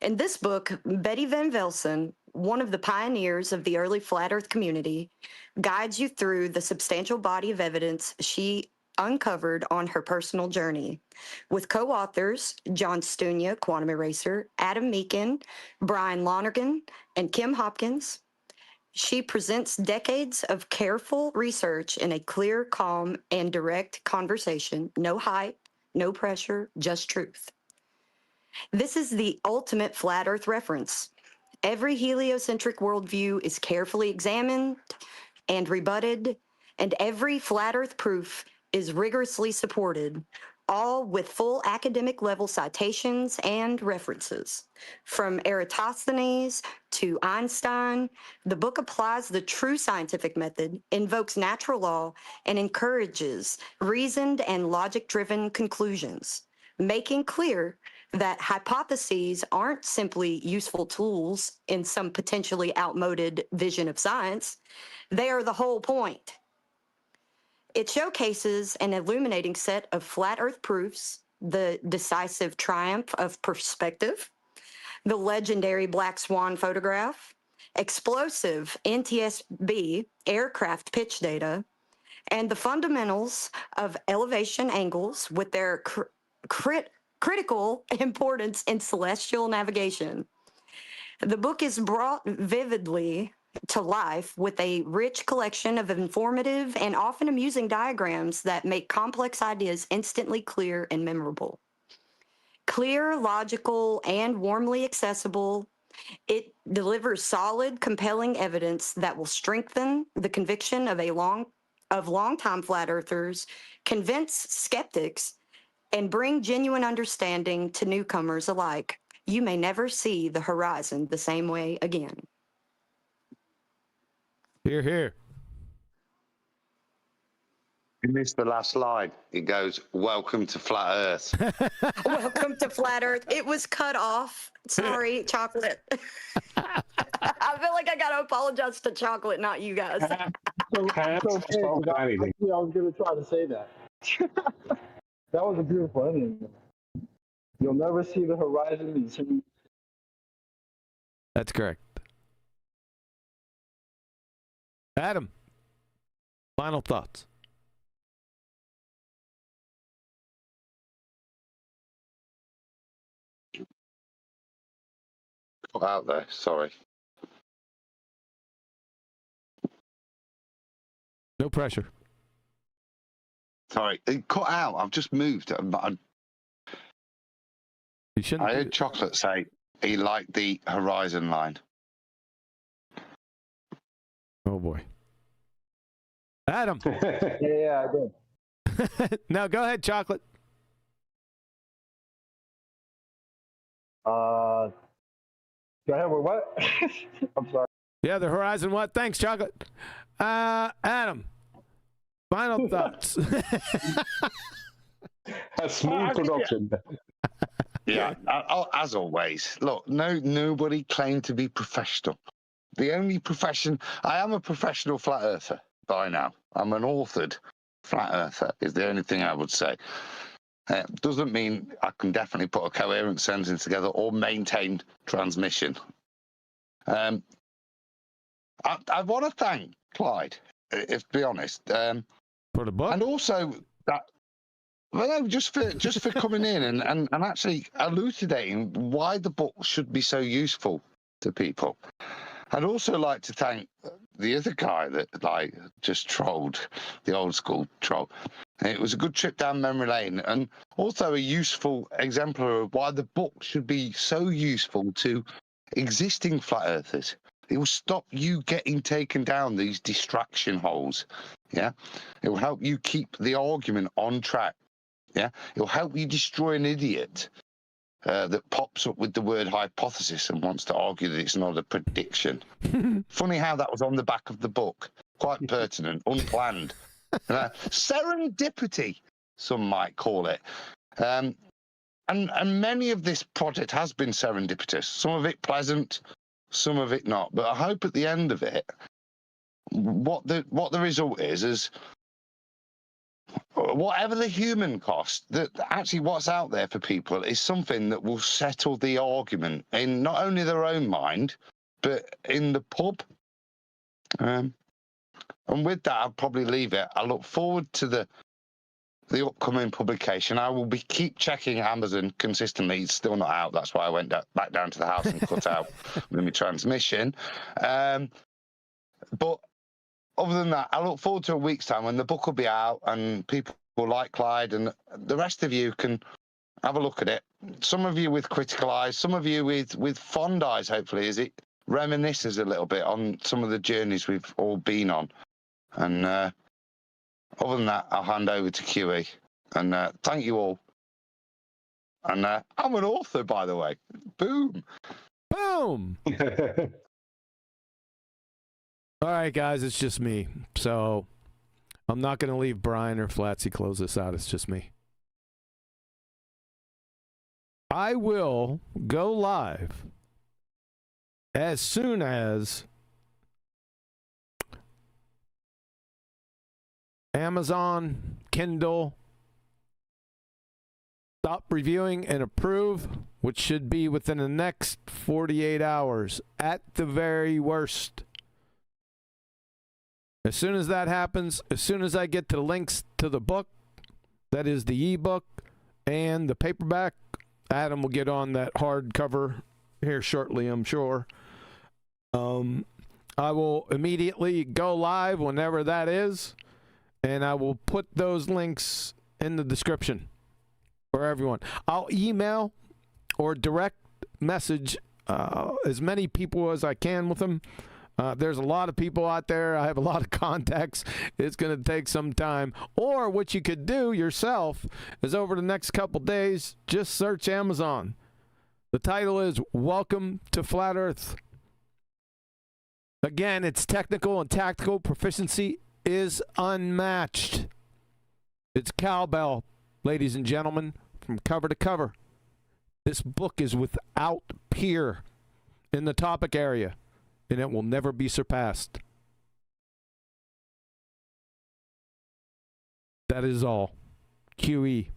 In this book, Betty Van Velsen, one of the pioneers of the early flat Earth community, guides you through the substantial body of evidence she uncovered on her personal journey. With co-authors John Stunia, Quantum Eraser, Adam Meakin, Brian Lonergan, and Kim Hopkins, she presents decades of careful research in a clear, calm, and direct conversation. No hype, no pressure, just truth. This is the ultimate flat Earth reference. Every heliocentric worldview is carefully examined and rebutted, and every flat Earth proof is rigorously supported, all with full academic level citations and references. From Eratosthenes to Einstein, the book applies the true scientific method, invokes natural law, and encourages reasoned and logic-driven conclusions, making clear that hypotheses aren't simply useful tools in some potentially outmoded vision of science. They are the whole point. It showcases an illuminating set of flat Earth proofs, the decisive triumph of perspective, the legendary black swan photograph, explosive NTSB aircraft pitch data, and the fundamentals of elevation angles with their critical importance in celestial navigation. The book is brought vividly to life with a rich collection of informative and often amusing diagrams that make complex ideas instantly clear and memorable. Clear, logical, and warmly accessible, it delivers solid, compelling evidence that will strengthen the conviction of longtime flat earthers, convince skeptics, and bring genuine understanding to newcomers alike. You may never see the horizon the same way again. Hear, hear. You missed the last slide. It goes, "Welcome to Flat Earth." Welcome to Flat Earth. It was cut off. Sorry, Chocolate. I feel like I got to apologize to Chocolate, not you guys. I was going to try to say that. That was a beautiful ending. You'll never see the horizon. That's correct. Adam, final thoughts. Got out there, sorry. No pressure. Sorry, it cut out. I've just moved. You shouldn't. I heard Chocolate say he liked the horizon line. Oh boy. Adam. Yeah, I did. No, go ahead, Chocolate. Do I have a what? I'm sorry. Yeah, the horizon what? Thanks, Chocolate. Adam, final thoughts. A smooth production. Yeah, as always. Look, nobody claimed to be professional. The only profession, I am a professional flat earther by now. I'm an authored flat earther is the only thing I would say. Doesn't mean I can definitely put a coherent sentence together or maintain transmission. I want to thank Clyde, if to be honest, for the book, and also that. Well, no, just for coming in and actually elucidating why the book should be so useful to people. I'd also like to thank the other guy that just trolled, the old school troll. It was a good trip down memory lane and also a useful exemplar of why the book should be so useful to existing flat earthers. It will stop you getting taken down these distraction holes. Yeah, it will help you keep the argument on track. Yeah, it will help you destroy an idiot that pops up with the word hypothesis and wants to argue that it's not a prediction. Funny how that was on the back of the book. Quite pertinent, unplanned. Serendipity, some might call it. And many of this project has been serendipitous. Some of it pleasant, some of it not. But I hope at the end of it, what the result is whatever the human cost, that actually what's out there for people is something that will settle the argument in not only their own mind, but in the pub. And with that, I'll probably leave it. I look forward to the upcoming publication. I will keep checking Amazon consistently. It's still not out. That's why I went back down to the house and cut out with my transmission. But other than that, I look forward to a week's time when the book will be out and people like Clyde and the rest of you can have a look at it. Some of you with critical eyes, some of you with fond eyes, hopefully, as it reminisces a little bit on some of the journeys we've all been on. And other than that, I'll hand over to QE. And thank you all. And I'm an author, by the way. Boom. Boom. All right, guys, it's just me. So I'm not going to leave Brian or Flatsy close this out. It's just me. I will go live as soon as Amazon, Kindle, stop reviewing and approve, which should be within the next 48 hours at the very worst. As soon as that happens, as soon as I get the links to the book, that is the ebook and the paperback, Adam will get on that hardcover here shortly, I'm sure. I will immediately go live whenever that is, and I will put those links in the description for everyone. I'll email or direct message as many people as I can with them. There's a lot of people out there. I have a lot of contacts. It's going to take some time. Or what you could do yourself is over the next couple days, just search Amazon. The title is Welcome to Flat Earth. Again, its technical and tactical proficiency is unmatched. It's cowbell, ladies and gentlemen, from cover to cover. This book is without peer in the topic area, and it will never be surpassed. That is all. QE.